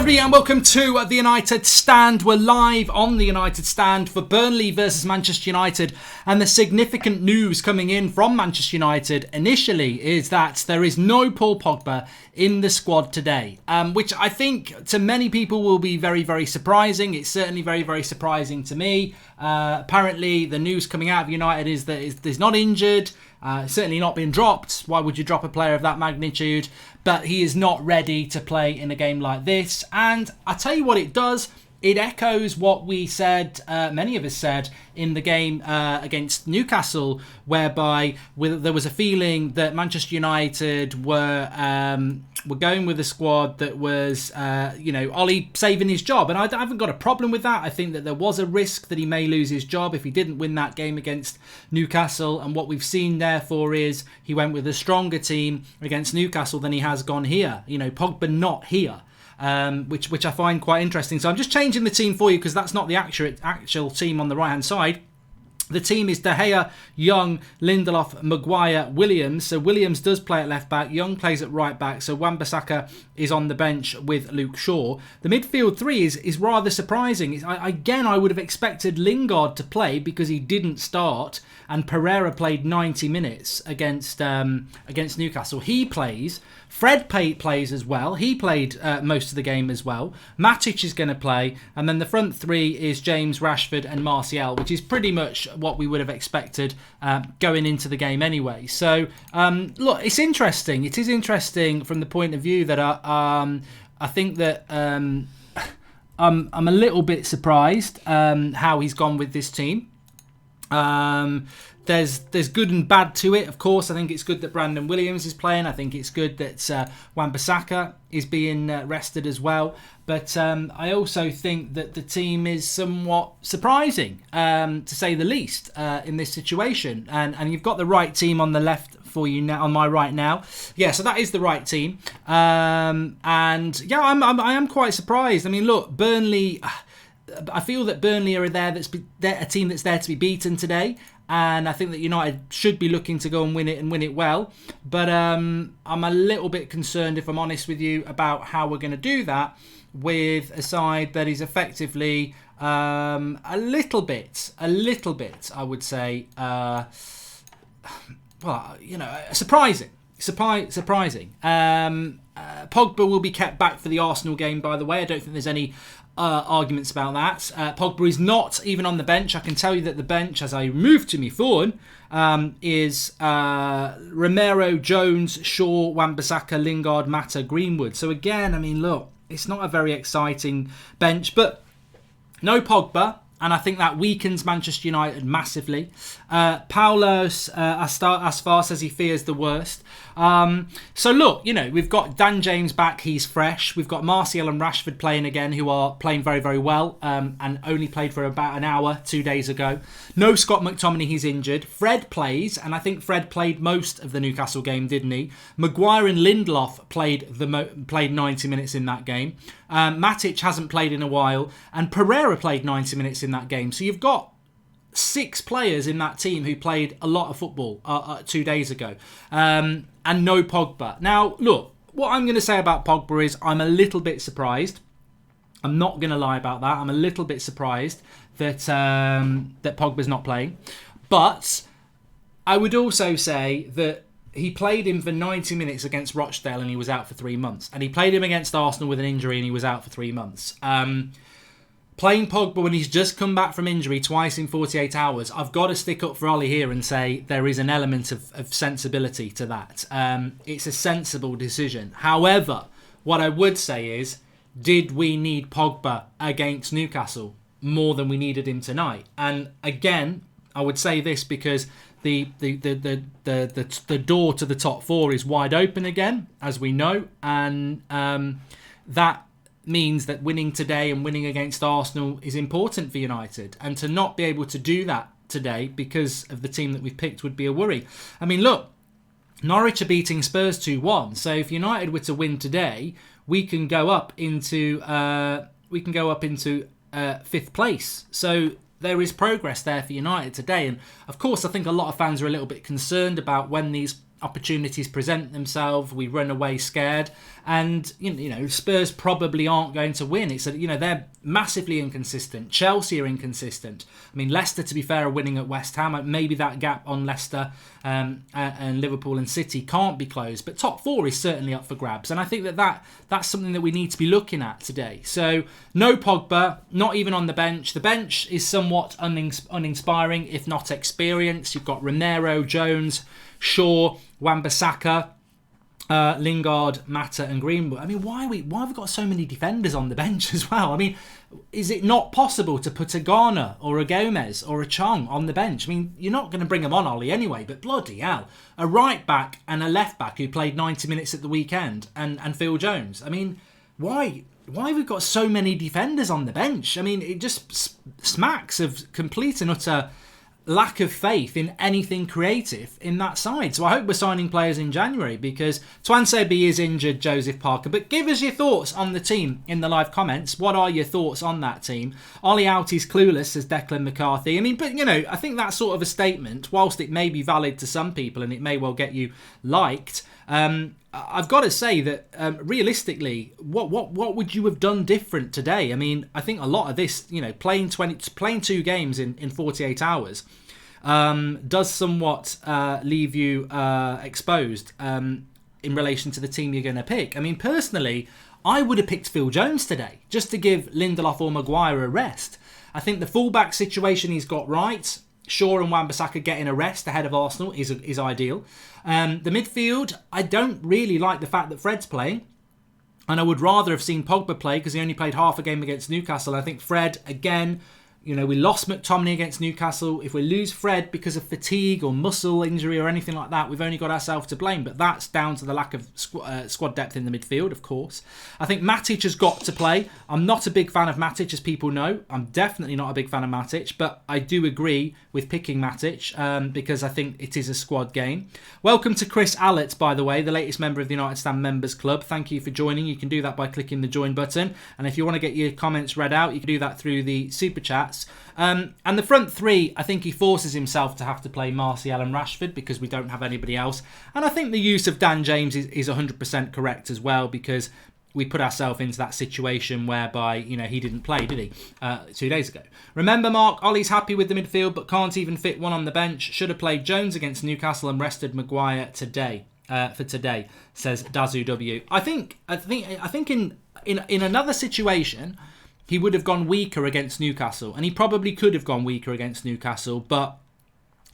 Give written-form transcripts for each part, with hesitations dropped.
everybody, and welcome to the United Stand. We're live on the United Stand for Burnley versus Manchester United, and the significant news coming in from Manchester United initially is that there is no Paul Pogba in the squad today, which I think to many people will be very, very surprising. It's certainly very, very surprising to me. Apparently, the news coming out of United is that he's not injured, certainly not been dropped. Why would you drop a player of that magnitude? But he is not ready to play in a game like this. And I tell you what it does. It echoes what we said, many of us said, in the game against Newcastle, whereby there was a feeling that Manchester United were going with a squad that was, Ollie saving his job. And I haven't got a problem with that. I think that there was a risk that he may lose his job if he didn't win that game against Newcastle. And what we've seen, therefore, is he went with a stronger team against Newcastle than he has gone here. Pogba not here. Which I find quite interesting. So I'm just changing the team for you because that's not the actual team on the right-hand side. The team is De Gea, Young, Lindelof, Maguire, Williams. So Williams does play at left-back. Young plays at right-back. So Wan-Bissaka is on the bench with Luke Shaw. The midfield three is rather surprising. I would have expected Lingard to play because he didn't start. And Pereira played 90 minutes against Newcastle. He plays. Fred plays as well. He played most of the game as well. Matic is going to play. And then the front three is James, Rashford and Martial, which is pretty much what we would have expected going into the game anyway. So, look, it's interesting. It is interesting from the point of view that I think that I'm a little bit surprised how he's gone with this team. There's good and bad to it, of course. I think it's good that Brandon Williams is playing. I think it's good that Wan-Bissaka is being rested as well. But I also think that the team is somewhat surprising, to say the least, in this situation. And you've got the right team on the left for you now, on my right now. Yeah, so that is the right team. And yeah, I am quite surprised. I mean, look, Burnley. I feel that Burnley are a team that's there to be beaten today. And I think that United should be looking to go and win it well. But I'm a little bit concerned, if I'm honest with you, about how we're going to do that with a side that is effectively a little bit, I would say, surprising. Surprising. Pogba will be kept back for the Arsenal game, by the way. I don't think there's any arguments about that. Pogba is not even on the bench. I can tell you that the bench, as I move to my phone, is Romero, Jones, Shaw, Wan-Bissaka, Lingard, Mata, Greenwood. So again, I mean, look, it's not a very exciting bench, but no Pogba. And I think that weakens Manchester United massively. Paulo Asfar says he fears the worst. So look, we've got Dan James back. He's fresh. We've got Martial and Rashford playing again, who are playing very, very well, and only played for about an hour 2 days ago. No Scott McTominay, he's injured. Fred plays, and I think Fred played most of the Newcastle game, didn't he? Maguire and Lindelof played 90 minutes in that game. Matic hasn't played in a while, and Pereira played 90 minutes in that game. So you've got 6 players in that team who played a lot of football 2 days ago, and no Pogba. Now, look, what I'm going to say about Pogba is I'm a little bit surprised. I'm not going to lie about that. I'm a little bit surprised that Pogba's not playing. But I would also say that he played him for 90 minutes against Rochdale and he was out for 3 months. And he played him against Arsenal with an injury and he was out for 3 months. Playing Pogba when he's just come back from injury twice in 48 hours, I've got to stick up for Ollie here and say there is an element of sensibility to that. It's a sensible decision. However, what I would say is, did we need Pogba against Newcastle more than we needed him tonight? And again, I would say this because the door to the top 4 is wide open again, as we know, and that means that winning today and winning against Arsenal is important for United, and to not be able to do that today because of the team that we've picked would be a worry. I mean, look, Norwich are beating Spurs 2-1, so if United were to win today, we can go up into 5th place. So there is progress there for United today, and of course I think a lot of fans are a little bit concerned about when these opportunities present themselves, we run away scared, and Spurs probably aren't going to win. It's they're massively inconsistent. Chelsea are inconsistent. I mean, Leicester, to be fair, are winning at West Ham. Maybe that gap on Leicester and Liverpool and City can't be closed, but top four is certainly up for grabs, and I think that's something that we need to be looking at today. So no Pogba, not even on the bench. The bench is somewhat uninspiring, if not experienced. You've got Romero, Jones, Shaw, Wan-Bissaka, Lingard, Mata and Greenwood. I mean, why have we got so many defenders on the bench as well? I mean, is it not possible to put a Garner or a Gomez or a Chong on the bench? I mean, you're not going to bring them on, Ollie, anyway, but bloody hell. A right back and a left back who played 90 minutes at the weekend and Phil Jones. I mean, why have we got so many defenders on the bench? I mean, it just smacks of complete and utter lack of faith in anything creative in that side. So I hope we're signing players in January, because Twansebi is injured, Joseph Parker. But give us your thoughts on the team in the live comments. What are your thoughts on that team? Ollie out is clueless, says Declan McCarthy. I mean, but I think that's sort of a statement, whilst it may be valid to some people and it may well get you liked. I've got to say that realistically, what would you have done different today? I mean, I think a lot of this, playing 2 games in 48 hours does somewhat leave you exposed in relation to the team you're going to pick. I mean, personally, I would have picked Phil Jones today just to give Lindelof or Maguire a rest. I think the fullback situation he's got right. Shaw and Wan-Bissaka getting a rest ahead of Arsenal is ideal. The midfield, I don't really like the fact that Fred's playing. And I would rather have seen Pogba play because he only played half a game against Newcastle. I think Fred, again, we lost McTominay against Newcastle. If we lose Fred because of fatigue or muscle injury or anything like that, we've only got ourselves to blame. But that's down to the lack of squad depth in the midfield, of course. I think Matic has got to play. I'm not a big fan of Matic, as people know. I'm definitely not a big fan of Matic, but I do agree with picking Matic because I think it is a squad game. Welcome to Chris Allett, by the way, the latest member of the United Stand Members Club. Thank you for joining. You can do that by clicking the join button. And if you want to get your comments read out, you can do that through the super chats. And the front three, I think he forces himself to have to play Martial and Rashford because we don't have anybody else. And I think the use of Dan James is 100% correct as well, because we put ourselves into that situation whereby, he didn't play, did he, 2 days ago. Remember, Mark, Ollie's happy with the midfield but can't even fit one on the bench. Should have played Jones against Newcastle and rested Maguire today. For today, says Dazu W. I think in another situation, he would have gone weaker against Newcastle, and he probably could have gone weaker against Newcastle, but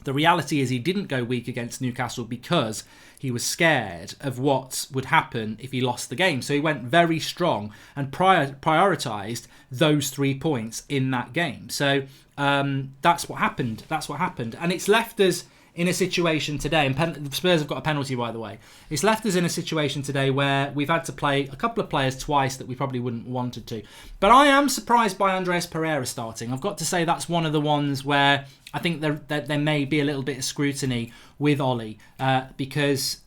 the reality is he didn't go weak against Newcastle because he was scared of what would happen if he lost the game. So he went very strong and prioritised those 3 points in that game. So that's what happened. And it's left us in a situation today, and the Spurs have got a penalty, by the way. It's left us in a situation today where we've had to play a couple of players twice that we probably wouldn't wanted to. But I am surprised by Andreas Pereira starting. I've got to say that's one of the ones where I think there may be a little bit of scrutiny with Ollie because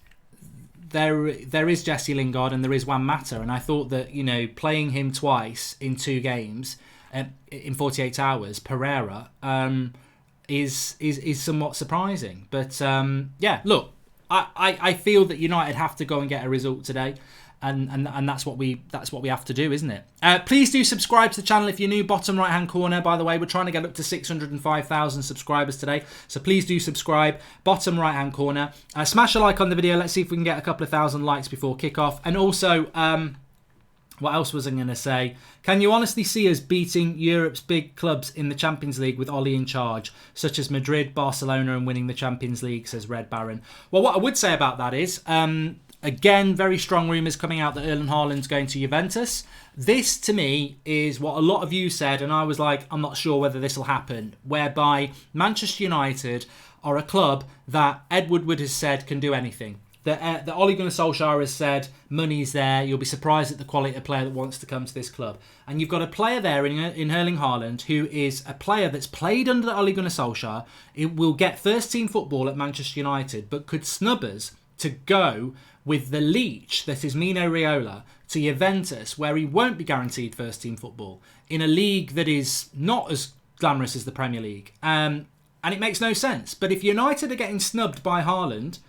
there is Jesse Lingard and there is Juan Mata, and I thought that playing him twice in 2 games in 48 hours, Pereira. Is somewhat surprising, but look, I feel that United have to go and get a result today, and that's what we have to do, isn't it? Please do subscribe to the channel if you're new. Bottom right hand corner, by the way, we're trying to get up to 605,000 subscribers today, so please do subscribe. Bottom right hand corner, smash a like on the video. Let's see if we can get a couple of thousand likes before kickoff, and also what else was I going to say? Can you honestly see us beating Europe's big clubs in the Champions League with Ollie in charge, such as Madrid, Barcelona, and winning the Champions League, says Red Baron? Well, what I would say about that is, again, very strong rumours coming out that Erling Haaland's going to Juventus. This, to me, is what a lot of you said, and I was like, I'm not sure whether this will happen, whereby Manchester United are a club that Ed Woodward has said can do anything. That Ole Gunnar Solskjaer has said, money's there, you'll be surprised at the quality of player that wants to come to this club. And you've got a player there in Erling Haaland who is a player that's played under Ole Gunnar Solskjaer. It will get first team football at Manchester United, but could snub us to go with the leech that is Mino Raiola to Juventus, where he won't be guaranteed first team football in a league that is not as glamorous as the Premier League. And it makes no sense. But if United are getting snubbed by Haaland,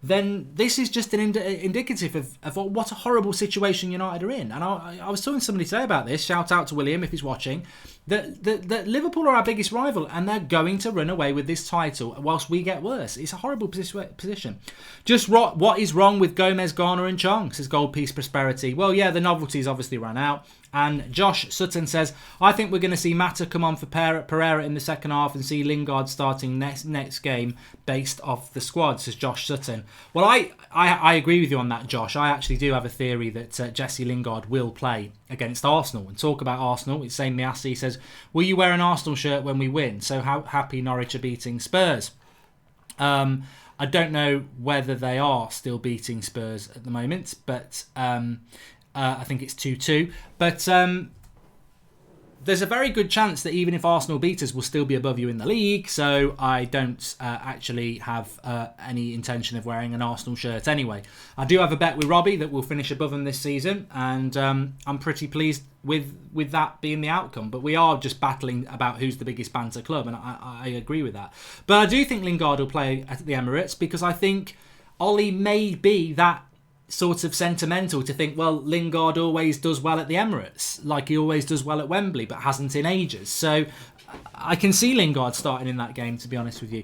then this is just an indicative of what a horrible situation United are in. And I was talking to somebody today about this, shout out to William if he's watching, that Liverpool are our biggest rival and they're going to run away with this title whilst we get worse. It's a horrible position. Just what is wrong with Gomez, Garner and Chong, says Gold Piece Prosperity. Well, yeah, the novelty's obviously run out. And Josh Sutton says, I think we're going to see Mata come on for Pereira in the second half and see Lingard starting next game based off the squad, says Josh Sutton. Well, I agree with you on that, Josh. I actually do have a theory that Jesse Lingard will play against Arsenal. And talk about Arsenal, it's Same Miassi says, will you wear an Arsenal shirt when we win? So how happy Norwich are beating Spurs. I don't know whether they are still beating Spurs at the moment, but I think it's 2-2. But there's a very good chance that even if Arsenal beat us, we'll still be above you in the league. So I don't actually have any intention of wearing an Arsenal shirt anyway. I do have a bet with Robbie that we'll finish above them this season. And I'm pretty pleased with that being the outcome. But we are just battling about who's the biggest banter club. And I agree with that. But I do think Lingard will play at the Emirates because I think Ollie may be that sort of sentimental to think, well, Lingard always does well at the Emirates, like he always does well at Wembley, but hasn't in ages. So I can see Lingard starting in that game, to be honest with you.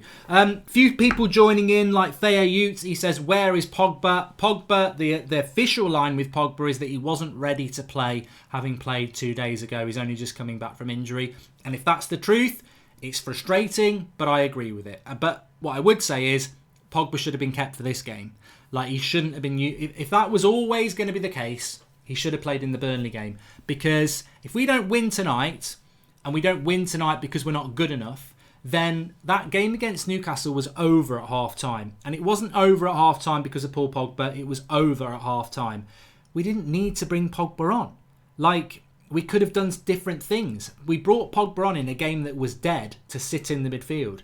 Few people joining in, like Thea Utes. He says, where is Pogba? Pogba, the official line with Pogba is that he wasn't ready to play, having played 2 days ago. He's only just coming back from injury. And if that's the truth, it's frustrating, but I agree with it. But what I would say is, Pogba should have been kept for this game. Like, he shouldn't have been... If that was always going to be the case, he should have played in the Burnley game. Because if we don't win tonight, and we don't win tonight because we're not good enough, then that game against Newcastle was over at half-time. And it wasn't over at half-time because of Paul Pogba. It was over at half-time. We didn't need to bring Pogba on. Like, we could have done different things. We brought Pogba on in a game that was dead to sit in the midfield.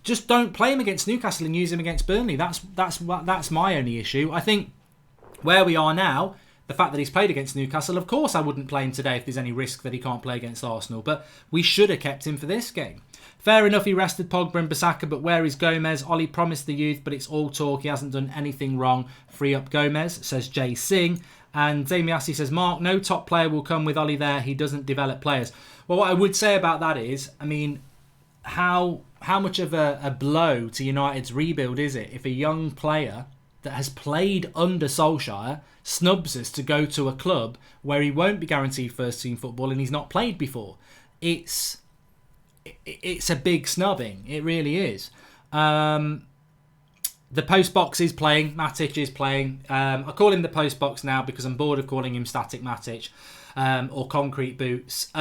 Just don't play him against Newcastle and use him against Burnley. That's my only issue. I think where we are now, the fact that he's played against Newcastle, of course I wouldn't play him today if there's any risk that he can't play against Arsenal, but we should have kept him for this game. Fair enough, he rested Pogba and Bissaka, but where is Gomez? Ollie promised the youth, but it's all talk. He hasn't done anything wrong. Free up Gomez, says Jay Singh. And Damiassi says, Mark, no top player will come with Ollie there. He doesn't develop players. Well, what I would say about that is, I mean, how much of a blow to United's rebuild is it if a young player that has played under Solskjaer snubs us to go to a club where he won't be guaranteed first team football and he's not played before? It's a big snubbing. It really is. The post box is playing. Matic is playing. I call him the post box now because I'm bored of calling him Static Matic. Or concrete boots.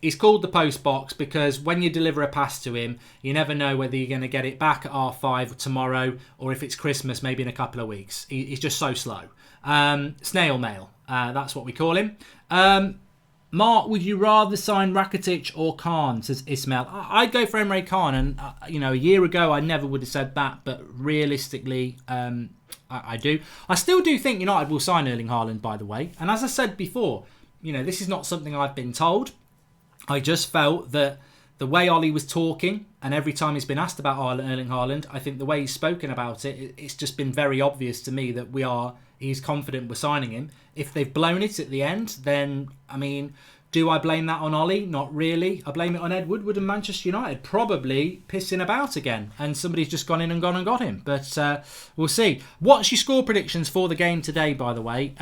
He's called the post box because when you deliver a pass to him, you never know whether you're going to get it back at R5 tomorrow or if it's Christmas, maybe in a couple of weeks. He's just so slow. Snail mail. That's what we call him. Mark, would you rather sign Rakitic or Khan, says Ismail. I'd go for Emre Khan, and a year ago I never would have said that, but realistically I do. I still do think United will sign Erling Haaland, by the way, and as I said before, this is not something I've been told. I just felt that the way Ollie was talking, and every time he's been asked about Erling Haaland, I think the way he's spoken about it, it's just been very obvious to me that he's confident we're signing him. If they've blown it at the end, then, do I blame that on Ollie? Not really. I blame it on Ed Woodward and Manchester United, probably pissing about again. And somebody's just gone in and got him. But we'll see. What's your score predictions for the game today, by the way?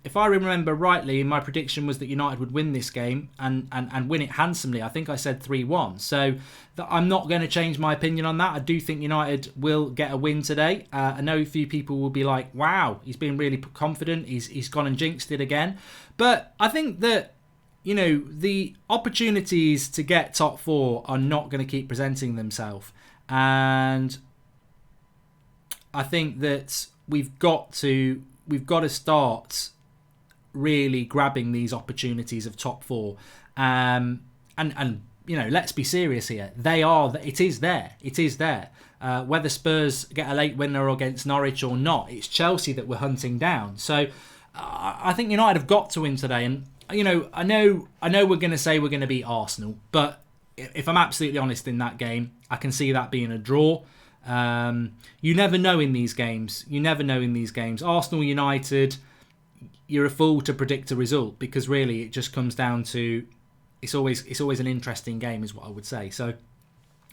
If I remember rightly, my prediction was that United would win this game and win it handsomely. I think I said 3-1. So I'm not going to change my opinion on that. I do think United will get a win today. I know a few people will be like, wow, he's been really confident. He's gone and jinxed it again. But I think that the opportunities to get top four are not going to keep presenting themselves. And I think that we've got to start really grabbing these opportunities of top four. And let's be serious here. It is there. Whether Spurs get a late winner against Norwich or not, it's Chelsea that we're hunting down. So I think United have got to win today. And I know we're going to say we're going to beat Arsenal, but if I'm absolutely honest in that game, I can see that being a draw. You never know in these games. Arsenal United, you're a fool to predict a result, because really it just comes down to it's always an interesting game, is what I would say. So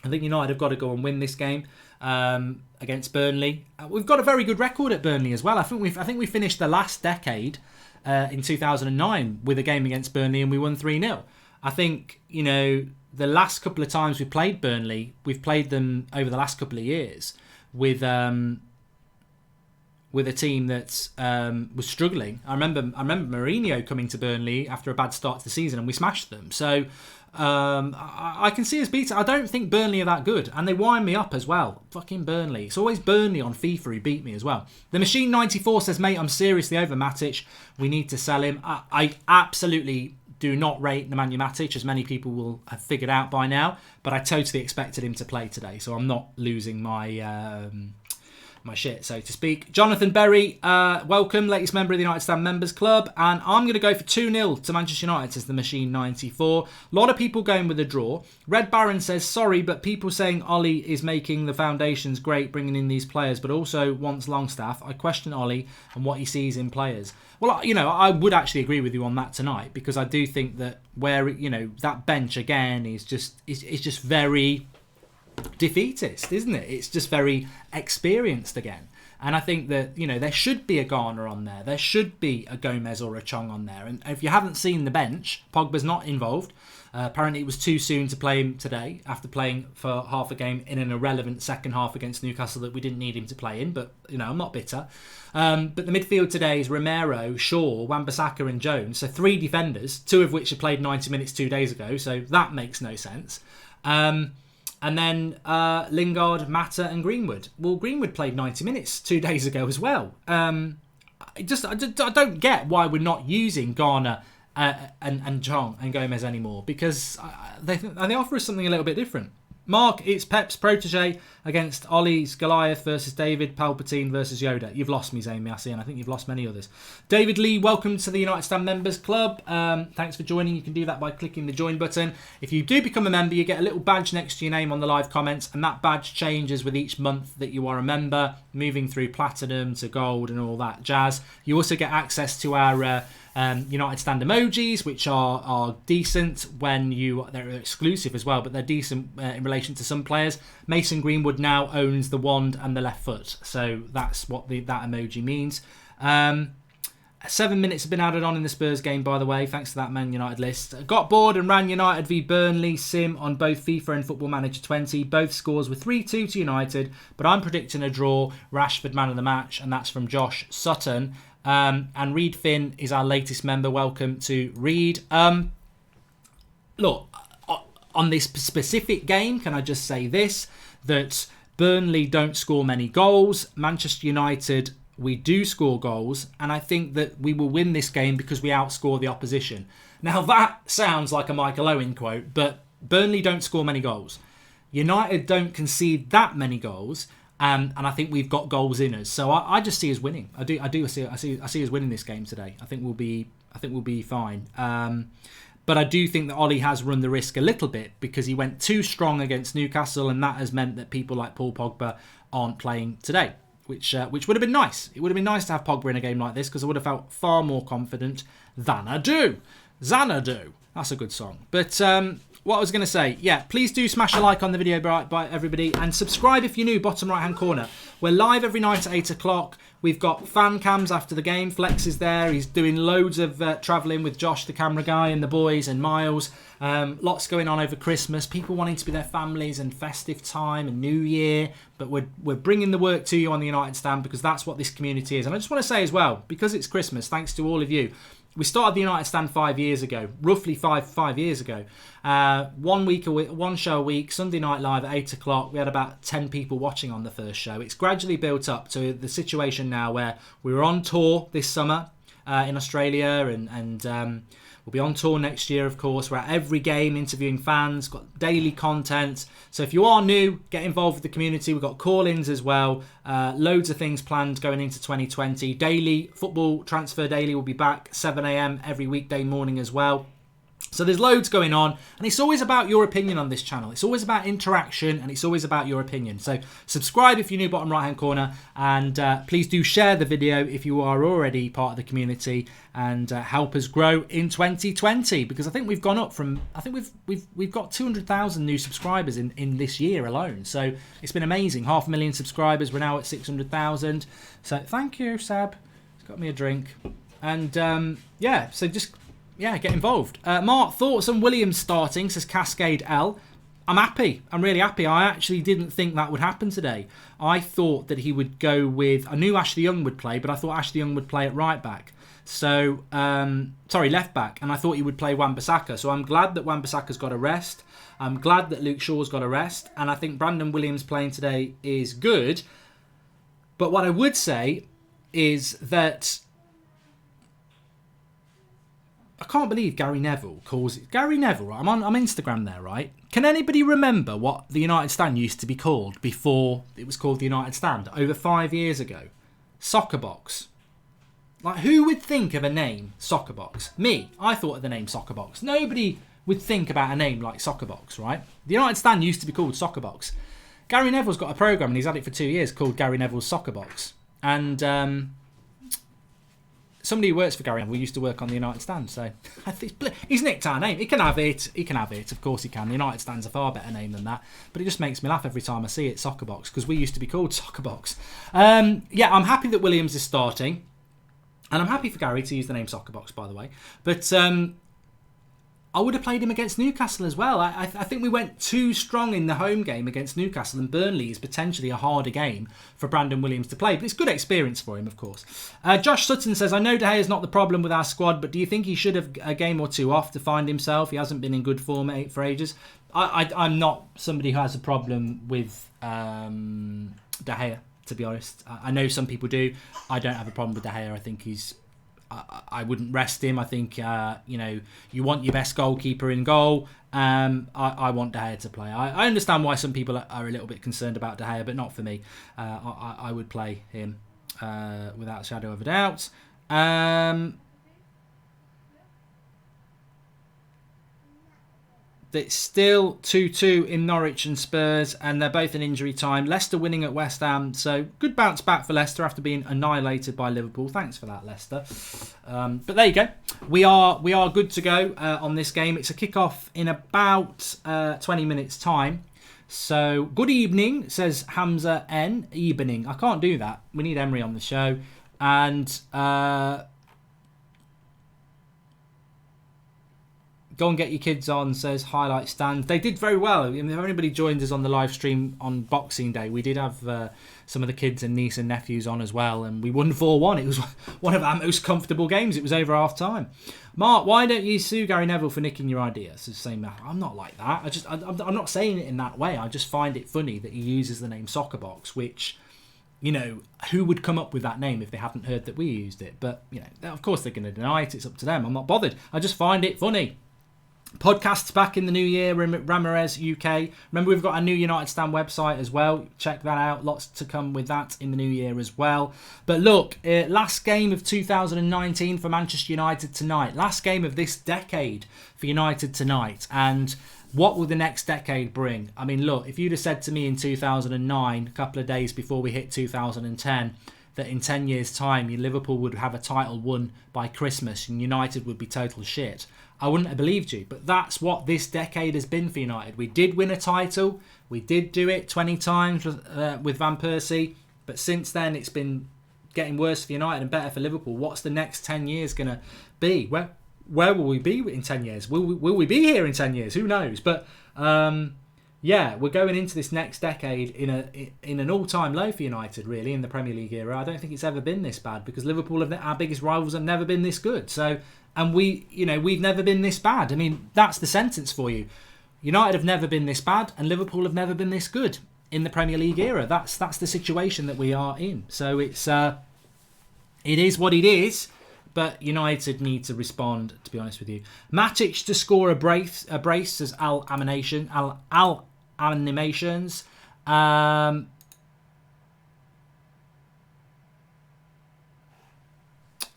I think United have got to go and win this game against Burnley. We've got a very good record at Burnley as well. I think we finished the last decade in 2009 with a game against Burnley and we won 3-0. I think, the last couple of times we played Burnley, we've played them over the last couple of years with a team that was struggling. I remember Mourinho coming to Burnley after a bad start to the season and we smashed them. So I can see us beating. I don't think Burnley are that good, and they wind me up as well. Fucking Burnley. It's always Burnley on FIFA who beat me as well. The Machine 94 says, mate, I'm seriously over Matic. We need to sell him. I absolutely do not rate Nemanja Matic, as many people will have figured out by now, but I totally expected him to play today, so I'm not losing my my shit, so to speak. Jonathan Berry, welcome, latest member of the United Stand Members Club, and I'm going to go for 2-0 to Manchester United, says the Machine 94. A lot of people going with a draw. Red Baron says, sorry, but people saying Ollie is making the foundations great, bringing in these players, but also wants Longstaff. I question Ollie and what he sees in players. Well, I would actually agree with you on that tonight, because I do think that that bench again is just very defeatist, isn't it? It's just very experienced again. And I think that, there should be a Garner on there. There should be a Gomez or a Chong on there. And if you haven't seen the bench, Pogba's not involved. Apparently it was too soon to play him today after playing for half a game in an irrelevant second half against Newcastle that we didn't need him to play in. But, I'm not bitter. But the midfield today is Romero, Shaw, Wan-Bissaka and Jones. So 3 defenders, 2 of which had played 90 minutes 2 days ago. So that makes no sense. And then Lingard, Mata and Greenwood. Well, Greenwood played 90 minutes 2 days ago as well. I don't get why we're not using Garner and Chong and Gomez anymore, because they offer us something a little bit different. Mark, it's Pep's protege against Ollie's Goliath versus David Palpatine versus Yoda. You've lost me, Zane Massey, and I think you've lost many others. David Lee, welcome to the United Stand Members Club. Thanks for joining. You can do that by clicking the join button. If you do become a member, you get a little badge next to your name on the live comments, and that badge changes with each month that you are a member, moving through platinum to gold and all that jazz. You also get access to our United Stand emojis, which are decent they're exclusive as well, but they're decent in relation to some players. Mason Greenwood now owns the wand and the left foot, so that's what that emoji means. 7 minutes have been added on in the Spurs game, by the way, thanks to that Man United list. Got bored and ran United v Burnley sim on both FIFA and Football Manager 20. Both scores were 3-2 to United, but I'm predicting a draw. Rashford man of the match, and that's from Josh Sutton. And Reed Finn is our latest member. Welcome to Reed. Look, on this specific game, can I just say this, that Burnley don't score many goals. Manchester United, we do score goals, and I think that we will win this game because we outscore the opposition. Now that sounds like a Michael Owen quote, but Burnley don't score many goals. United don't concede that many goals. And I think we've got goals in us, so I just see us winning. I see us winning this game today. I think we'll be fine. But I do think that Ollie has run the risk a little bit because he went too strong against Newcastle, and that has meant that people like Paul Pogba aren't playing today, which would have been nice. It would have been nice to have Pogba in a game like this because I would have felt far more confident than I do. Xanadu. That's a good song. But what I was going to say, please do smash a like on the video by everybody, and subscribe if you're new, bottom right hand corner. We're live every night at 8 o'clock. We've got fan cams after the game. Flex is there. He's doing loads of travelling with Josh, the camera guy, and the boys, and Miles. Lots going on over Christmas. People wanting to be their families and festive time and New Year. But we're bringing the work to you on the United Stand because that's what this community is. And I just want to say as well, because it's Christmas, thanks to all of you, we started the United Stand 5 years ago, roughly five years ago. 1 week a week, one show a week, Sunday night live at 8 o'clock. We had about 10 people watching on the first show. It's gradually built up to the situation now where we were on tour this summer in Australia, and we'll be on tour next year, of course. We're at every game interviewing fans, got daily content. So if you are new, get involved with the community. We've got call-ins as well. Loads of things planned going into 2020. Daily football transfer daily will be back 7 a.m. every weekday morning as well. So there's loads going on, and it's always about your opinion on this channel. It's always about interaction, and it's always about your opinion. So subscribe if you're new, bottom right hand corner, and please do share the video if you are already part of the community, and help us grow in 2020, because I think we've gone up from, I think we've got 200,000 new subscribers in this year alone. So it's been amazing. 500,000 subscribers. We're now at 600,000. So thank you, Sab. It's got me a drink, and yeah. So just. Yeah, get involved. Mark, thoughts on Williams starting, says Cascade L. I'm happy. I'm really happy. I actually didn't think that would happen today. I thought that he would go with... I knew Ashley Young would play, but I thought Ashley Young would play at right back. So, sorry, left back. And I thought he would play Wan-Bissaka. So I'm glad that Wan-Bissaka's got a rest. I'm glad that Luke Shaw's got a rest. And I think Brandon Williams playing today is good. But what I would say is that... I can't believe Gary Neville calls it... Gary Neville, right? I'm Instagram there, right? Can anybody remember what the United Stand used to be called before it was called the United Stand? Over 5 years ago. Soccerbox. Like, who would think of a name Soccerbox? Me. I thought of the name Soccerbox. Nobody would think about a name like Soccerbox, right? The United Stand used to be called Soccerbox. Gary Neville's got a programme, and he's had it for 2 years, called Gary Neville's Soccerbox. And... somebody who works for Gary Neville used to work on the United Stand, so I think he's nicked our name. He can have it. He can have it. Of course he can. The United Stand's a far better name than that, but it just makes me laugh every time I see it, Soccerbox, because we used to be called Soccerbox. Yeah, I'm happy that Williams is starting, and I'm happy for Gary to use the name Soccerbox, by the way. But I would have played him against Newcastle as well. I think we went too strong in the home game against Newcastle, and Burnley is potentially a harder game for Brandon Williams to play. But it's good experience for him, of course. Josh Sutton says, I know De Gea is not the problem with our squad, but do you think he should have a game or two off to find himself? He hasn't been in good form for ages. I'm not somebody who has a problem with De Gea, to be honest. I know some people do. I don't have a problem with De Gea. I think he's... I wouldn't rest him. I think, you know, you want your best goalkeeper in goal. I want De Gea to play. I understand why some people are a little bit concerned about De Gea, but not for me. I would play him without a shadow of a doubt. It's still 2-2 in Norwich and Spurs, and they're both in injury time. Leicester winning at West Ham, so good bounce back for Leicester after being annihilated by Liverpool. Thanks for that, Leicester. But there you go. We are good to go on this game. It's a kick-off in about 20 minutes' time. So, good evening, says Hamza N. Evening. I can't do that. We need Emery on the show. And... go and get your kids on, says Highlight Stand. They did very well. I mean, if anybody joined us on the live stream on Boxing Day, we did have some of the kids and niece and nephews on as well, and we won 4-1. It was one of our most comfortable games. It was over half time. Mark, why don't you sue Gary Neville for nicking your idea? So saying, I'm not like that. I'm not saying it in that way. I just find it funny that he uses the name Soccerbox, which, you know, who would come up with that name if they hadn't heard that we used it? But, you know, of course they're going to deny it. It's up to them. I'm not bothered. I just find it funny. Podcasts back in the new year, Ramirez UK. Remember, we've got our new United Stand website as well. Check that out. Lots to come with that in the new year as well. But look, last game of 2019 for Manchester United tonight. Last game of this decade for United tonight. And what will the next decade bring? I mean, look, if you'd have said to me in 2009, a couple of days before we hit 2010, that in 10 years' time, Liverpool would have a title won by Christmas and United would be total shit, I wouldn't have believed you. But that's what this decade has been for United. We did win a title. We did do it 20 times with Van Persie. But since then, it's been getting worse for United and better for Liverpool. What's the next 10 years going to be? Where will we be in 10 years? Will we be here in 10 years? Who knows? But yeah, we're going into this next decade in an all-time low for United, really, in the Premier League era. I don't think it's ever been this bad because Liverpool, our biggest rivals, have never been this good. So, and we've never been this bad. I mean, that's the sentence for you. United have never been this bad, and Liverpool have never been this good in the Premier League era. That's the situation that we are in. So it is what it is. But United need to respond, to be honest with you. Matic to score a brace as Al Animations.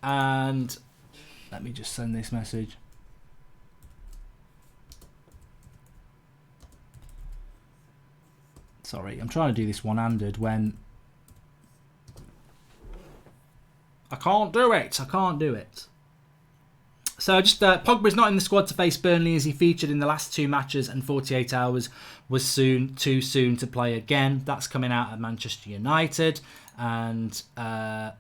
And let me just send this message. Sorry, I'm trying to do this one-handed when I can't do it. So just Pogba's not in the squad to face Burnley as he featured in the last 2 matches, and 48 hours was too soon to play again. That's coming out of Manchester United, and I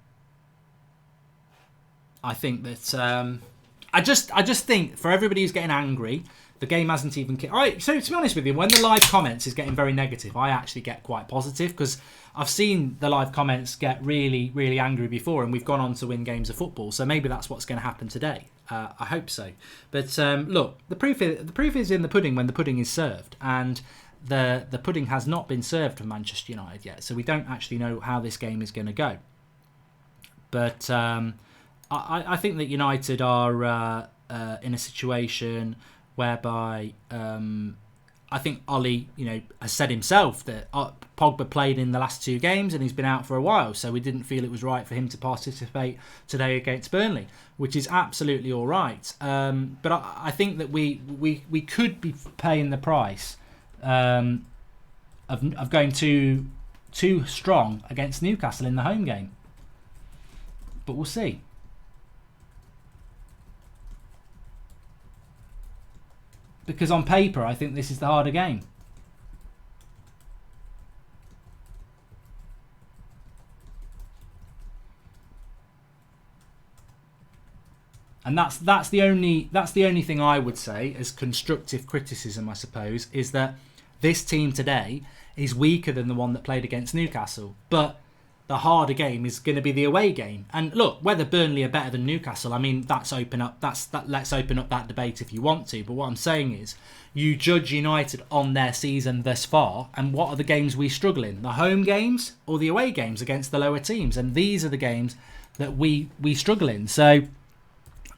think that I just think for everybody who's getting angry, the game hasn't even kicked. Right, so to be honest with you, when the live comments is getting very negative, I actually get quite positive because I've seen the live comments get really, really angry before, and we've gone on to win games of football. So maybe that's what's going to happen today. I hope so. But look, the proof is in the pudding when the pudding is served, and the pudding has not been served for Manchester United yet. So we don't actually know how this game is going to go. But I think that United are in a situation whereby I think Ollie, has said himself that Pogba played in the last 2 games and he's been out for a while, so we didn't feel it was right for him to participate today against Burnley, which is absolutely all right. But I think that we could be paying the price of going too strong against Newcastle in the home game. But we'll see. Because on paper, I think this is the harder game. And that's the only thing I would say as constructive criticism, I suppose, is that this team today is weaker than the one that played against Newcastle. But the harder game is going to be the away game. And look, whether Burnley are better than Newcastle, I mean, let's open up that debate if you want to. But what I'm saying is, you judge United on their season thus far, and what are the games we struggle in? The home games or the away games against the lower teams? And these are the games that we struggle in. So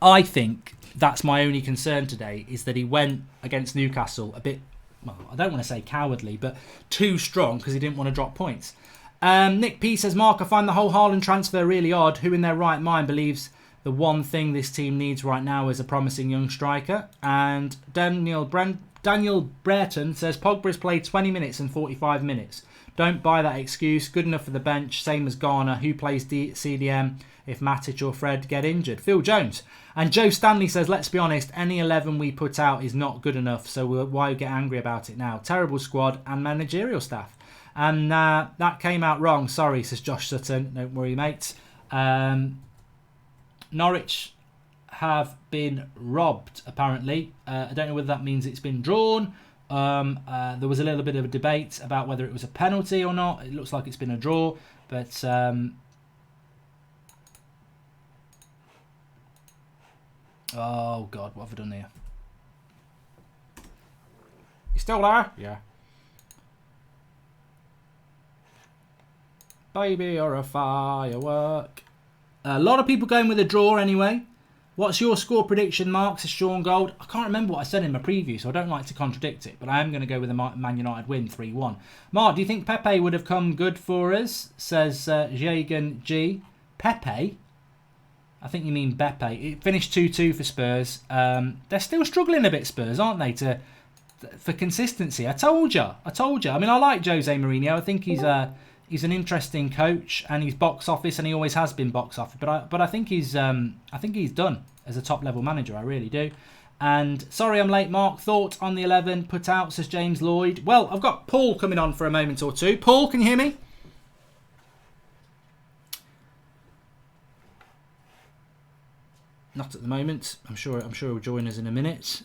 I think that's my only concern today, is that he went against Newcastle a bit, well, I don't want to say cowardly, but too strong because he didn't want to drop points. Nick P says, Mark, I find the whole Haaland transfer really odd. Who in their right mind believes the one thing this team needs right now is a promising young striker? And Daniel Brereton says, Pogba has played 20 minutes and 45 minutes. Don't buy that excuse. Good enough for the bench, same as Garner. Who plays CDM if Matic or Fred get injured? Phil Jones. And Joe Stanley says, let's be honest, any 11 we put out is not good enough, so why get angry about it now? Terrible squad and managerial staff. And that came out wrong. Sorry, says Josh Sutton. Don't worry, mate. Norwich have been robbed, apparently. I don't know whether that means it's been drawn. There was a little bit of a debate about whether it was a penalty or not. It looks like it's been a draw. But oh, God, what have I done here? You still there? Yeah. Baby or a firework. A lot of people going with a draw anyway. What's your score prediction, Mark? Says Sean Gold. I can't remember what I said in my preview, so I don't like to contradict it, but I am going to go with a Man United win 3-1. Mark, do you think Pepe would have come good for us? Says Jagan G. Pepe? I think you mean Beppe. It finished 2-2 for Spurs. They're still struggling a bit, Spurs, aren't they, for consistency? I told you. I mean, I like Jose Mourinho. I think he's an interesting coach, and he's box office, and he always has been box office. But I think he's done as a top level manager. I really do. And sorry I'm late, Mark. Thought on the 11 put out, says James Lloyd. Well, I've got Paul coming on for a moment or two. Paul, can you hear me? Not at the moment. I'm sure he'll join us in a minute.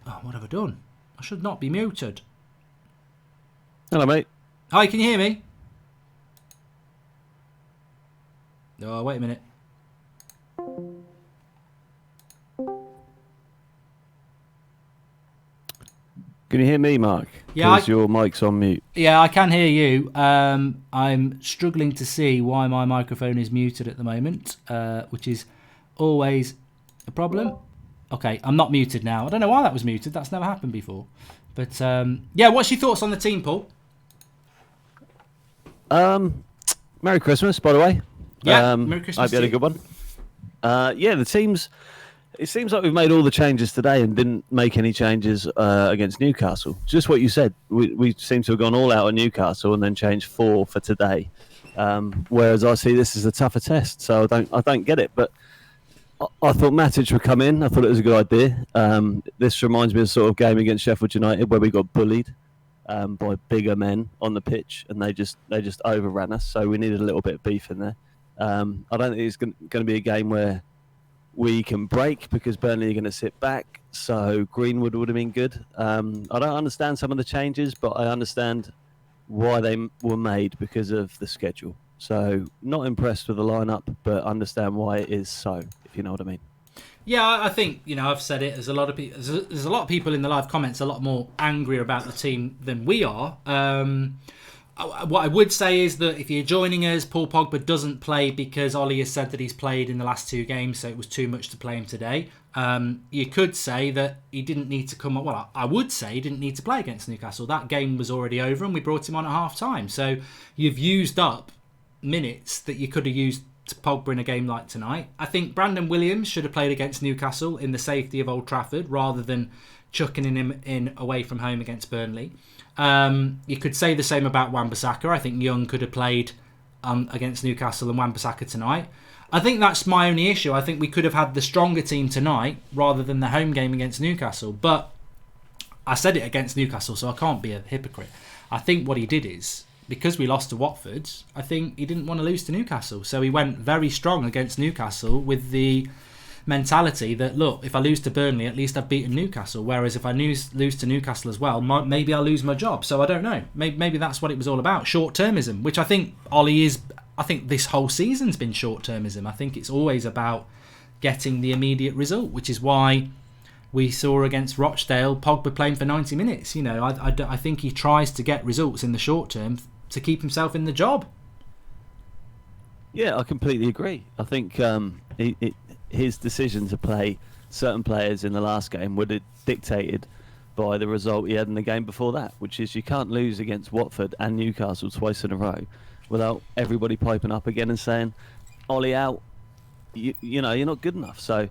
Oh, what have I done? I should not be muted. Hello, mate. Hi, can you hear me? Oh, wait a minute. Can you hear me, Mark? Yeah, because your mic's on mute. Yeah, I can hear you. I'm struggling to see why my microphone is muted at the moment, which is always a problem. Okay, I'm not muted now. I don't know why that was muted. That's never happened before. But yeah, what's your thoughts on the team, Paul? Merry Christmas, by the way. Yeah, Merry Christmas. I hope you had a good one. Yeah, the team's It seems like we've made all the changes today and didn't make any changes against Newcastle. Just what you said. We seem to have gone all out on Newcastle and then changed 4 for today. Whereas I see this as a tougher test, so I don't get it. But I thought Matic would come in. I thought it was a good idea. This reminds me of the sort of game against Sheffield United where we got bullied by bigger men on the pitch, and they just overran us. So we needed a little bit of beef in there. I don't think it's going to be a game where we can break because Burnley are going to sit back. So Greenwood would have been good. I don't understand some of the changes, but I understand why they were made because of the schedule. So not impressed with the lineup, but understand why it is so, if you know what I mean. Yeah, I think, I've said it. There's a lot of people. There's a lot of people in the live comments a lot more angry about the team than we are. What I would say is that if you're joining us, Paul Pogba doesn't play because Ollie has said that he's played in the last 2 games, so it was too much to play him today. You could say that he didn't need to come on. Well, I would say he didn't need to play against Newcastle. That game was already over and we brought him on at half-time. So you've used up minutes that you could have used to Pogba in a game like tonight. I think Brandon Williams should have played against Newcastle in the safety of Old Trafford rather than chucking him in away from home against Burnley. You could say the same about Wan-Bissaka. I think Young could have played against Newcastle and Wan-Bissaka tonight. I think that's my only issue. I think we could have had the stronger team tonight rather than the home game against Newcastle. But I said it against Newcastle, so I can't be a hypocrite. I think what he did is, because we lost to Watford, I think he didn't want to lose to Newcastle. So he went very strong against Newcastle with the mentality that, look, if I lose to Burnley, at least I've beaten Newcastle. Whereas if I lose to Newcastle as well, maybe I'll lose my job. So I don't know. Maybe that's what it was all about. Short-termism, which I think Ollie is. I think this whole season's been short-termism. I think it's always about getting the immediate result, which is why we saw against Rochdale Pogba playing for 90 minutes. I think he tries to get results in the short term to keep himself in the job. Yeah, I completely agree. I think his decision to play certain players in the last game would have dictated by the result he had in the game before that, which is you can't lose against Watford and Newcastle twice in a row without everybody piping up again and saying, Ollie out, you're not good enough. So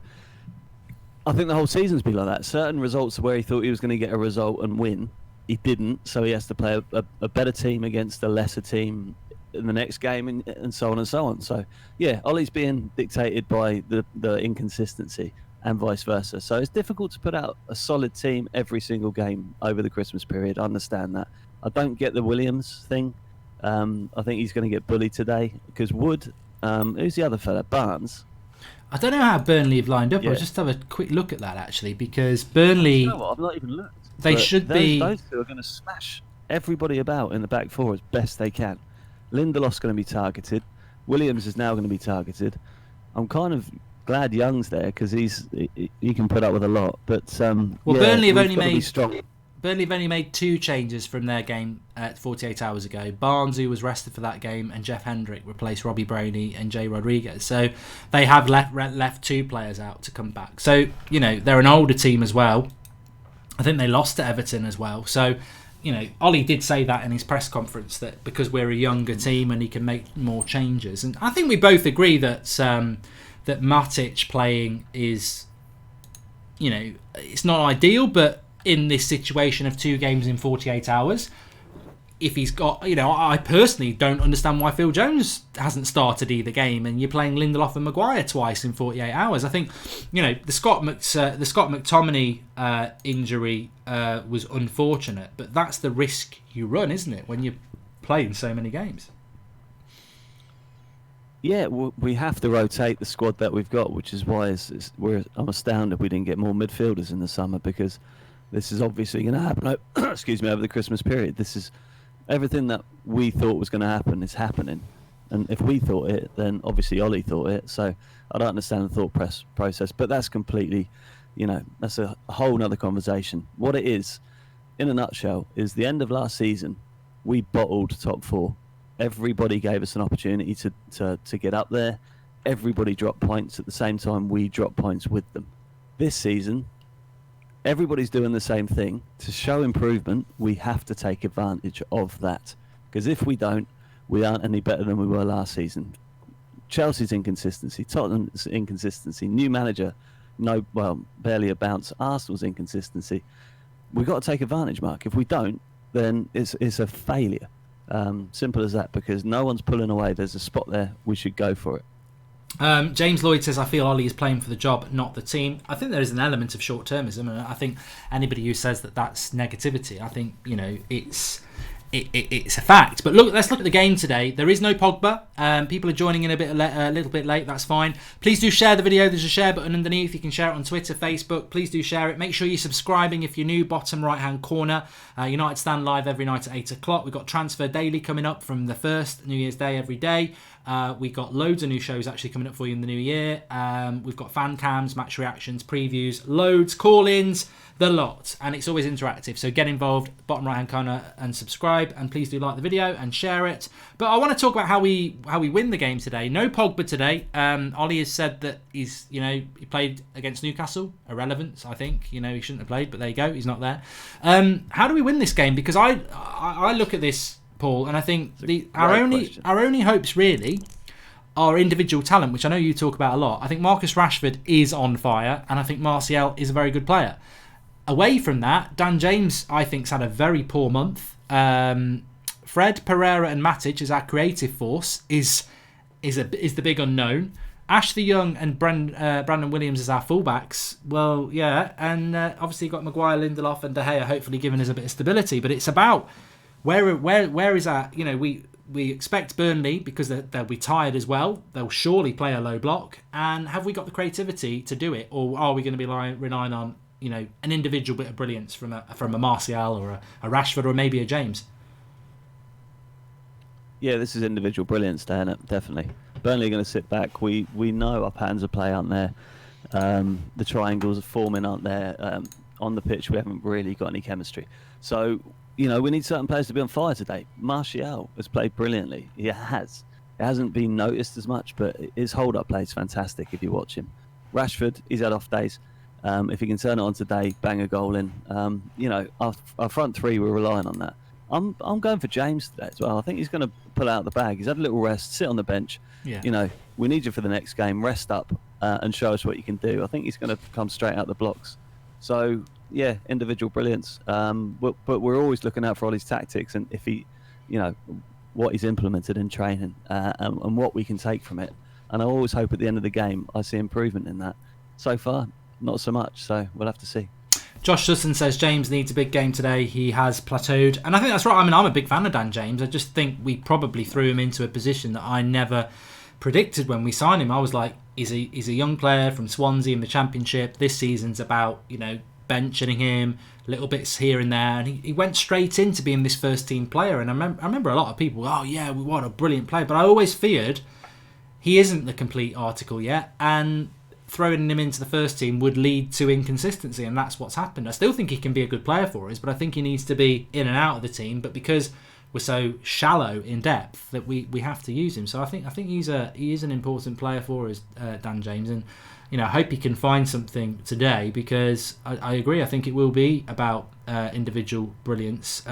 I think the whole season's been like that. Certain results where he thought he was going to get a result and win, he didn't, so he has to play a better team against a lesser team in the next game and so on and so on. So yeah, Ollie's being dictated by the inconsistency and vice versa. So it's difficult to put out a solid team every single game over the Christmas period. I understand that. I don't get the Williams thing. I think he's going to get bullied today because Wood, who's the other fella? Barnes. I don't know how Burnley have lined up. Yeah. I'll just have a quick look at that actually, because Burnley. You know what? I've not even looked. They should be. Those two are going to smash everybody about in the back four as best they can. Lindelof's going to be targeted. Williams is now going to be targeted. I'm kind of glad Young's there because he can put up with a lot. But Burnley have only made 2 changes from their game 48 hours ago. Barnes, who was rested for that game, and Jeff Hendrick replaced Robbie Brainey and Jay Rodriguez. So they have left 2 players out to come back. So, they're an older team as well. I think they lost to Everton as well. So, Ollie did say that in his press conference, that because we're a younger team and he can make more changes. And I think we both agree that that Matic playing is, it's not ideal, but in this situation of 2 games in 48 hours, if he's got, I personally don't understand why Phil Jones hasn't started either game, and you're playing Lindelof and Maguire twice in 48 hours. I think, the Scott McTominay injury was unfortunate, but that's the risk you run, isn't it, when you're playing so many games? Yeah, we have to rotate the squad that we've got, which is why I'm astounded we didn't get more midfielders in the summer, because this is obviously going to happen. Excuse me, over the Christmas period. This is everything that we thought was going to happen is happening, and if we thought it, then obviously Ollie thought it. So I don't understand the thought process, but that's completely, that's a whole nother conversation. What it is, in a nutshell, is the end of last season, we bottled top 4. Everybody gave us an opportunity to get up there. Everybody dropped points at the same time we dropped points with them. This season, everybody's doing the same thing. To show improvement, we have to take advantage of that. Because if we don't, we aren't any better than we were last season. Chelsea's inconsistency, Tottenham's inconsistency, new manager barely a bounce. Arsenal's inconsistency. We've got to take advantage, Mark. If we don't, then it's a failure. Simple as that, because no one's pulling away. There's a spot there. We should go for it. James Lloyd says, I feel Ollie is playing for the job, not the team. I think there is an element of short-termism, and I think anybody who says that that's negativity, I think, it's a fact. But let's look at the game today. There is no Pogba. People are joining in a little bit late. That's fine. Please do share the video. There's a share button underneath. You can share it on Twitter, Facebook. Please do share it. Make sure you're subscribing if you're new. Bottom right-hand corner. United Stand live every night at 8 o'clock. We've got Transfer Daily coming up from the 1st, New Year's Day every day. We've got loads of new shows actually coming up for you in the new year. We've got fan cams, match reactions, previews, loads, call-ins, the lot. And it's always interactive. So get involved, bottom right-hand corner, and subscribe. And please do like the video and share it. But I want to talk about how we win the game today. No Pogba today. Ollie has said that he played against Newcastle. Irrelevant, I think. He shouldn't have played, but there you go. He's not there. How do we win this game? Because I look at this, Paul, and I think our only hopes really are individual talent, which I know you talk about a lot. I think Marcus Rashford is on fire, and I think Martial is a very good player. Away from that, Dan James, I think, has had a very poor month. Fred, Pereira and Matic as our creative force is the big unknown. Ashley Young and Brandon Williams as our fullbacks. Well, yeah, and obviously you've got Maguire, Lindelof and De Gea hopefully giving us a bit of stability. But it's about where is our, we expect Burnley, because they'll be tired as well. They'll surely play a low block. And have we got the creativity to do it, or are we going to be relying on an individual bit of brilliance from a Martial or a Rashford or maybe a James? Yeah, this is individual brilliance, Dan, definitely. Burnley are going to sit back. We know our patterns of play aren't there. The triangles are forming aren't there. On the pitch, we haven't really got any chemistry. So, we need certain players to be on fire today. Martial has played brilliantly. He has. It hasn't been noticed as much, but his hold-up play is fantastic if you watch him. Rashford, he's had off days. If he can turn it on today, bang a goal in. Our front three, we're relying on that. I'm going for James today as well. I think he's going to pull out the bag. He's had a little rest, sit on the bench. Yeah. We need you for the next game. Rest up and show us what you can do. I think he's going to come straight out the blocks. So, yeah, individual brilliance. But we're always looking out for all his tactics and if he, what he's implemented in training and what we can take from it. And I always hope at the end of the game I see improvement in that. So far, not so much. So we'll have to see. Josh Sutton says James needs a big game today. He has plateaued. And I think that's right. I mean, I'm a big fan of Dan James. I just think we probably threw him into a position that I never predicted when we signed him. I was like, he's a young player from Swansea in the Championship. This season's about, benching him, little bits here and there. And he went straight into being this first-team player. And I remember a lot of people, oh, yeah, what a brilliant player. But I always feared he isn't the complete article yet. And throwing him into the first team would lead to inconsistency, and that's what's happened. I still think he can be a good player for us, but I think he needs to be in and out of the team. But because we're so shallow in depth, that we have to use him. So I think he is an important player for us, Dan James, and I hope he can find something today, because I agree. I think it will be about individual brilliance.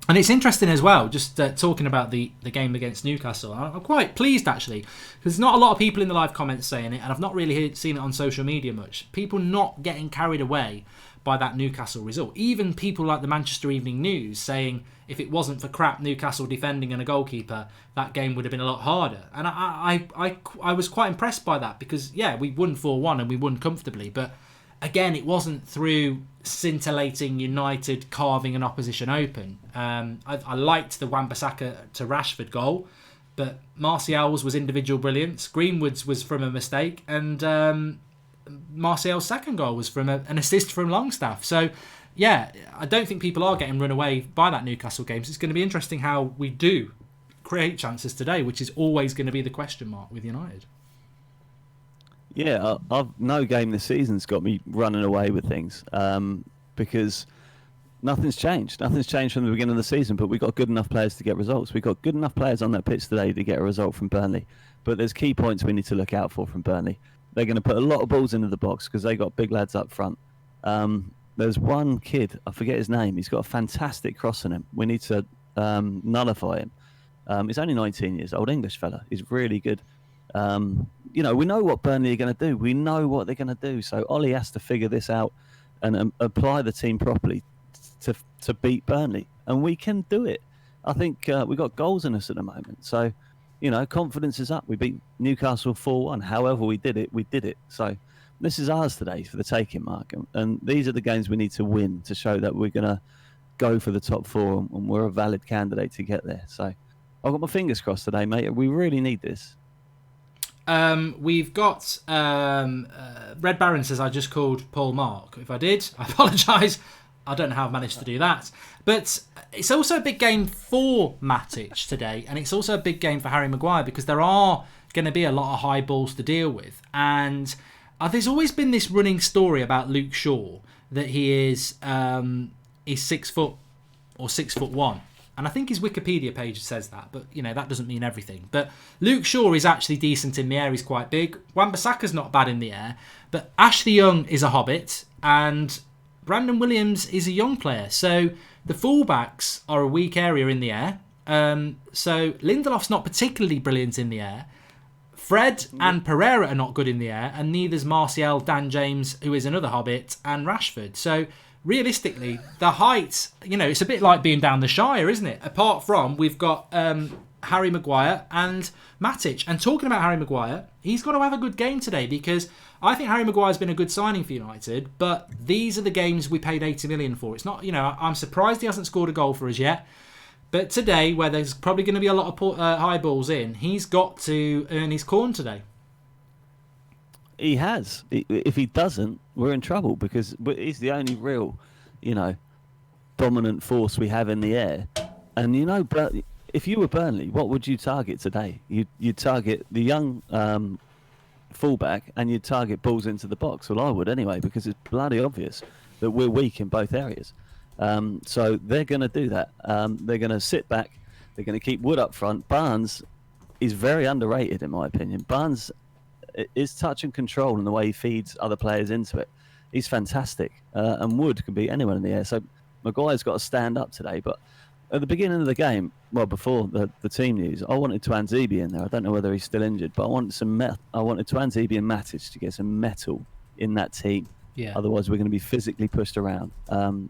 And it's interesting as well, just talking about the game against Newcastle. I'm quite pleased, actually, because there's not a lot of people in the live comments saying it, and I've not really seen it on social media much. People not getting carried away by that Newcastle result. Even people like the Manchester Evening News saying if it wasn't for crap Newcastle defending and a goalkeeper, that game would have been a lot harder. And I was quite impressed by that, because, yeah, we won 4-1 and we won comfortably, but again, it wasn't through scintillating United carving an opposition open. I liked the Wan-Bissaka to Rashford goal, but Martial's was individual brilliance. Greenwood's was from a mistake, and Martial's second goal was from an assist from Longstaff. So, yeah, I don't think people are getting run away by that Newcastle game. So it's going to be interesting how we do create chances today, which is always going to be the question mark with United. Yeah, no game this season's got me running away with things because nothing's changed. Nothing's changed from the beginning of the season, but we've got good enough players to get results. We've got good enough players on that pitch today to get a result from Burnley. But there's key points we need to look out for from Burnley. They're going to put a lot of balls into the box because they got big lads up front. There's one kid, I forget his name, he's got a fantastic cross on him. We need to nullify him. He's only 19 years old, English fella. He's really good. We know what Burnley are going to do. We know what they're going to do. So Ollie has to figure this out and apply the team properly to beat Burnley. And we can do it. I think we've got goals in us at the moment. So, confidence is up. We beat Newcastle 4-1. However we did it. So this is ours today for the taking, Mark. And these are the games we need to win to show that we're going to go for the top 4 and we're a valid candidate to get there. So I've got my fingers crossed today, mate. We really need this. We've got Red Baron says I just called Paul Mark. If I did, I apologise. I don't know how I've managed to do that. But it's also a big game for Matic today, and it's also a big game for Harry Maguire because there are going to be a lot of high balls to deal with. And there's always been this running story about Luke Shaw that he is 6 foot or 6'1". And I think his Wikipedia page says that, but that doesn't mean everything. But Luke Shaw is actually decent in the air. He's quite big. Wan-Bissaka's not bad in the air, but Ashley Young is a hobbit, and Brandon Williams is a young player. So the fullbacks are a weak area in the air. So Lindelof's not particularly brilliant in the air. Fred and Pereira are not good in the air, and neither's Martial, Dan James, who is another hobbit, and Rashford. So realistically, the height, it's a bit like being down the Shire, isn't it? Apart from, we've got Harry Maguire and Matic. And talking about Harry Maguire, he's got to have a good game today because I think Harry Maguire's been a good signing for United, but these are the games we paid 80 million for. It's not, I'm surprised he hasn't scored a goal for us yet. But today, where there's probably going to be a lot of high balls in, he's got to earn his corn today. He has. If he doesn't, we're in trouble because he's the only real, dominant force we have in the air. And if you were Burnley, what would you target today? You'd target the young fullback and you'd target balls into the box. Well, I would anyway because it's bloody obvious that we're weak in both areas. So they're going to do that. They're going to sit back. They're going to keep Wood up front. Barnes is very underrated in my opinion. Barnes is touch and control in the way he feeds other players into it. He's fantastic. And Wood can beat anyone in the air. So Maguire's got to stand up today. But at the beginning of the game, before the team news, I wanted Tuanzebe in there. I don't know whether he's still injured, but I wanted Tuanzebe and Matic to get some metal in that team. Yeah. Otherwise, we're going to be physically pushed around.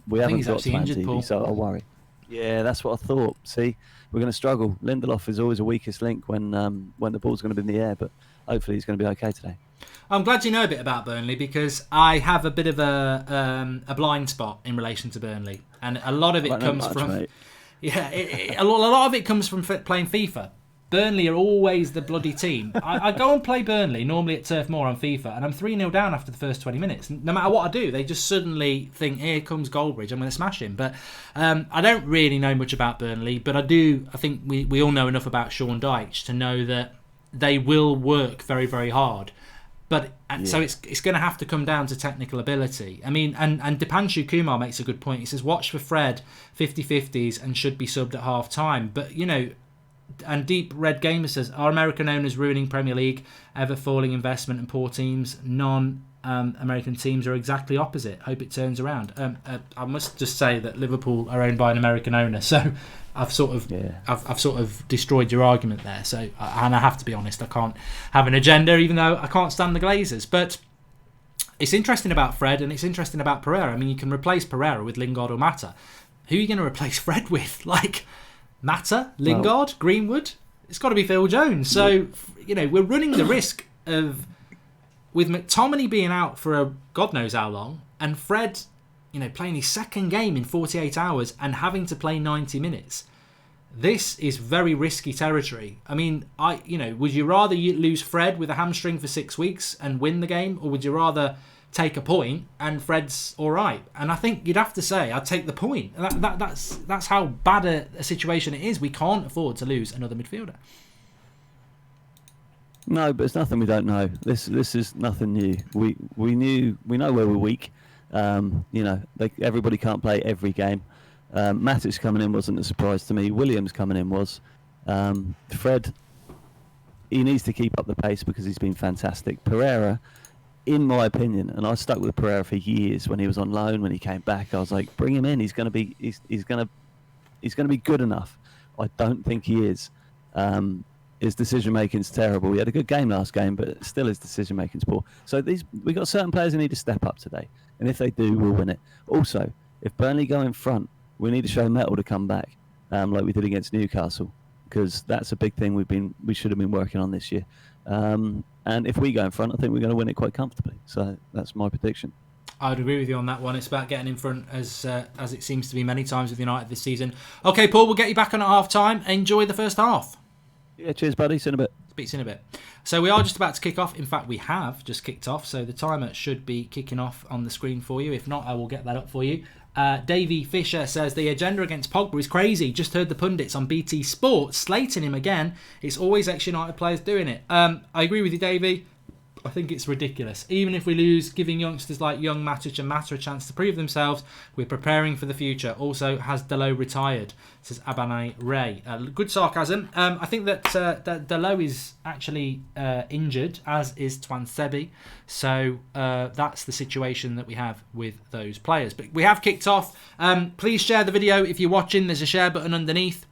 We haven't got Tuanzebe, so I worry. Yeah, that's what I thought. See, we're going to struggle. Lindelof is always a weakest link when the ball's going to be in the air, but hopefully he's going to be okay today. I'm glad you know a bit about Burnley because I have a bit of a blind spot in relation to Burnley, and a lot of it comes from mate. A lot of it comes from playing FIFA. Burnley are always the bloody team. I go and play Burnley normally at Turf Moor on FIFA, and I'm 3-0 down after the first 20 minutes. No matter what I do, they just suddenly think, here comes Goldbridge, I'm going to smash him. But I don't really know much about Burnley, but I think we all know enough about Sean Dyche to know that they will work very, very hard. But so it's going to have to come down to technical ability. I mean, and Dipanshu Kumar makes a good point. He says, watch for Fred, 50-50s, and should be subbed at half-time. But, and Deep Red Gamer says, are American owners ruining Premier League? Ever falling investment and poor teams? Non-American teams are exactly opposite. Hope it turns around. I must just say that Liverpool are owned by an American owner, so I've sort of destroyed your argument there. So, and I have to be honest, I can't have an agenda, even though I can't stand the Glazers. But it's interesting about Fred, and it's interesting about Pereira. I mean, you can replace Pereira with Lingard or Mata. Who are you going to replace Fred with? Like Mata, Lingard, Greenwood? It's got to be Phil Jones. So, we're running the risk of, with McTominay being out for God knows how long, and Fred, playing his second game in 48 hours and having to play 90 minutes. This is very risky territory. I mean, would you rather lose Fred with a hamstring for 6 weeks and win the game, or would you rather take a point and Fred's all right? And I think you'd have to say I'd take the point. That's how bad a situation it is. We can't afford to lose another midfielder. No, but it's nothing we don't know. This is nothing new. We know where we're weak. Everybody can't play every game. Matic coming in wasn't a surprise to me. Williams coming in was. Fred, he needs to keep up the pace because he's been fantastic. Pereira, in my opinion, and I stuck with Pereira for years when he was on loan. When he came back, I was like, bring him in. He's going to be good enough. I don't think he is. his decision making's terrible. He had a good game last game, but still his decision making's poor. So we got certain players who need to step up today, and if they do, we'll win it. Also, if Burnley go in front, we need to show mettle to come back, like we did against Newcastle, because that's a big thing we should have been working on this year. And if we go in front, I think we're going to win it quite comfortably. So that's my prediction. I would agree with you on that one. It's about getting in front, as it seems to be many times with United this season. Okay, Paul, we'll get you back on at half time. Enjoy the first half. Yeah, cheers, buddy. See you in a bit. Speak to you in a bit. So we are just about to kick off. In fact, we have just kicked off. So the timer should be kicking off on the screen for you. If not, I will get that up for you. Davey Fisher says the agenda against Pogba is crazy. Just heard the pundits on BT Sports slating him again. It's always ex-United players doing it. I agree with you, Davey. I think it's ridiculous. Even if we lose, giving youngsters like Young, Matic and Mata a chance to prove themselves, we're preparing for the future. Also, has Delo retired? Says Abane Ray. Good sarcasm. I think that Delo is actually injured, as is Twansebi. So that's the situation that we have with those players. But we have kicked off. Please share the video if you're watching. There's a share button underneath.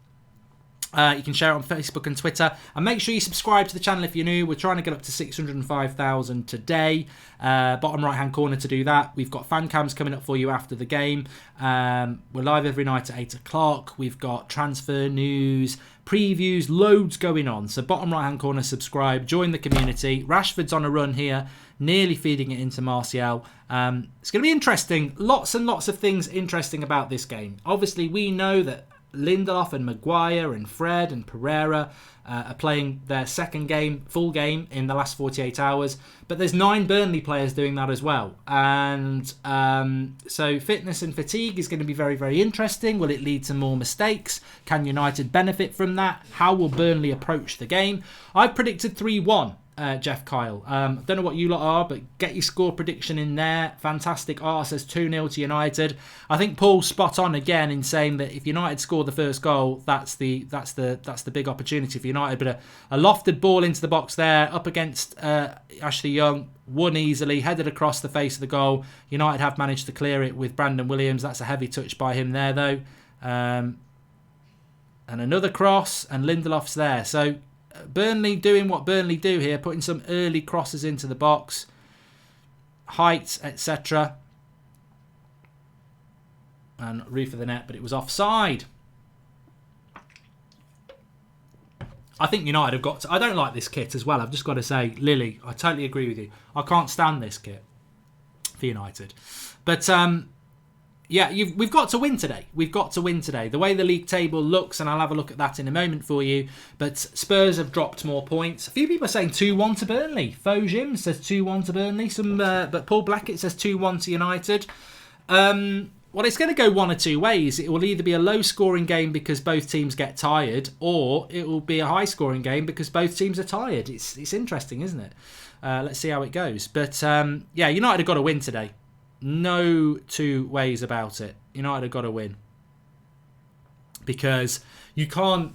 You can share it on Facebook and Twitter. And make sure you subscribe to the channel if you're new. We're trying to get up to 605,000 today. Bottom right-hand corner to do that. We've got fan cams coming up for you after the game. We're live every night at 8 o'clock. We've got transfer news, previews, loads going on. So bottom right-hand corner, subscribe. Join the community. Rashford's on a run here, nearly feeding it into Martial. It's going to be interesting. Lots and lots of things interesting about this game. Obviously, we know that Lindelof and Maguire and Fred and Pereira are playing their second game, full game, in the last 48 hours. But there's 9 Burnley players doing that as well. And so fitness and fatigue is going to be very, very interesting. Will it lead to more mistakes? Can United benefit from that? How will Burnley approach the game? I've predicted 3-1. Jeff Kyle. Don't know what you lot are, but get your score prediction in there. Fantastic. Art says 2-0 to United. I think Paul's spot on again in saying that if United score the first goal, that's the big opportunity for United. But a lofted ball into the box there, up against Ashley Young, won easily, headed across the face of the goal. United have managed to clear it with Brandon Williams. That's a heavy touch by him there, though. And another cross, and Lindelof's there. So Burnley doing what Burnley do here, putting some early crosses into the box, height, etc. And roof of the net, but it was offside. I think United have got to... I don't like this kit as well, I've just got to say. Lily, I totally agree with you. I can't stand this kit for United. But yeah, we've got to win today. We've got to win today. The way the league table looks, and I'll have a look at that in a moment for you, but Spurs have dropped more points. A few people are saying 2-1 to Burnley. Faux Jim says 2-1 to Burnley. But Paul Blackett says 2-1 to United. Well, it's going to go one or two ways. It will either be a low-scoring game because both teams get tired, or it will be a high-scoring game because both teams are tired. It's interesting, isn't it? Let's see how it goes. But yeah, United have got to win today. No two ways about it. United have got to win. Because you can't...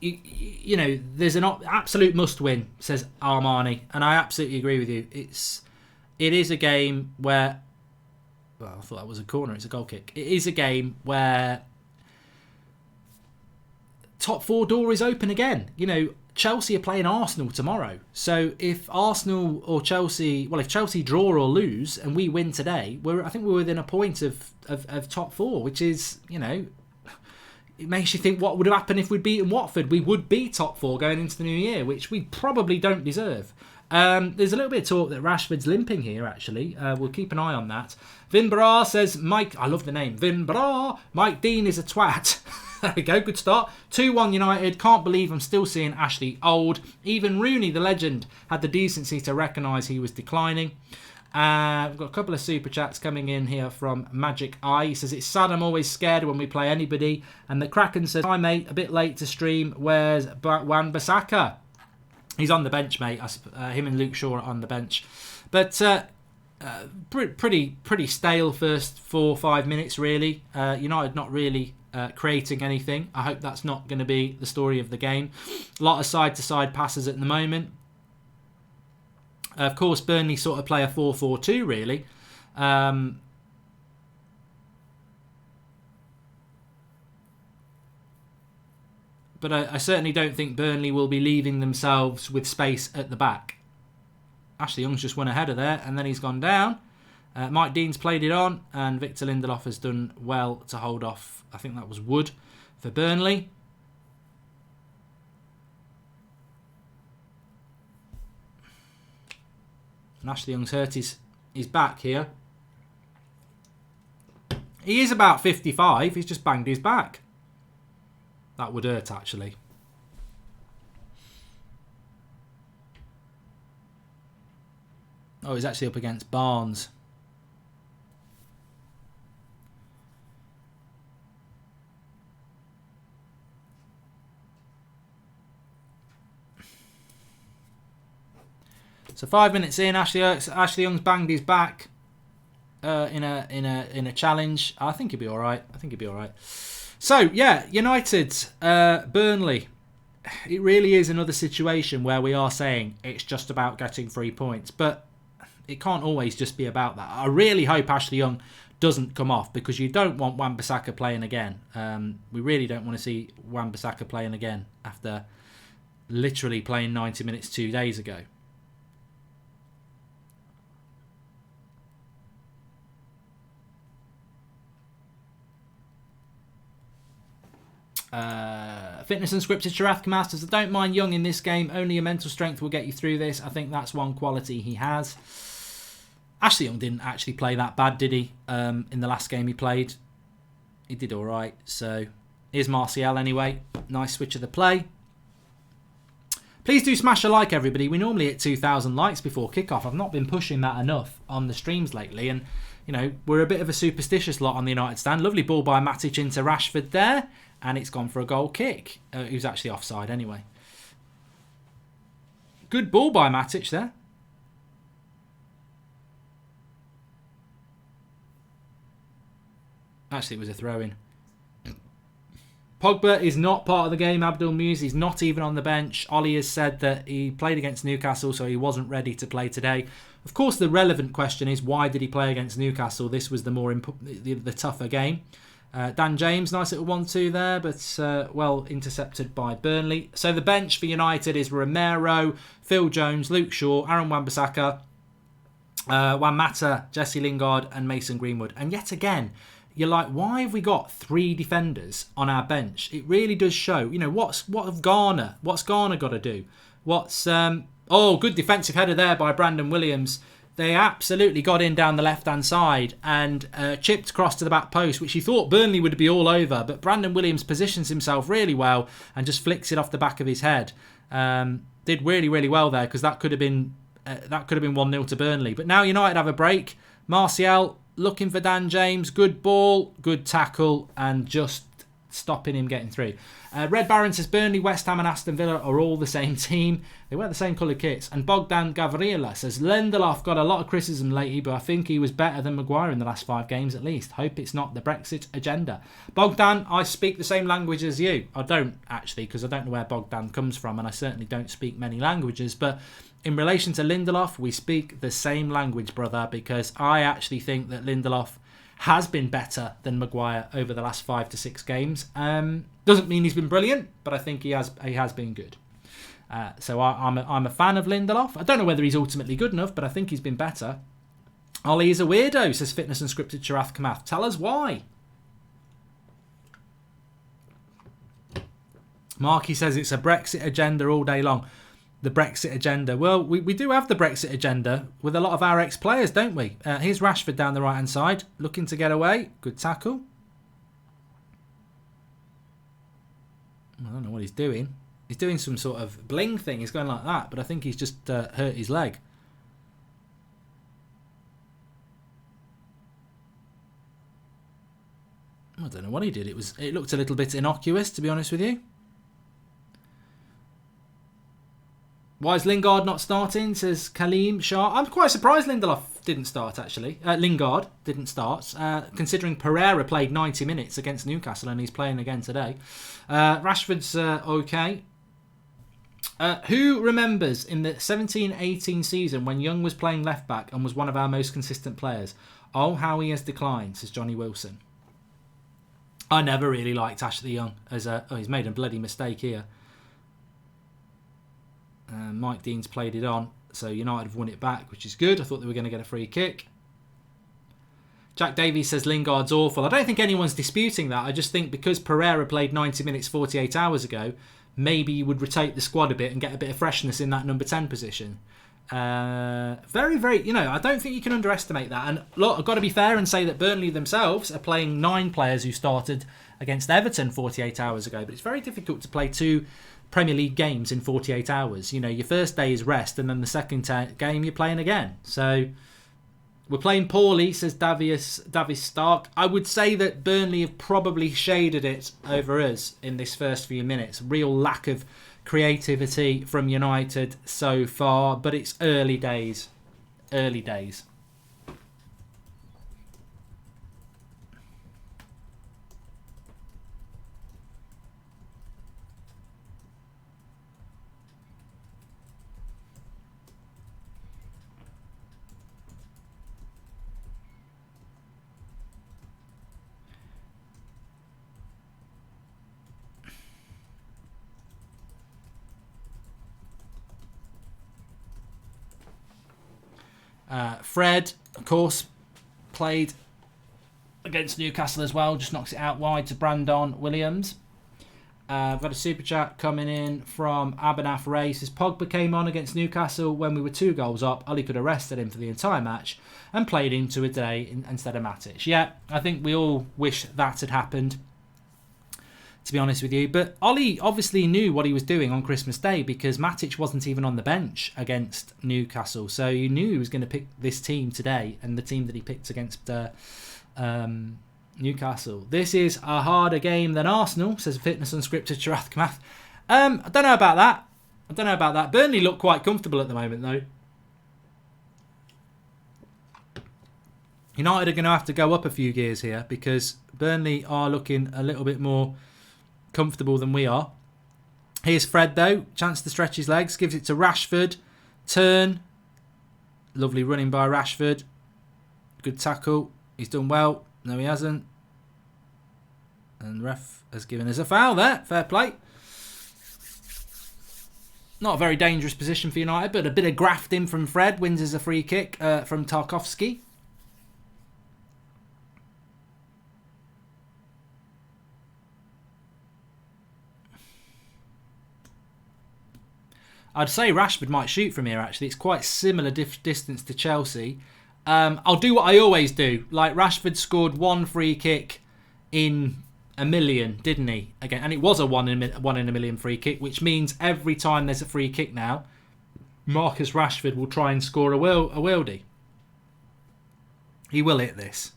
You know, there's an absolute must-win, says Armani. And I absolutely agree with you. It is a game where... Well, I thought that was a corner. It's a goal kick. It is a game where top 4 door is open again. You know, Chelsea are playing Arsenal tomorrow. So if Arsenal or Chelsea... Well, if Chelsea draw or lose and we win today, I think we're within a point of top 4, which is, you know... It makes you think what would have happened if we'd beaten Watford. We would be top 4 going into the new year, which we probably don't deserve. There's a little bit of talk that Rashford's limping here, actually. We'll keep an eye on that. Vin Bra says, Mike... I love the name. Vin Bra. Mike Dean is a twat. There we go. Good start. 2-1 United. Can't believe I'm still seeing Ashley old. Even Rooney, the legend, had the decency to recognise he was declining. We've got a couple of super chats coming in here from Magic Eye. He says, it's sad I'm always scared when we play anybody. And the Kraken says, hi mate, a bit late to stream. Where's Wan-Bissaka? He's on the bench, mate. Him and Luke Shaw are on the bench. But pretty stale first 4 or 5 minutes, really. United not really creating anything. I hope that's not going to be the story of the game. A lot of side-to-side passes at the moment. Of course, Burnley sort of play a 4-4-2, really. But I certainly don't think Burnley will be leaving themselves with space at the back. Ashley Young's just went ahead of there, and then he's gone down. Mike Dean's played it on, and Victor Lindelof has done well to hold off. I think that was Wood for Burnley. And Ashley Young's hurt his back here. He is about 55. He's just banged his back. That would hurt, actually. Oh, he's actually up against Barnes. So 5 minutes in, Ashley Young's banged his back in a challenge. I think he'll be all right. So yeah, United, Burnley. It really is another situation where we are saying it's just about getting 3 points, but it can't always just be about that. I really hope Ashley Young doesn't come off, because you don't want Wan-Bissaka playing again. We really don't want to see Wan-Bissaka playing again after literally playing 90 minutes 2 days ago. Fitness Unscripted Sharath Masters. I don't mind Young in this game. Only your mental strength will get you through this. I think that's one quality he has. Ashley Young didn't actually play that bad, did he? In the last game he played, he did all right. So here's Martial anyway. Nice switch of the play. Please do smash a like, everybody. We normally hit 2,000 likes before kickoff. I've not been pushing that enough on the streams lately, and we're a bit of a superstitious lot on the United stand. Lovely ball by Matic into Rashford there. And it's gone for a goal kick. He was actually offside anyway. Good ball by Matic there. Actually, it was a throw-in. Pogba is not part of the game. Abdul Muse, he's not even on the bench. Ollie has said that he played against Newcastle, so he wasn't ready to play today. Of course, the relevant question is, why did he play against Newcastle? This was the tougher game. Dan James, nice little 1-2 there, but well intercepted by Burnley. So the bench for United is Romero, Phil Jones, Luke Shaw, Aaron Wan-Bissaka, Juan Mata, Jesse Lingard and Mason Greenwood. And yet again, you're like, why have we got 3 defenders on our bench? It really does show, what's Garner got to do? Good defensive header there by Brandon Williams. They absolutely got in down the left-hand side and chipped across to the back post, which you thought Burnley would be all over. But Brandon Williams positions himself really well and just flicks it off the back of his head. Did really, really well there, because that could have been 1-0 to Burnley. But now United have a break. Martial looking for Dan James. Good ball, good tackle, and just stopping him getting through. Red Baron says Burnley, West Ham and Aston Villa are all the same team. They wear the same coloured kits. And Bogdan Gavrila says Lindelof got a lot of criticism lately, but I think he was better than Maguire in the last 5 games at least. Hope it's not the Brexit agenda. Bogdan, I speak the same language as you. I don't actually, because I don't know where Bogdan comes from, and I certainly don't speak many languages. But in relation to Lindelof, we speak the same language, brother, because I actually think that Lindelof has been better than Maguire over the last 5 to 6 games. Doesn't mean he's been brilliant, but I think he has been good. So I'm a fan of Lindelof. I don't know whether he's ultimately good enough, but I think he's been better. Ollie is a weirdo, says Fitness Unscripted Sharath Kamath. Tell us why. Marky says it's a Brexit agenda all day long. The Brexit agenda. Well, we do have the Brexit agenda with a lot of our ex-players, don't we? Here's Rashford down the right-hand side, looking to get away. Good tackle. I don't know what he's doing. He's doing some sort of bling thing. He's going like that, but I think he's just hurt his leg. I don't know what he did. It looked a little bit innocuous, to be honest with you. Why is Lingard not starting, says Kaleem Shah. I'm quite surprised Lindelof didn't start, actually. Lingard didn't start, considering Pereira played 90 minutes against Newcastle and he's playing again today. Rashford's okay. Who remembers in the 17-18 season when Young was playing left-back and was one of our most consistent players? Oh, how he has declined, says Johnny Wilson. I never really liked Ashley Young as a... Oh, he's made a bloody mistake here. Mike Dean's played it on, so United have won it back, which is good. I thought they were going to get a free kick. Jack Davies says Lingard's awful. I don't think anyone's disputing that. I just think because Pereira played 90 minutes 48 hours ago, maybe you would rotate the squad a bit and get a bit of freshness in that number 10 position. Very, very, I don't think you can underestimate that. And look, I've got to be fair and say that Burnley themselves are playing 9 players who started against Everton 48 hours ago. But it's very difficult to play 2 Premier League games in 48 hours. Your first day is rest, and then the second game you're playing again. So... We're playing poorly, says Davies Stark. I would say that Burnley have probably shaded it over us in this first few minutes. Real lack of creativity from United so far, but it's early days. Early days. Fred, of course, played against Newcastle as well. Just knocks it out wide to Brandon Williams. I've got a super chat coming in from Abernaf Ray. Says Pogba came on against Newcastle when we were 2 goals up. Oli could have rested him for the entire match and played him to a day instead of Matic. Yeah, I think we all wish that had happened, to be honest with you. But Oli obviously knew what he was doing on Christmas Day because Matic wasn't even on the bench against Newcastle. So you knew he was going to pick this team today, and the team that he picked against Newcastle. This is a harder game than Arsenal, says Fitness Unscripted Sharath Kamath. I don't know about that. Burnley look quite comfortable at the moment, though. United are going to have to go up a few gears here because Burnley are looking a little bit more comfortable than we are. Here's Fred, though. Chance to stretch his legs. Gives it to Rashford. Turn. Lovely running by Rashford. Good tackle. He's done well. No, he hasn't. And ref has given us a foul there. Fair play. Not a very dangerous position for United, but a bit of grafting from Fred wins us a free kick from Tarkowski. I'd say Rashford might shoot from here, actually. It's quite similar distance to Chelsea. I'll do what I always do. Like, Rashford scored 1 free kick in a million, didn't he? Again, and it was a 1 in a million free kick, which means every time there's a free kick now, Marcus Rashford will try and score a worldie. He will hit this.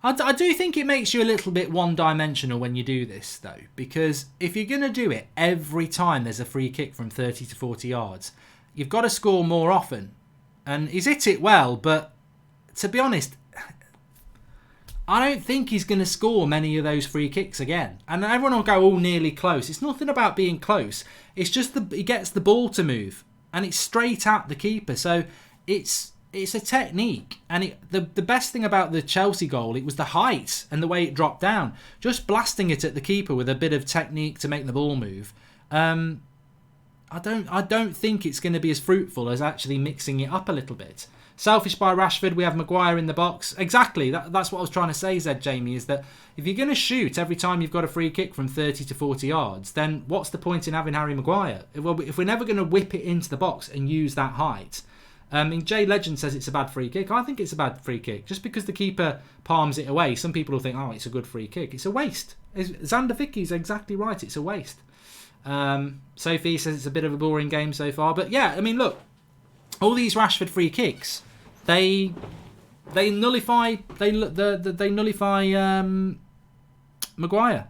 I do think it makes you a little bit one-dimensional when you do this, though, because if you're going to do it every time there's a free kick from 30 to 40 yards, you've got to score more often. And he's hit it well, but to be honest, I don't think he's going to score many of those free kicks again. And everyone will go, nearly close. It's nothing about being close. It's just he gets the ball to move, and it's straight at the keeper. So it's a technique, and the best thing about the Chelsea goal, it was the height and the way it dropped down. Just blasting it at the keeper with a bit of technique to make the ball move. I don't think it's going to be as fruitful as actually mixing it up a little bit. Selfish by Rashford. We have Maguire in the box. Exactly. That's what I was trying to say, Zed Jamie, is that if you're going to shoot every time you've got a free kick from 30 to 40 yards, then what's the point in having Harry Maguire? Well, if we're never going to whip it into the box and use that height. Jay Legend says it's a bad free kick. I think it's a bad free kick. Just because the keeper palms it away, some people will think, it's a good free kick. It's a waste. Xander Vicky's exactly right. It's a waste. Sophie says it's a bit of a boring game so far. But yeah, I mean, look, all these Rashford free kicks, they nullify Maguire.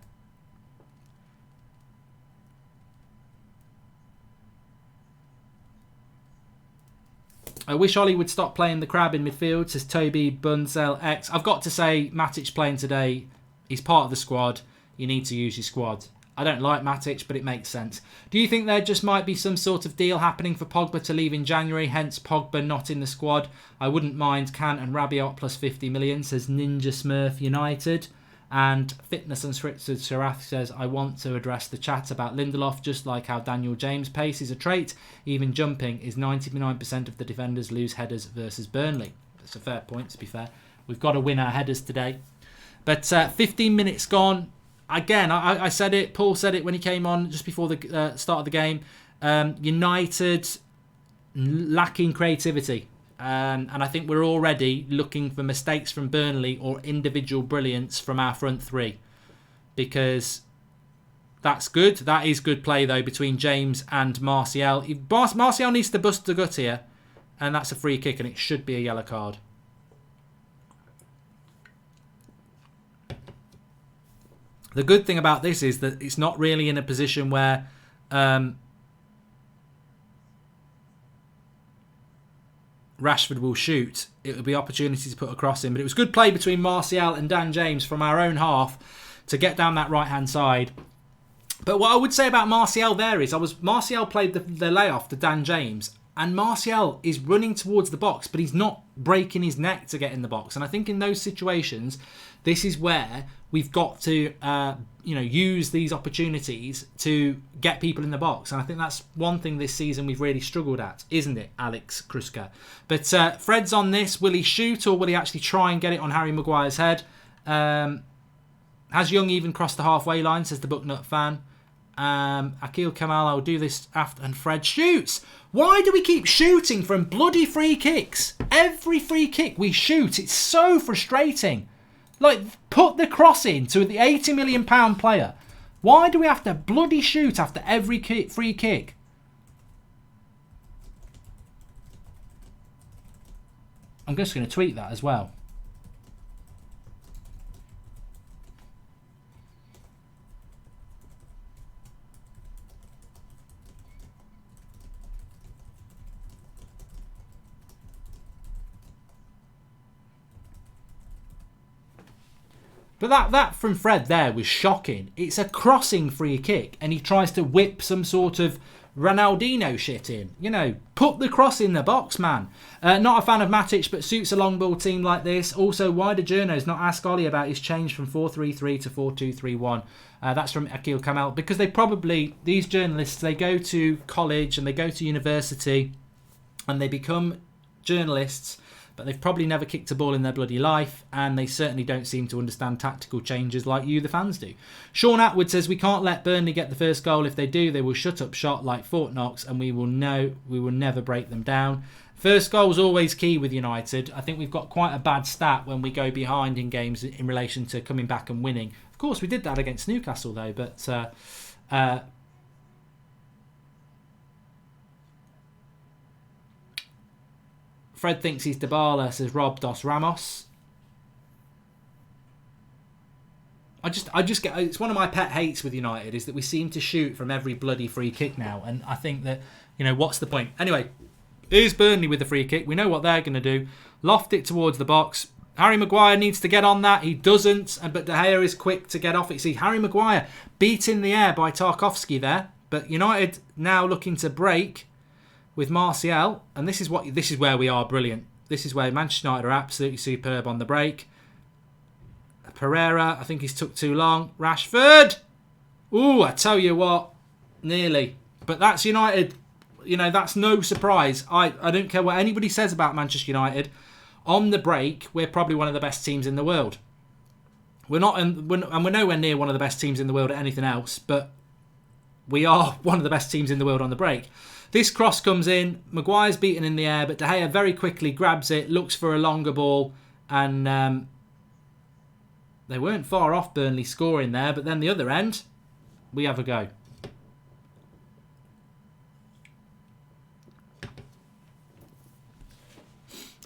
I wish Ollie would stop playing the crab in midfield, says Toby Bunzel X. I've got to say, Matic playing today, he's part of the squad. You need to use your squad. I don't like Matic, but it makes sense. Do you think there just might be some sort of deal happening for Pogba to leave in January, hence Pogba not in the squad? I wouldn't mind Kant and Rabiot plus 50 million, says Ninja Smurf United. And Fitness Unscripted Sharath says, I want to address the chat about Lindelof, just like how Daniel James' pace is a trait. Even jumping is 99% of the defenders lose headers versus Burnley. That's a fair point, to be fair. We've got to win our headers today. But 15 minutes gone. Again, I said it. Paul said it when he came on just before the start of the game. United lacking creativity. And I think we're already looking for mistakes from Burnley or individual brilliance from our front three. Because that's good. That is good play, though, between James and Martial. Martial needs to bust the gut here. And that's a free kick, and it should be a yellow card. The good thing about this is that it's not really in a position where Rashford will shoot. It will be opportunity to put a cross in. But it was good play between Martial and Dan James from our own half to get down that right-hand side. But what I would say about Martial there is, Martial played the layoff to Dan James, and Martial is running towards the box, but he's not breaking his neck to get in the box. And I think in those situations, this is where we've got to use these opportunities to get people in the box. And I think that's one thing this season we've really struggled at, isn't it, Alex Kruska? But Fred's on this. Will he shoot, or will he actually try and get it on Harry Maguire's head? Has Young even crossed the halfway line, says the Bucknut fan. Akil Kamal, I'll do this after, and Fred shoots. Why do we keep shooting from bloody free kicks? Every free kick we shoot, it's so frustrating. Like, put the cross in to the £80 million player. Why do we have to bloody shoot after every free kick? I'm just going to tweet that as well. But that from Fred there was shocking. It's a crossing free kick, and he tries to whip some sort of Ronaldinho shit in. Put the cross in the box, man. Not a fan of Matic, but suits a long ball team like this. Also, why do journos not ask Ollie about his change from 4-3-3 to 4-2-3-1? That's from Akil Kamal. Because these journalists, they go to college and they go to university and they become journalists, but they've probably never kicked a ball in their bloody life, and they certainly don't seem to understand tactical changes like you, the fans, do. Sean Atwood says, we can't let Burnley get the first goal. If they do, they will shut up shop like Fort Knox, and we will never break them down. First goal is always key with United. I think we've got quite a bad stat when we go behind in games in relation to coming back and winning. Of course, we did that against Newcastle, though, but Fred thinks he's Dybala, says Rob Dos Ramos. I just get, it's one of my pet hates with United is that we seem to shoot from every bloody free kick now, and I think that, what's the point? Anyway, here's Burnley with the free kick. We know what they're going to do. Loft it towards the box. Harry Maguire needs to get on that. He doesn't, but De Gea is quick to get off it. See, Harry Maguire beat in the air by Tarkowski there, but United now looking to break with Martial, and this is where we are brilliant. This is where Manchester United are absolutely superb on the break. Pereira, I think he's took too long. Rashford! Ooh, I tell you what, nearly. But that's United. That's no surprise. I don't care what anybody says about Manchester United. On the break, we're probably one of the best teams in the world. We're nowhere near one of the best teams in the world at anything else, but we are one of the best teams in the world on the break. This cross comes in, Maguire's beaten in the air, but De Gea very quickly grabs it, looks for a longer ball, and they weren't far off Burnley scoring there, but then the other end, we have a go.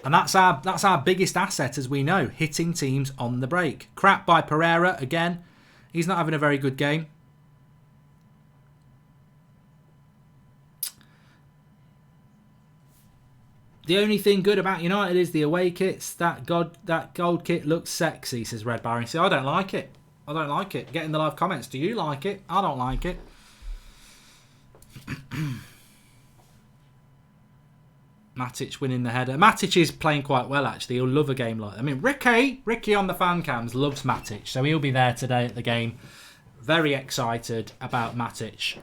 And that's our biggest asset, as we know, hitting teams on the break. Crap by Pereira again. He's not having a very good game. The only thing good about United is the away kits. That gold kit looks sexy, says Red Barry. See, I don't like it. I don't like it. Get in the live comments. Do you like it? I don't like it. Matic winning the header. Matic is playing quite well, actually. He'll love a game like that. I mean, Ricky on the fan cams loves Matic, so he'll be there today at the game. Very excited about Matic.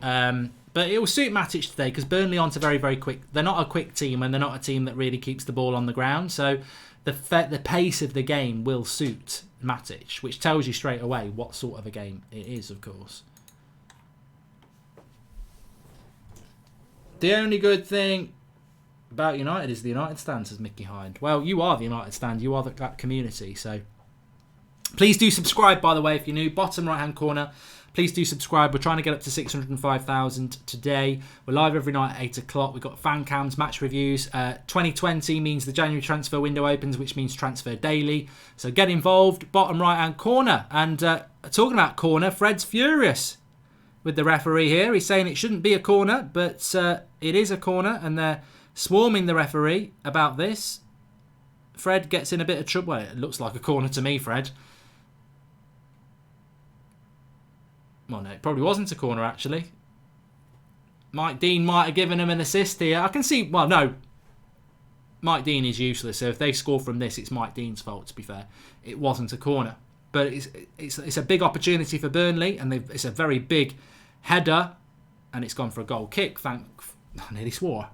But it will suit Matic today because Burnley aren't a very, very quick... They're not a quick team, and they're not a team that really keeps the ball on the ground. So the pace of the game will suit Matic, which tells you straight away what sort of a game it is, of course. The only good thing about United is the United stand, says Mickey Hind. Well, you are the United stand. You are that community. So please do subscribe, by the way, if you're new. Bottom right-hand corner. Please do subscribe. We're trying to get up to 605,000 today. We're live every night at 8 o'clock. We've got fan cams, match reviews. 2020 means the January transfer window opens, which means transfer daily. So get involved. Bottom right-hand corner. And talking about corner, Fred's furious with the referee here. He's saying it shouldn't be a corner, but it is a corner, and they're swarming the referee about this. Fred gets in a bit of trouble. Well, it looks like a corner to me, Fred. Well, no, it probably wasn't a corner, actually. Mike Dean might have given him an assist here. I can see... Well, no. Mike Dean is useless, so if they score from this, it's Mike Dean's fault, to be fair. It wasn't a corner. But it's a big opportunity for Burnley, and it's a very big header, and it's gone for a goal kick. I nearly swore.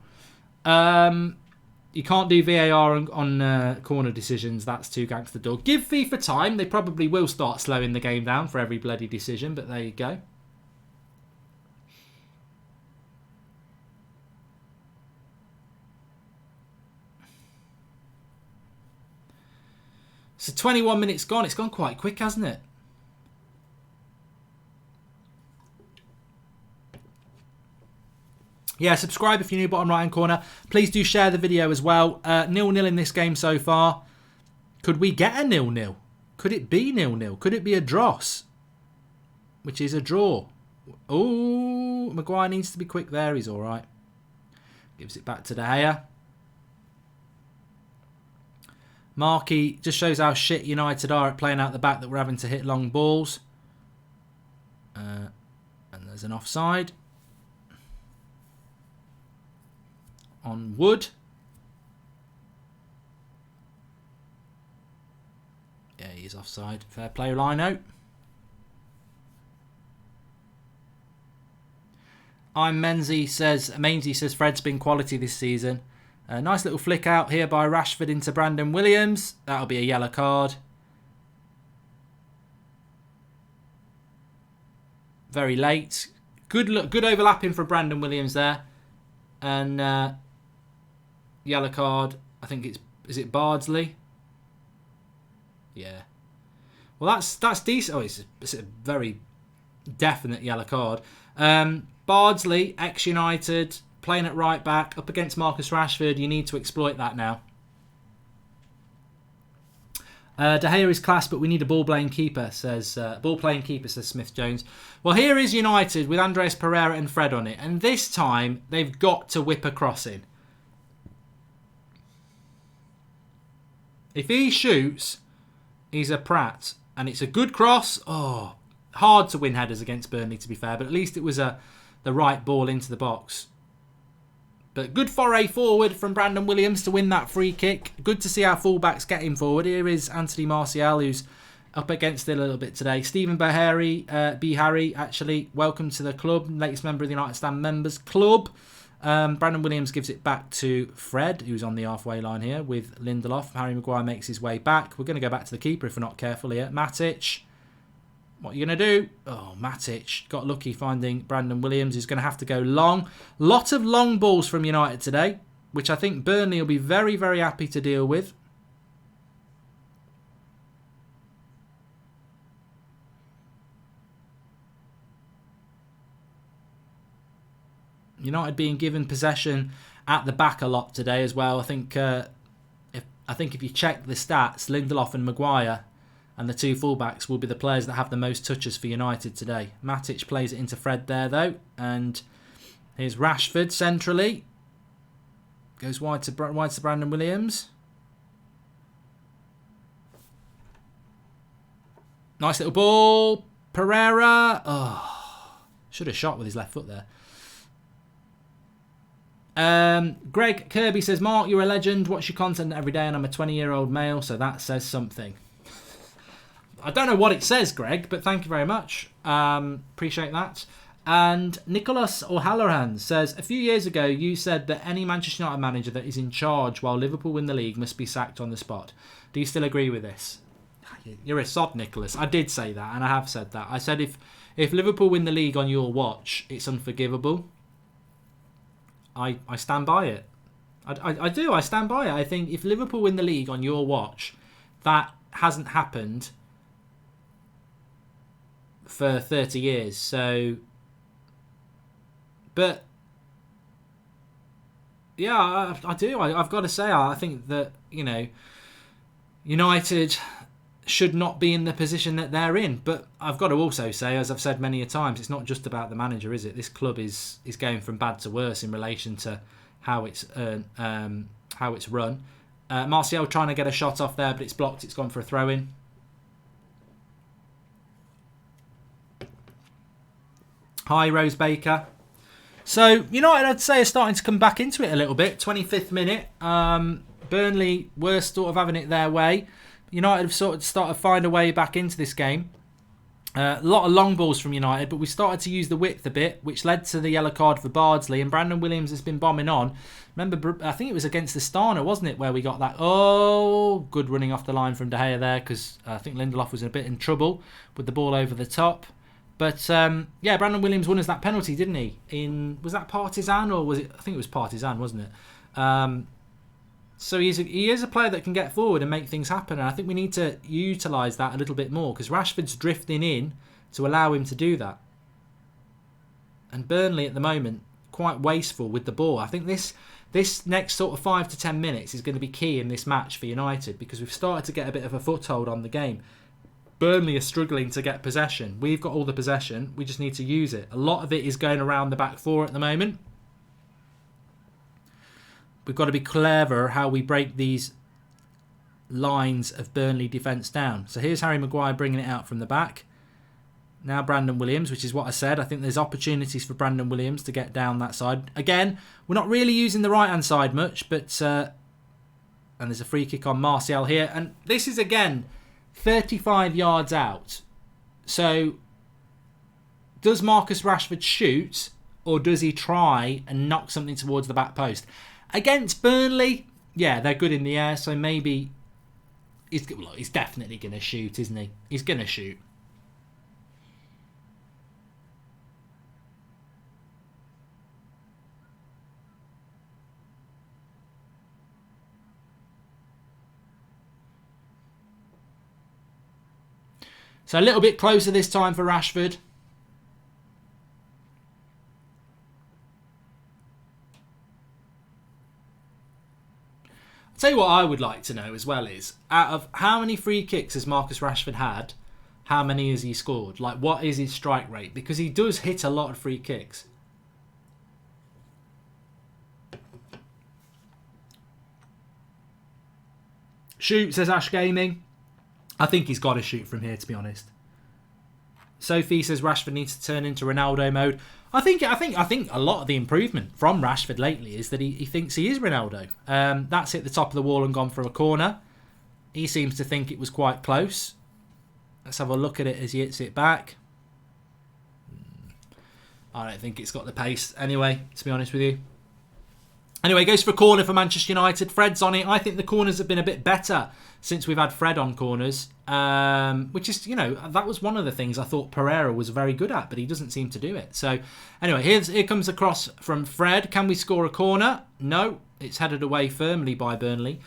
You can't do VAR on corner decisions. That's too gangster dog. Give FIFA time. They probably will start slowing the game down for every bloody decision, but there you go. So 21 minutes gone. It's gone quite quick, hasn't it? Yeah, subscribe if you're new, bottom right-hand corner. Please do share the video as well. 0-0 in this game so far. Could we get a 0-0? Could it be 0-0? Could it be a dross? Which is a draw. Oh, Maguire needs to be quick there. He's all right. Gives it back to De Gea. Markey just shows how shit United are at playing out the back, that we're having to hit long balls. And there's an offside. On Wood. Yeah, he's offside. Fair play, Lino. Mainsy says Fred's been quality this season. A nice little flick out here by Rashford into Brandon Williams. That'll be a yellow card. Very late. Good overlapping for Brandon Williams there. And yellow card. I think is it Bardsley? Yeah. Well, that's decent. Oh, it's a very definite yellow card. Bardsley, ex-United, playing at right back, up against Marcus Rashford. You need to exploit that now. De Gea is class, but we need a ball-playing keeper, says Smith Jones. Well, here is United with Andreas Pereira and Fred on it, and this time they've got to whip a cross in. If he shoots, he's a prat, and it's a good cross. Oh, hard to win headers against Burnley, to be fair, but at least it was the right ball into the box. But good foray forward from Brandon Williams to win that free kick. Good to see our fullbacks getting forward. Here is Anthony Martial, who's up against it a little bit today. Stephen Harry, actually, welcome to the club. Latest member of the United Stand Members Club. Brandon Williams gives it back to Fred, who's on the halfway line here with Lindelof. Harry Maguire makes his way back. We're going to go back to the keeper if we're not careful here. Matic. What are you going to do? Oh, Matic got lucky finding Brandon Williams. He's going to have to go long. Lot of long balls from United today, which I think Burnley will be very, very happy to deal with. United being given possession at the back a lot today as well. I think if you check the stats, Lindelof and Maguire and the two fullbacks will be the players that have the most touches for United today. Matic plays it into Fred there, though. And here's Rashford centrally. Goes wide to Brandon Williams. Nice little ball. Pereira. Oh, should have shot with his left foot there. Greg Kirby says, Mark, you're a legend. Watch your content every day, and I'm a 20-year-old male, so that says something. I don't know what it says, Greg, but thank you very much. Appreciate that. And Nicholas O'Halloran says, a few years ago, you said that any Manchester United manager that is in charge while Liverpool win the league must be sacked on the spot. Do you still agree with this? You're a sod, Nicholas. I did say that, and I have said that. I said if Liverpool win the league on your watch, it's unforgivable. I stand by it. I do. I stand by it. I think if Liverpool win the league on your watch, that hasn't happened for 30 years. So, but yeah, I do. I've got to say, I think that, you know, United should not be in the position that they're in. But I've got to also say, as I've said many a times, it's not just about the manager, is it? This club is going from bad to worse in relation to how it's run. Martial trying to get a shot off there, but it's blocked. It's gone for a throw-in. Hi, Rose Baker. So, United, I'd say, are starting to come back into it a little bit. 25th minute. Burnley were sort of having it their way. United have sort of started to find a way back into this game. A lot of long balls from United, but we started to use the width a bit, which led to the yellow card for Bardsley. And Brandon Williams has been bombing on. Remember, I think it was against the Astana, wasn't it, where we got that? Oh, good running off the line from De Gea there, because I think Lindelof was a bit in trouble with the ball over the top. But yeah, Brandon Williams won us that penalty, didn't he? Was that Partizan, or was it? I think it was Partizan, wasn't it? So he is a player that can get forward and make things happen, and I think we need to utilise that a little bit more, because Rashford's drifting in to allow him to do that. And Burnley at the moment quite wasteful with the ball. I think this next sort of 5 to 10 minutes is going to be key in this match for United, because we've started to get a bit of a foothold on the game. Burnley are struggling to get possession. We've got all the possession. We just need to use it. A lot of it is going around the back four at the moment. We've got to be clever how we break these lines of Burnley defence down. So here's Harry Maguire bringing it out from the back. Now Brandon Williams, which is what I said. I think there's opportunities for Brandon Williams to get down that side. Again, we're not really using the right-hand side much, but and there's a free kick on Martial here. And this is, again, 35 yards out. So does Marcus Rashford shoot, or does he try and knock something towards the back post? Against Burnley, yeah, they're good in the air, so maybe he's definitely going to shoot, isn't he? He's going to shoot. So a little bit closer this time for Rashford. Tell you what I would like to know as well is, out of how many free kicks has Marcus Rashford had, how many has he scored? Like, what is his strike rate? Because he does hit a lot of free kicks. Shoot, says Ash Gaming. I think he's got to shoot from here, to be honest. Sophie says Rashford needs to turn into Ronaldo mode. I think a lot of the improvement from Rashford lately is that he thinks he is Ronaldo. That's hit the top of the wall and gone for a corner. He seems to think it was quite close. Let's have a look at it as he hits it back. I don't think it's got the pace anyway, to be honest with you. Anyway, goes for a corner for Manchester United. Fred's on it. I think the corners have been a bit better since we've had Fred on corners. Which is, that was one of the things I thought Pereira was very good at, but he doesn't seem to do it. So, anyway, here comes a cross from Fred. Can we score a corner? No. It's headed away firmly by Burnley.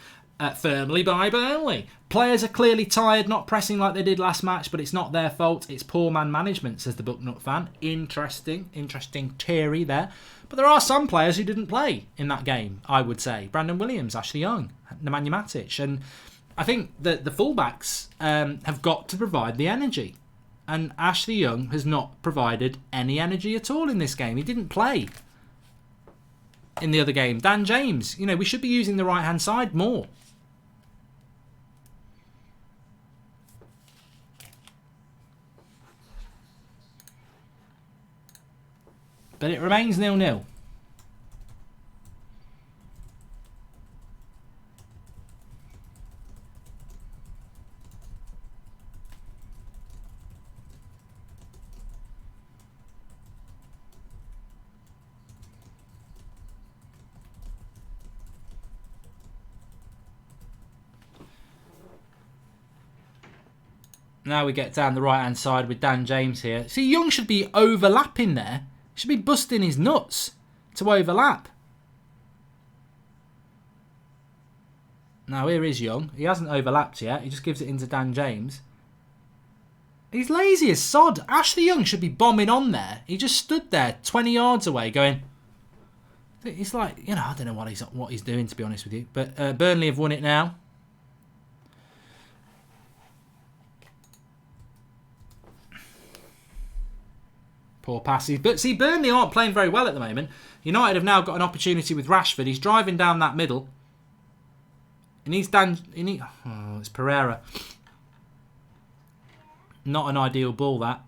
Players are clearly tired, not pressing like they did last match, but it's not their fault. It's poor man management, says the Bucknut fan. Interesting theory there. But there are some players who didn't play in that game, I would say. Brandon Williams, Ashley Young, Nemanja Matic. And I think that the fullbacks have got to provide the energy. And Ashley Young has not provided any energy at all in this game. He didn't play in the other game. Dan James, we should be using the right-hand side more. But it remains 0-0. Now we get down the right-hand side with Dan James here. See, Young should be overlapping there. Should be busting his nuts to overlap. Now here is Young. He hasn't overlapped yet. He just gives it into Dan James. He's lazy as sod. Ashley Young should be bombing on there. He just stood there 20 yards away going... It's like, you know, I don't know what he's doing, to be honest with you. But Burnley have won it now. Poor passes. But see, Burnley aren't playing very well at the moment. United have now got an opportunity with Rashford. He's driving down that middle. And he's oh, it's Pereira. Not an ideal ball, that.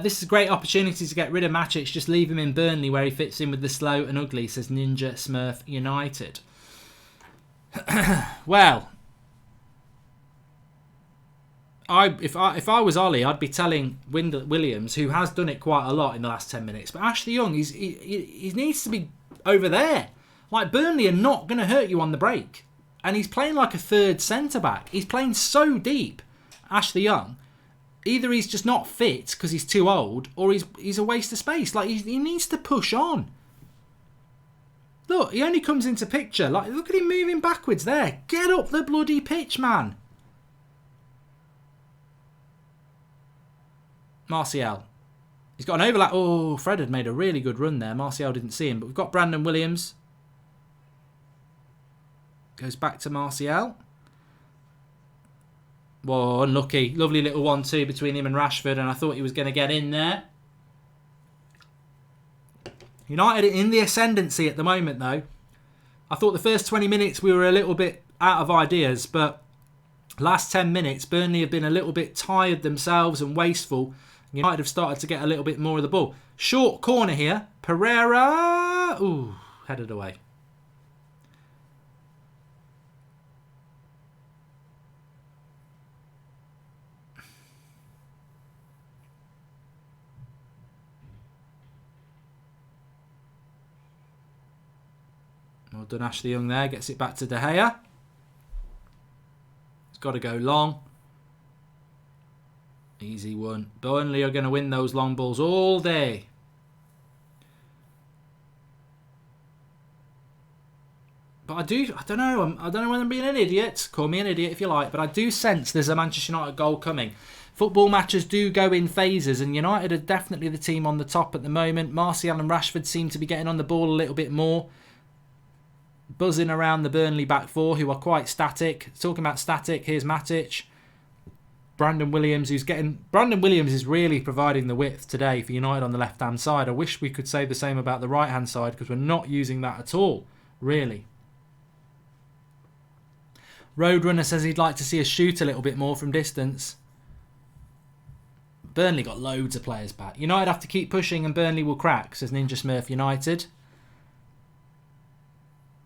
This is a great opportunity to get rid of Matic. Just leave him in Burnley where he fits in with the slow and ugly, says Ninja Smurf United. Well... If I was Ollie, I'd be telling Williams, who has done it quite a lot in the last 10 minutes, but Ashley Young, he needs to be over there. Like, Burnley are not going to hurt you on the break. And he's playing like a third centre-back. He's playing so deep, Ashley Young. Either he's just not fit because he's too old, or he's a waste of space. Like, he needs to push on. Look, he only comes into picture. Like, look at him moving backwards there. Get up the bloody pitch, man. Martial. He's got an overlap. Oh, Fred had made a really good run there. Martial didn't see him. But we've got Brandon Williams. Goes back to Martial. Whoa, unlucky. Lovely little 1-2 between him and Rashford. And I thought he was going to get in there. United in the ascendancy at the moment, though. I thought the first 20 minutes we were a little bit out of ideas. But last 10 minutes, Burnley have been a little bit tired themselves and wasteful. United have started to get a little bit more of the ball. Short corner here. Pereira. Ooh, headed away. Well done, Ashley Young there. Gets it back to De Gea. It's got to go long. Easy one. Burnley are going to win those long balls all day. But I don't know whether I'm being an idiot. Call me an idiot if you like. But I do sense there's a Manchester United goal coming. Football matches do go in phases, and United are definitely the team on the top at the moment. Martial and Rashford seem to be getting on the ball a little bit more. Buzzing around the Burnley back four, who are quite static. Talking about static, here's Matic. Brandon Williams is really providing the width today for United on the left-hand side. I wish we could say the same about the right-hand side because we're not using that at all, really. Roadrunner says he'd like to see us shoot a little bit more from distance. Burnley got loads of players back. United have to keep pushing and Burnley will crack, says Ninja Smurf United.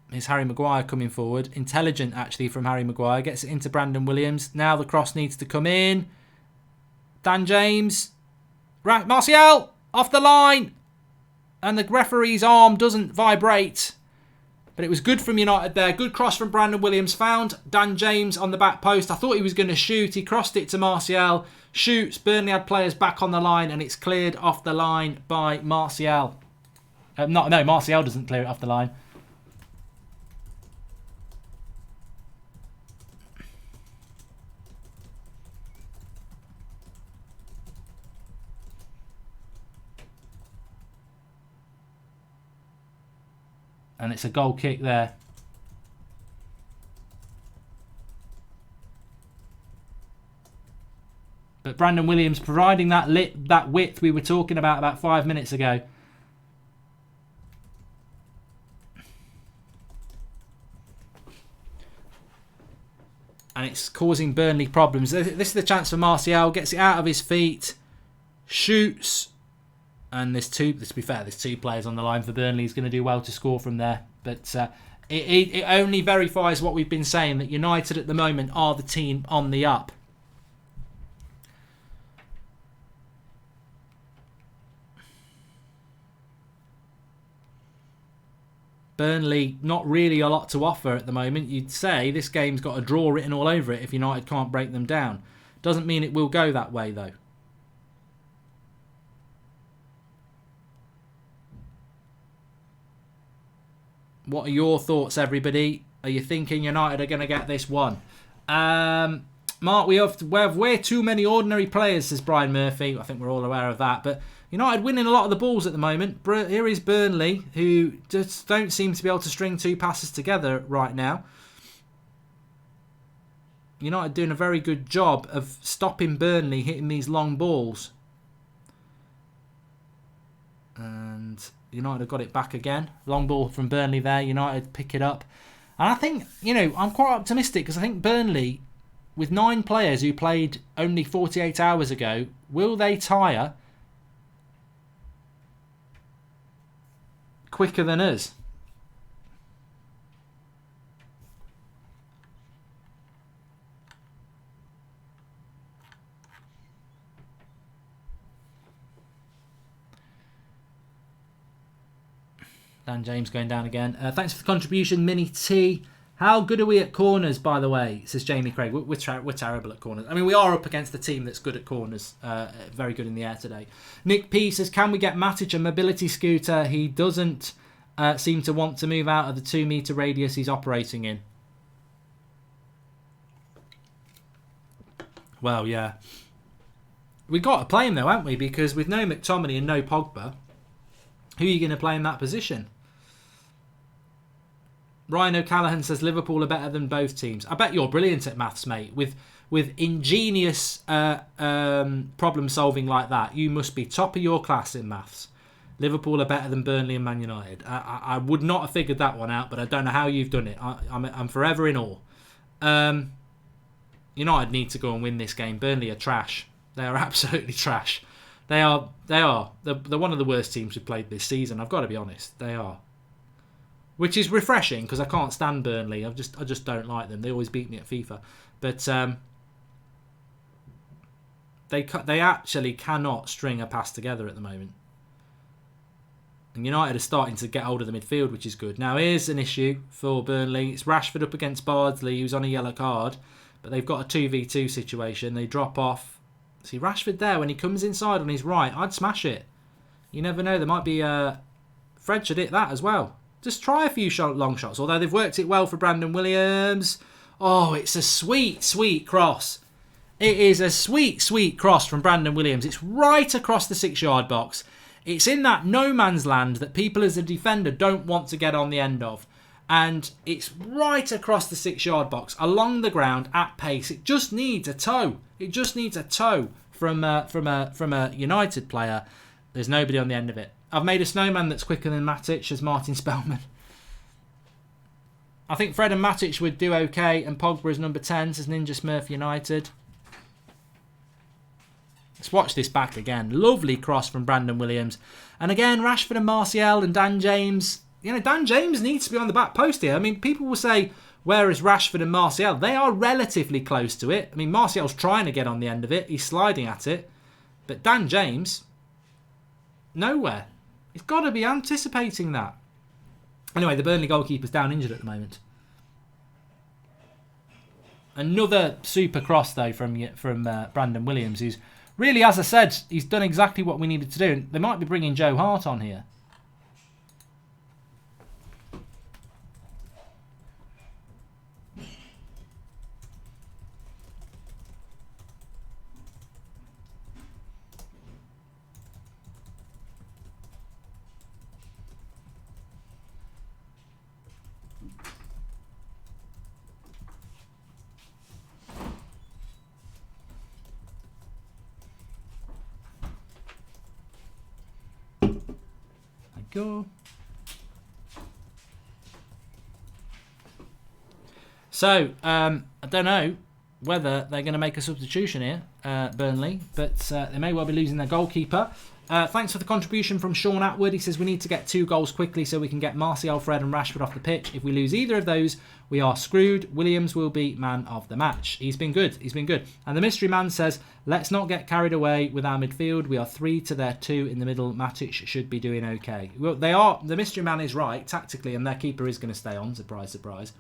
Here's Harry Maguire coming forward. Intelligent, actually, from Harry Maguire. Gets it into Brandon Williams. Now the cross needs to come in. Dan James. Martial! Off the line! And the referee's arm doesn't vibrate. But it was good from United there. Good cross from Brandon Williams. Found Dan James on the back post. I thought he was going to shoot. He crossed it to Martial. Shoots. Burnley had players back on the line. And it's cleared off the line by Martial. No, Martial doesn't clear it off the line. And it's a goal kick there. But Brandon Williams providing that width we were talking about 5 minutes ago. and it's causing Burnley problems. This is the chance for Martial. Gets it out of his feet, shoots, and there's two. Let's be fair, there's two players on the line for Burnley. He's going to do well to score from there, but it only verifies what we've been saying, that United at the moment are the team on the up. Burnley, not really a lot to offer at the moment. You'd say this game's got a draw written all over it if United can't break them down. Doesn't mean it will go that way, though. What are your thoughts, everybody? Are you thinking United are going to get this one? Mark, we have way too many ordinary players, says Brian Murphy. I think we're all aware of that. But United winning a lot of the balls at the moment. Here is Burnley, who just don't seem to be able to string two passes together right now. United doing a very good job of stopping Burnley hitting these long balls. And United have got it back again. Long ball from Burnley there. United pick it up. And I think, I'm quite optimistic because I think Burnley, with 9 players who played only 48 hours ago, will they tire quicker than us? Dan James going down again. Thanks for the contribution, Mini T. How good are we at corners, by the way, says Jamie Craig. We're terrible at corners. I mean, we are up against a team that's good at corners. Very good in the air today. Nick P says, can we get Matic a mobility scooter? He doesn't seem to want to move out of the 2 metre radius he's operating in. Well, yeah. We've got to play him, though, haven't we? Because with no McTominay and no Pogba, who are you going to play in that position? Ryan O'Callaghan says Liverpool are better than both teams. I bet you're brilliant at maths, mate. With ingenious problem solving like that, you must be top of your class in maths. Liverpool are better than Burnley and Man United. I would not have figured that one out, but I don't know how you've done it. I'm forever in awe. United need to go and win this game. Burnley are trash. They are absolutely trash. They are. They're one of the worst teams we've played this season. I've got to be honest. They are. Which is refreshing because I can't stand Burnley. I just don't like them. They always beat me at FIFA. But they actually cannot string a pass together at the moment. And United are starting to get hold of the midfield, which is good. Now here's an issue for Burnley. It's Rashford up against Bardsley, who's on a yellow card. But they've got a 2v2 situation. They drop off. See, Rashford there, when he comes inside on his right, I'd smash it. You never know. There might be... Fred should hit that as well. Just try a few long shots, although they've worked it well for Brandon Williams. Oh, it's a sweet, sweet cross. It is a sweet, sweet cross from Brandon Williams. It's right across the 6-yard box. It's in that no man's land that people as a defender don't want to get on the end of. And it's right across the 6-yard box, along the ground, at pace. It just needs a toe. It just needs a toe from a United player. There's nobody on the end of it. I've made a snowman that's quicker than Matic, as Martin Spellman. I think Fred and Matic would do okay, and Pogba is number 10, says Ninja Smurf United. Let's watch this back again. Lovely cross from Brandon Williams. And again, Rashford and Martial and Dan James. Dan James needs to be on the back post here. I mean, people will say, where is Rashford and Martial? They are relatively close to it. I mean, Martial's trying to get on the end of it. He's sliding at it. But Dan James, nowhere. He's got to be anticipating that. Anyway, the Burnley goalkeeper's down injured at the moment. Another super cross, though, from Brandon Williams, who's really, as I said, he's done exactly what we needed to do. They might be bringing Joe Hart on here. Go. So, I don't know whether they're going to make a substitution here, Burnley, but they may well be losing their goalkeeper. Thanks for the contribution from Sean Atwood. He says we need to get 2 goals quickly so we can get Martial, Fred and Rashford off the pitch. If we lose either of those, we are screwed. Williams will be man of the match. He's been good. He's been good. And the mystery man says, let's not get carried away with our midfield. We are 3 to their 2 in the middle. Matic should be doing okay. Well, they are. The mystery man is right tactically, and their keeper is going to stay on. Surprise, surprise.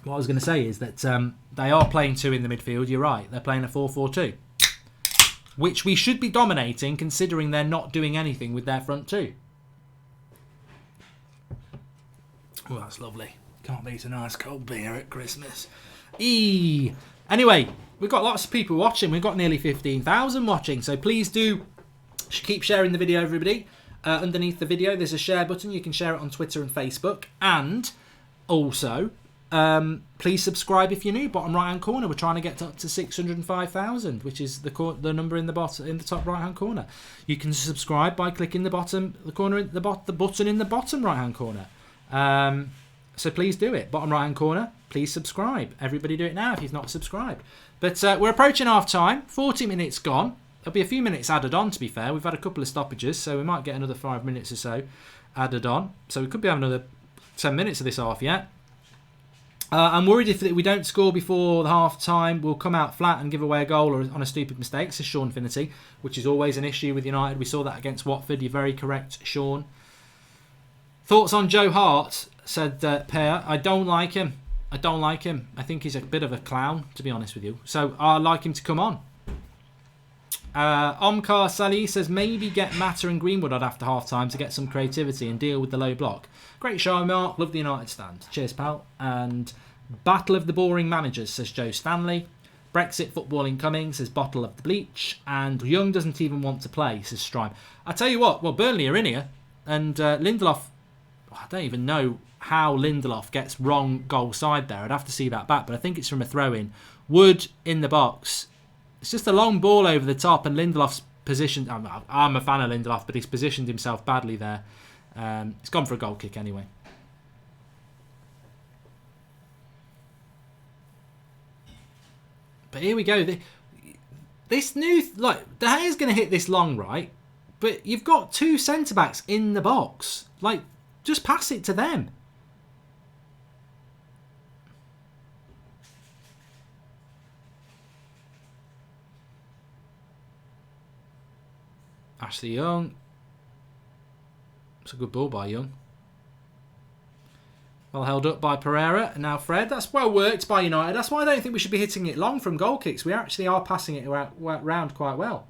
What I was going to say is that they are playing 2 in the midfield. You're right. They're playing a 4-4-2. Which we should be dominating considering they're not doing anything with their front 2. Oh, that's lovely. Can't beat a nice cold beer at Christmas. Anyway, we've got lots of people watching. We've got nearly 15,000 watching. So please do keep sharing the video, everybody. Underneath the video, there's a share button. You can share it on Twitter and Facebook. And also, please subscribe if you're new. Bottom right hand corner, we're trying to get up to 605,000, which is the number in the top right hand corner. You can subscribe by clicking the button in the bottom right hand corner. So please do it. Bottom right hand corner, please subscribe. Everybody do it now if you've not subscribed. But we're approaching half time. 40 minutes gone. There'll be a few minutes added on, to be fair. We've had a couple of stoppages, so we might get another 5 minutes or so added on. So we could be having another 10 minutes of this half yet. I'm worried if we don't score before the half time, we'll come out flat and give away a goal or on a stupid mistake, says Sean Finity, which is always an issue with United. We saw that against Watford. You're very correct, Sean. Thoughts on Joe Hart, said Per. I don't like him. I think he's a bit of a clown, to be honest with you. So I'd like him to come on. Omkar Salih says maybe get Mata and Greenwood on after half time to get some creativity and deal with the low block. Great show, Mark. Love the United stand. Cheers, pal. And Battle of the Boring Managers, says Joe Stanley. Brexit footballing coming, says Bottle of the Bleach. And Young doesn't even want to play, says Strime. I tell you what, well, Burnley are in here. And Lindelof, I don't even know how Lindelof gets wrong goal side there. I'd have to see that back, but I think it's from a throw-in. Wood in the box. It's just a long ball over the top, and Lindelof's positioned. I'm a fan of Lindelof, but he's positioned himself badly there. He's gone for a goal kick anyway. But here we go. This new, like, De Gea's going to hit this long, right? But you've got 2 centre backs in the box. Like, just pass it to them. Ashley Young. It's a good ball by Young. Well held up by Pereira. And now Fred. That's well worked by United. That's why I don't think we should be hitting it long from goal kicks. We actually are passing it around quite well.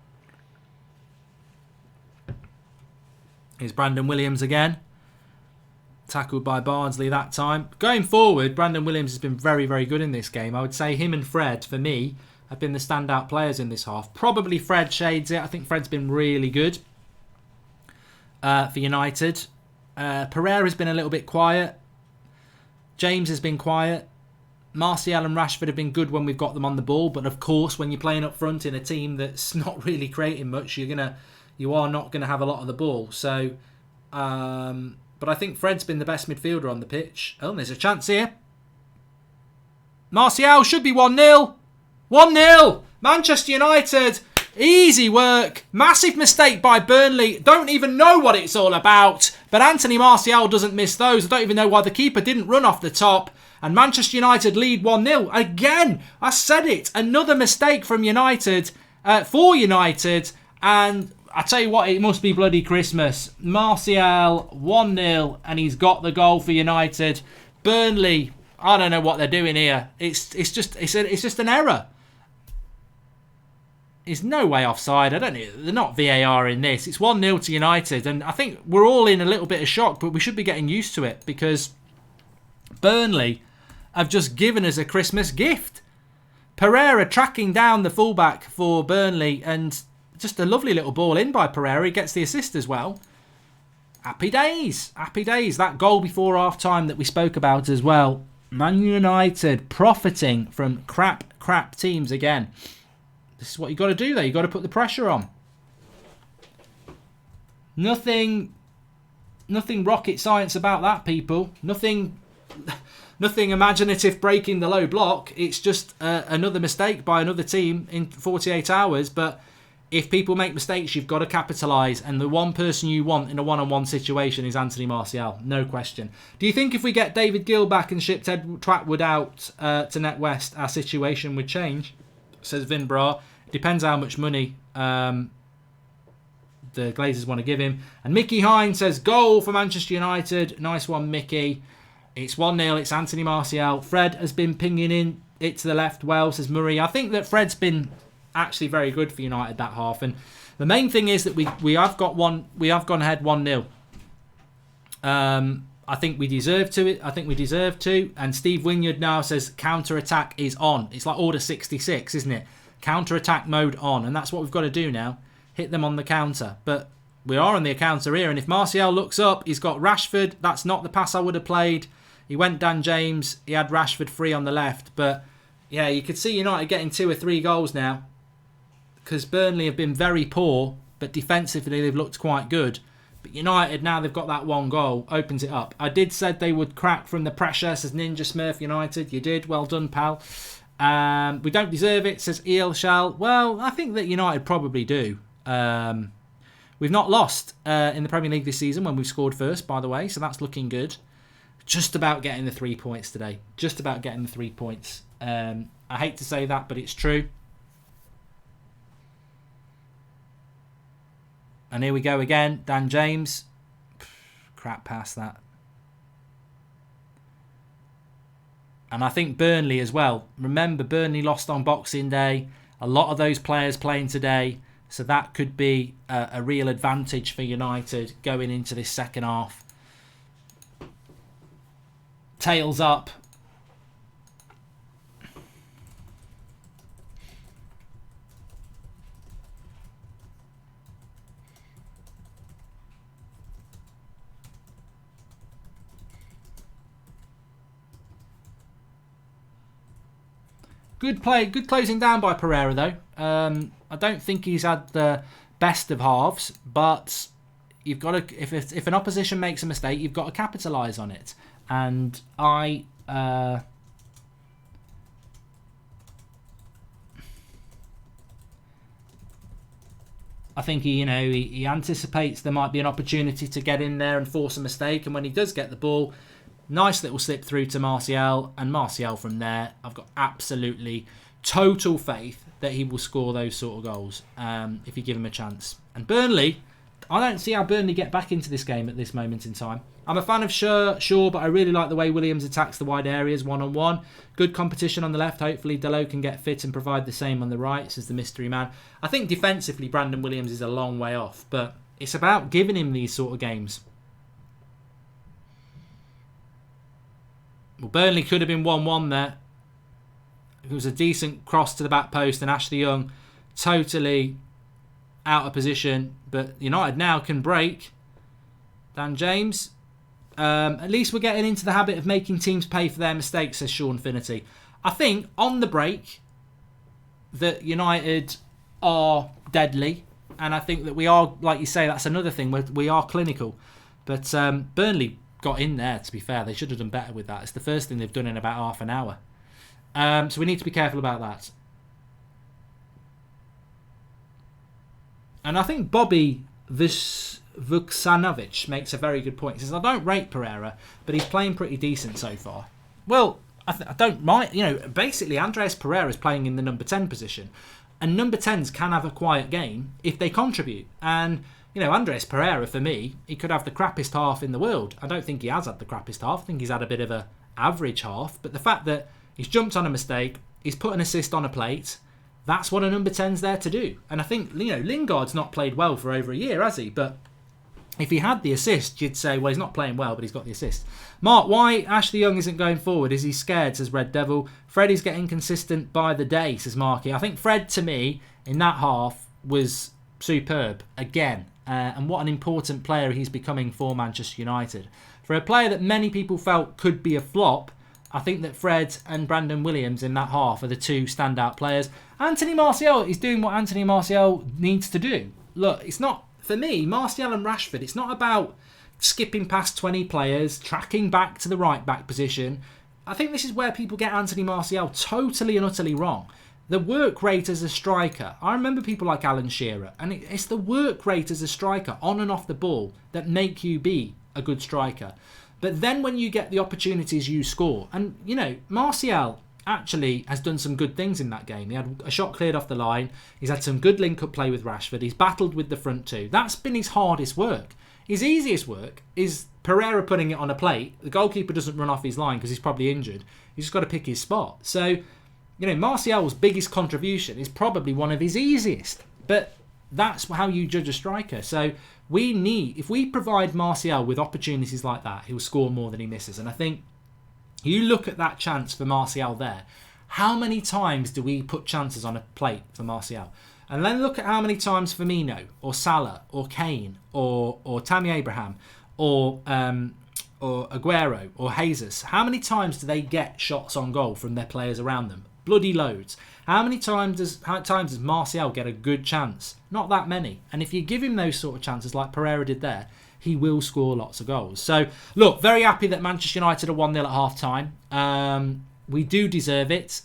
Here's Brandon Williams again. Tackled by Bardsley that time. Going forward, Brandon Williams has been very, very good in this game. I would say him and Fred, for me, have been the standout players in this half. Probably Fred shades it. I think Fred's been really good for United. Pereira's been a little bit quiet. James has been quiet. Martial and Rashford have been good when we've got them on the ball. But of course, when you're playing up front in a team that's not really creating much, you are not going to have a lot of the ball. So, but I think Fred's been the best midfielder on the pitch. Oh, there's a chance here. Martial should be 1-0. 1-0. Manchester United. Easy work. Massive mistake by Burnley. Don't even know what it's all about. But Anthony Martial doesn't miss those. I don't even know why the keeper didn't run off the top. And Manchester United lead 1-0. Again, I said it. Another mistake from United. For United. And I tell you what, it must be bloody Christmas. Martial 1-0. And he's got the goal for United. Burnley, I don't know what they're doing here. It's just an error. There's no way offside. They're not VAR in this. It's 1-0 to United, and I think we're all in a little bit of shock, but we should be getting used to it because Burnley have just given us a Christmas gift. Pereira tracking down the fullback for Burnley, and just a lovely little ball in by Pereira. He gets the assist as well. Happy days. Happy days. That goal before half-time that we spoke about as well. Man United profiting from crap teams again. This is what you got to do there. You got to put the pressure on. Nothing rocket science about that, people. Nothing nothing imaginative breaking the low block. It's just another mistake by another team in 48 hours. But if people make mistakes, you've got to capitalise. And the one person you want in a one-on-one situation is Anthony Martial. No question. Do you think if we get David Gill back and shipped Ed Twatwood out to NetWest, our situation would change? Says Vinbra. Depends how much money the Glazers want to give him. And Mickey Hine says, goal for Manchester United. Nice one, Mickey. It's 1-0. It's Anthony Martial. Fred has been pinging in it to the left well, says Murray. I think that Fred's been actually very good for United that half. And the main thing is that we have gone ahead 1-0. I think we deserve to. And Steve Wynyard now says counter-attack is on. It's like Order 66, isn't it? Counter-attack mode on. And that's what we've got to do now. Hit them on the counter. But we are on the counter here. And if Martial looks up, he's got Rashford. That's not the pass I would have played. He went Dan James. He had Rashford free on the left. But yeah, you could see United getting 2 or 3 goals now. Because Burnley have been very poor. But defensively, they've looked quite good. But United, now they've got that 1 goal, opens it up. I did said they would crack from the pressure, says Ninja Smurf United. You did. Well done, pal. We don't deserve it, says El Shal. Well, I think that United probably do. We've not lost in the Premier League this season when we've scored first, by the way. So that's looking good. Just about getting the 3 points today. Just about getting the 3 points. I hate to say that, but it's true. And here we go again. Dan James. Crap pass that. And I think Burnley as well. Remember, Burnley lost on Boxing Day. A lot of those players playing today. So that could be a real advantage for United going into this second half. Tails up. Good play, good closing down by Pereira though. I don't think he's had the best of halves, but you've got to, if an opposition makes a mistake, you've got to capitalise on it. And I think he anticipates there might be an opportunity to get in there and force a mistake, and when he does get the ball, nice little slip through to Martial, and Martial from there, I've got absolutely total faith that he will score those sort of goals if you give him a chance. And Burnley, I don't see how Burnley get back into this game at this moment in time. I'm a fan of Shaw, but I really like the way Williams attacks the wide areas one-on-one. Good competition on the left. Hopefully Delo can get fit and provide the same on the right, says the mystery man. I think defensively Brandon Williams is a long way off, but it's about giving him these sort of games. Well, Burnley could have been 1-1 there. It was a decent cross to the back post, and Ashley Young totally out of position. But United now can break. Dan James. At least we're getting into the habit of making teams pay for their mistakes, says Sean Finity. I think on the break that United are deadly. And I think that we are, like you say, that's another thing. We are clinical. But Burnley got in there, to be fair. They should have done better with that. It's the first thing they've done in about half an hour. So we need to be careful about that. And I think Bobby Vuksanovic makes a very good point. He says, I don't rate Pereira, but he's playing pretty decent so far. Well, I don't mind. Basically, Andreas Pereira is playing in the number 10 position. And number 10s can have a quiet game if they contribute. And Andres Pereira, for me, he could have the crappiest half in the world. I don't think he has had the crappiest half. I think he's had a bit of a average half. But the fact that he's jumped on a mistake, he's put an assist on a plate, that's what a number 10's there to do. And I think, Lingard's not played well for over a year, has he? But if he had the assist, you'd say, well, he's not playing well, but he's got the assist. Mark, why Ashley Young isn't going forward? Is he scared, says Red Devil. Freddie's getting consistent by the day, says Marky. I think Fred, to me, in that half, was superb again. And what an important player he's becoming for Manchester United. For a player that many people felt could be a flop, I think that Fred and Brandon Williams in that half are the two standout players. Anthony Martial is doing what Anthony Martial needs to do. Look, it's not, for me, Martial and Rashford, it's not about skipping past 20 players, tracking back to the right back position. I think this is where people get Anthony Martial totally and utterly wrong. The work rate as a striker, I remember people like Alan Shearer, and it's the work rate as a striker on and off the ball that make you be a good striker. But then when you get the opportunities, you score. And, you know, Martial actually has done some good things in that game. He had a shot cleared off the line. He's had some good link-up play with Rashford. He's battled with the front two. That's been his hardest work. His easiest work is Pereira putting it on a plate. The goalkeeper doesn't run off his line because he's probably injured. He's just got to pick his spot. So, you know, Martial's biggest contribution is probably one of his easiest. But that's how you judge a striker. So if we provide Martial with opportunities like that, he'll score more than he misses. And I think you look at that chance for Martial there. How many times do we put chances on a plate for Martial? And then look at how many times Firmino or Salah or Kane or Tammy Abraham or Aguero or Jesus. How many times do they get shots on goal from their players around them? Bloody loads. How many times does Martial get a good chance? Not that many. And if you give him those sort of chances like Pereira did there, he will score lots of goals. So, look, very happy that Manchester United are 1-0 at half-time. We do deserve it.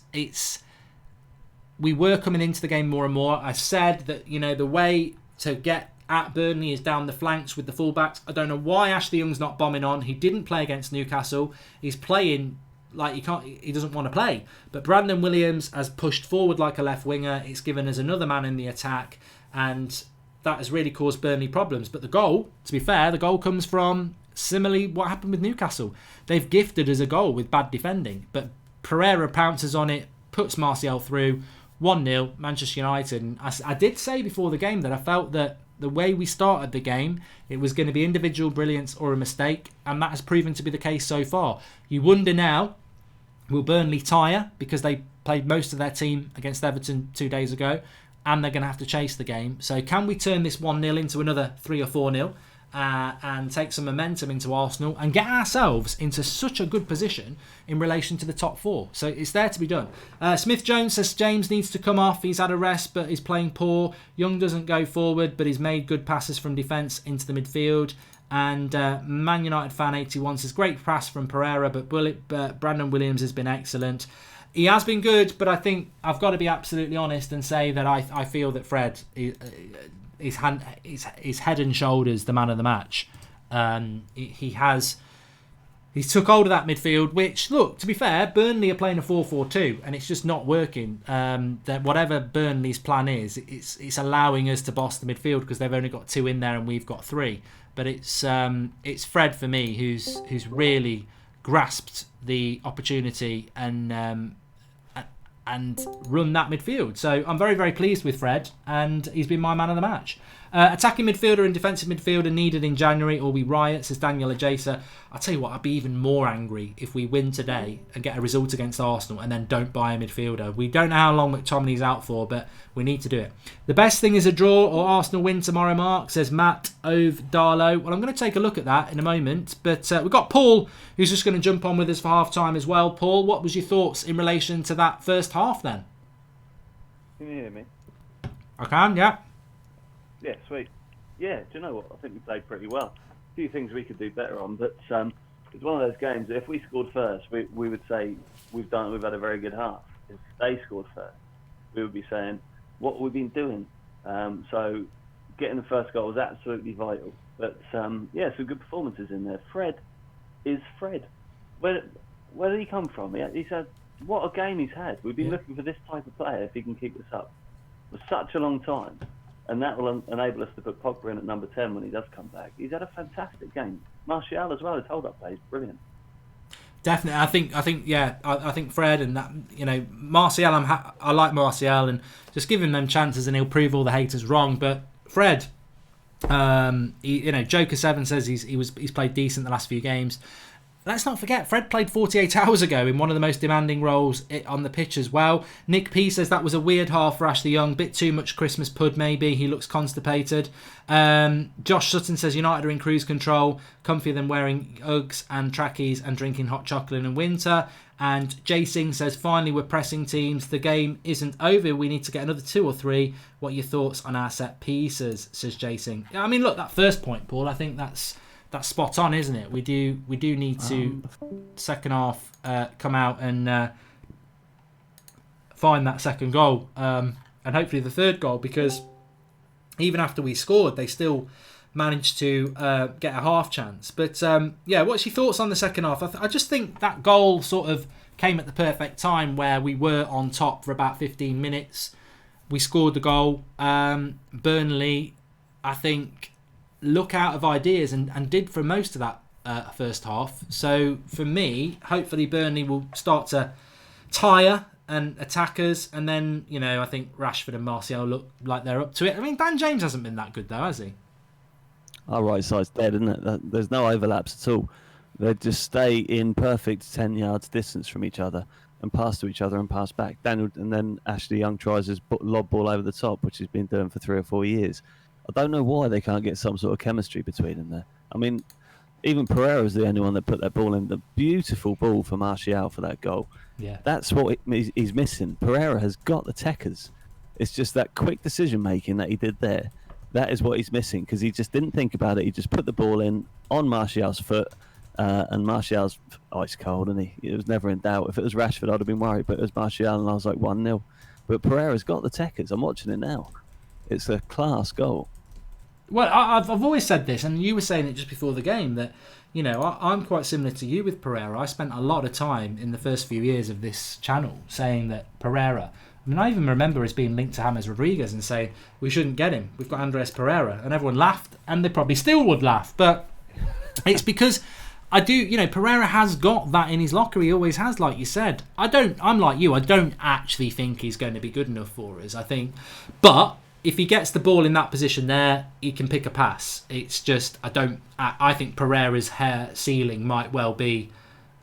We were coming into the game more and more. I said that, you know, the way to get at Burnley is down the flanks with the fullbacks. I don't know why Ashley Young's not bombing on. He didn't play against Newcastle. He's playing like he doesn't want to play. But Brandon Williams has pushed forward like a left winger. It's given us another man in the attack, and that has really caused Burnley problems. But the goal, to be fair, the goal comes from similarly what happened with Newcastle. They've gifted us a goal with bad defending, but Pereira pounces on it, puts Martial through. 1-0 Manchester United. And I did say before the game that I felt that the way we started the game, it was going to be individual brilliance or a mistake, and that has proven to be the case so far. You wonder now, will Burnley tire because they played most of their team against Everton 2 days ago, and they're going to have to chase the game. So can we turn this 1-0 into another 3 or 4-0 and take some momentum into Arsenal and get ourselves into such a good position in relation to the top four? So it's there to be done. Smith Jones says James needs to come off. He's had a rest but he's playing poor. Young doesn't go forward but he's made good passes from defence into the midfield. And Man United fan 81 says great pass from Pereira but Brandon Williams has been excellent. He has been good, but I think I've got to be absolutely honest and say that I feel that Fred is head and shoulders the man of the match. He's took hold of that midfield, which, look, to be fair, Burnley are playing a 4-4-2 and it's just not working. That whatever Burnley's plan is, it's allowing us to boss the midfield because they've only got 2 in there and we've got 3. But it's Fred for me who's really grasped the opportunity and run that midfield. So I'm very, very pleased with Fred, and he's been my man of the match. Attacking midfielder and defensive midfielder needed in January or we riot, says Daniel Ajasa. I'll tell you what, I'd be even more angry if we win today and get a result against Arsenal and then don't buy a midfielder. We don't know how long McTominay's out for, but we need to do it. The best thing is a draw or Arsenal win tomorrow, Mark, says Matt Ove Darlow. Well, I'm going to take a look at that in a moment, but we've got Paul who's just going to jump on with us for half-time as well. Paul, what was your thoughts in relation to that first half then? Can you hear me? I can, yeah. Yeah, sweet. Yeah, do you know what? I think we played pretty well. A few things we could do better on, but it's one of those games that if we scored first, we would say we've had a very good half. If they scored first, we would be saying, what have we been doing? So getting the first goal was absolutely vital. But yeah, some good performances in there. Fred is Fred. Where did he come from? He's had, what a game he's had. We've been looking for this type of player if he can keep this up for such a long time. And that will enable us to put Pogba in at number 10 when he does come back. He's had a fantastic game. Martial as well, his hold-up play is brilliant. Definitely, I think Fred and that, you know, Martial. I like Martial and just give him them chances and he'll prove all the haters wrong. But Fred, Joker 7 says he's played decent the last few games. Let's not forget, Fred played 48 hours ago in one of the most demanding roles on the pitch as well. Nick P says that was a weird half for Ashley Young. Bit too much Christmas pud maybe. He looks constipated. Josh Sutton says United are in cruise control. Comfier than wearing Uggs and trackies and drinking hot chocolate in winter. And Jay Singh says, finally we're pressing teams. The game isn't over. We need to get another 2 or 3. What are your thoughts on our set pieces, says Jay Singh. I mean, look, that first point, Paul, I think that's that's spot on, isn't it? We do need to second half come out and find that second goal, and hopefully the third goal, because even after we scored, they still managed to get a half chance. But what's your thoughts on the second half? I just think that goal sort of came at the perfect time, where we were on top for about 15 minutes. We scored the goal. Burnley, I think, look out of ideas and did for most of that first half. So for me, hopefully Burnley will start to tire and attack us, and then, I think Rashford and Martial look like they're up to it. I mean, Dan James hasn't been that good though, has he? Our right side's dead, isn't it? There's no overlaps at all. They just stay in perfect 10 yards distance from each other and pass to each other and pass back. And then Ashley Young tries his lob ball over the top, which he's been doing for 3 or 4 years. I don't know why they can't get some sort of chemistry between them there. I mean, even Pereira's the only one that put that ball in. The beautiful ball for Martial for that goal. Yeah, that's what he's missing. Pereira has got the techers. It's just that quick decision making that he did there. That is what he's missing, because he just didn't think about it. He just put the ball in on Martial's foot, and Martial's ice cold, and it was never in doubt. If it was Rashford, I'd have been worried, but it was Martial, and I was like 1-0. But Pereira's got the techers. I'm watching it now. It's a class goal. Well, I've always said this, and you were saying it just before the game, that I'm quite similar to you with Pereira. I spent a lot of time in the first few years of this channel saying that Pereira, I mean, I even remember us being linked to James Rodriguez and saying we shouldn't get him, we've got Andres Pereira, and everyone laughed, and they probably still would laugh, but it's because Pereira has got that in his locker. He always has, like you said. I'm like you, I don't actually think he's going to be good enough for us, I think, but if he gets the ball in that position there, he can pick a pass. It's just, I think Pereira's ceiling might well be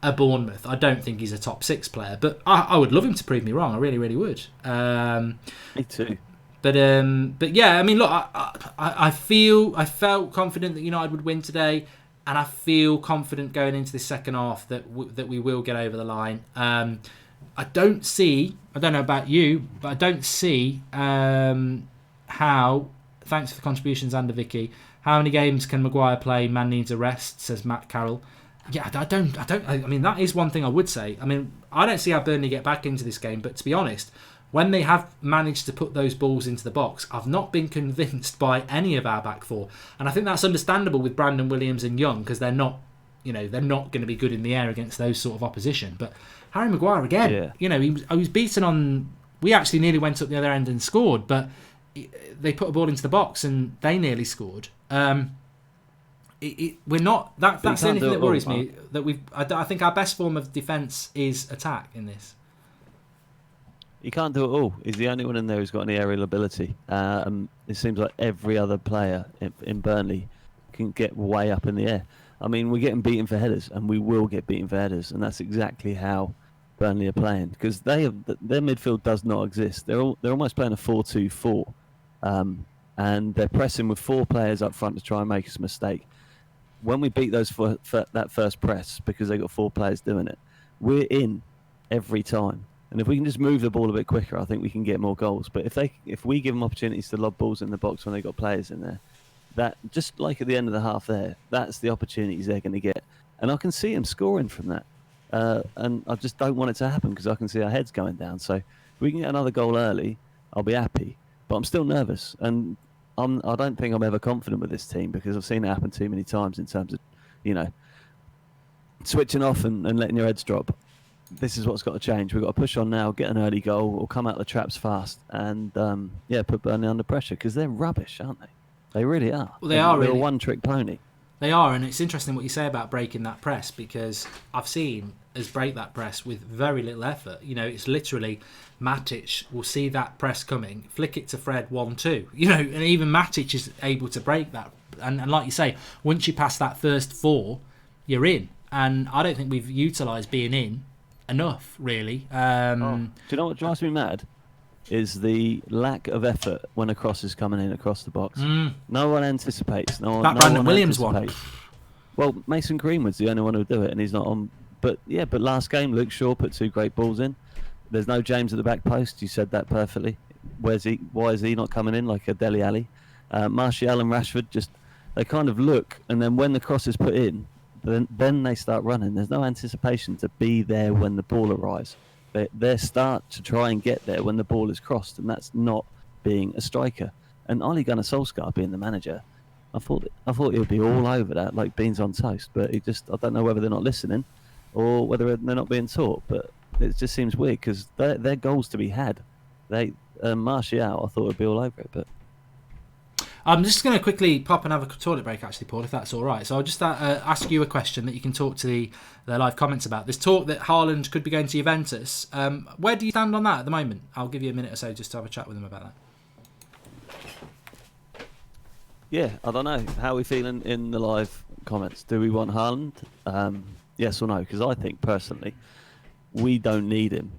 a Bournemouth. I don't think he's a top 6 player, but I would love him to prove me wrong. I really, really would. Me too. But yeah, I mean, look, I felt confident that United would win today, and I feel confident going into this second half that we will get over the line. I don't know about you, but I don't see how, thanks for the contributions, Ander Vicky, how many games can Maguire play? Man needs a rest, says Matt Carroll. Yeah, I mean, that is one thing I would say. I mean, I don't see how Burnley get back into this game, but to be honest, when they have managed to put those balls into the box, I've not been convinced by any of our back four. And I think that's understandable with Brandon Williams and Young, because they're not going to be good in the air against those sort of opposition. But Harry Maguire again, he was beaten on. We actually nearly went up the other end and scored, but they put a ball into the box and they nearly scored. We're not. That's the only thing that worries me. That I think our best form of defence is attack in this. You can't do it all. He's the only one in there who's got any aerial ability. It seems like every other player in Burnley can get way up in the air. I mean, we're getting beaten for headers, and we will get beaten for headers, and that's exactly how Burnley are playing, because their midfield does not exist. They're almost playing a 4-2-4, and they're pressing with 4 players up front to try and make us a mistake. When we beat that first press, because they got 4 players doing it, we're in every time. And if we can just move the ball a bit quicker, I think we can get more goals. But if we give them opportunities to lob balls in the box when they've got players in there, that, just like at the end of the half there, that's the opportunities they're going to get. And I can see them scoring from that. And I just don't want it to happen, because I can see our heads going down. So if we can get another goal early, I'll be happy. But I'm still nervous. And I don't think I'm ever confident with this team, because I've seen it happen too many times in terms of, switching off and letting your heads drop. This is what's got to change. We've got to push on now, get an early goal, or come out the traps fast, and put Burnley under pressure, because they're rubbish, aren't they? They really are. Well, they're really a one-trick pony. They are, and it's interesting what you say about breaking that press, because I've seen us break that press with very little effort. It's literally Matic will see that press coming, flick it to Fred 1-2. And even Matic is able to break that. And like you say, once you pass that first 4, you're in. And I don't think we've utilised being in enough, really. Do you know what drives me mad? Is the lack of effort when a cross is coming in across the box. No one anticipates. Brandon Williams one. Well, Mason Greenwood's the only one who'll do it, and he's not on. But last game, Luke Shaw put 2 great balls in. There's no James at the back post. You said that perfectly. Where's he? Why is he not coming in like a Dele Alli? Martial and Rashford just They kind of look, and then when the cross is put in, then they start running. There's no anticipation to be there when the ball arrives. They start to try and get there when the ball is crossed, and that's not being a striker. And Ole Gunnar Solskjaer being the manager, I thought he would be all over that like beans on toast. But I don't know whether they're not listening or whether they're not being taught. But it just seems weird because they're goals to be had. Martial, I thought would be all over it, but. I'm just going to quickly pop and have a toilet break, actually, Paul, if that's all right. So I'll just ask you a question that you can talk to the live comments about. There's talk that Haaland could be going to Juventus. Where do you stand on that at the moment? I'll give you a minute or so just to have a chat with them about that. Yeah, I don't know. How are we feeling in the live comments? Do we want Haaland? Yes or no? Because I think, personally, we don't need him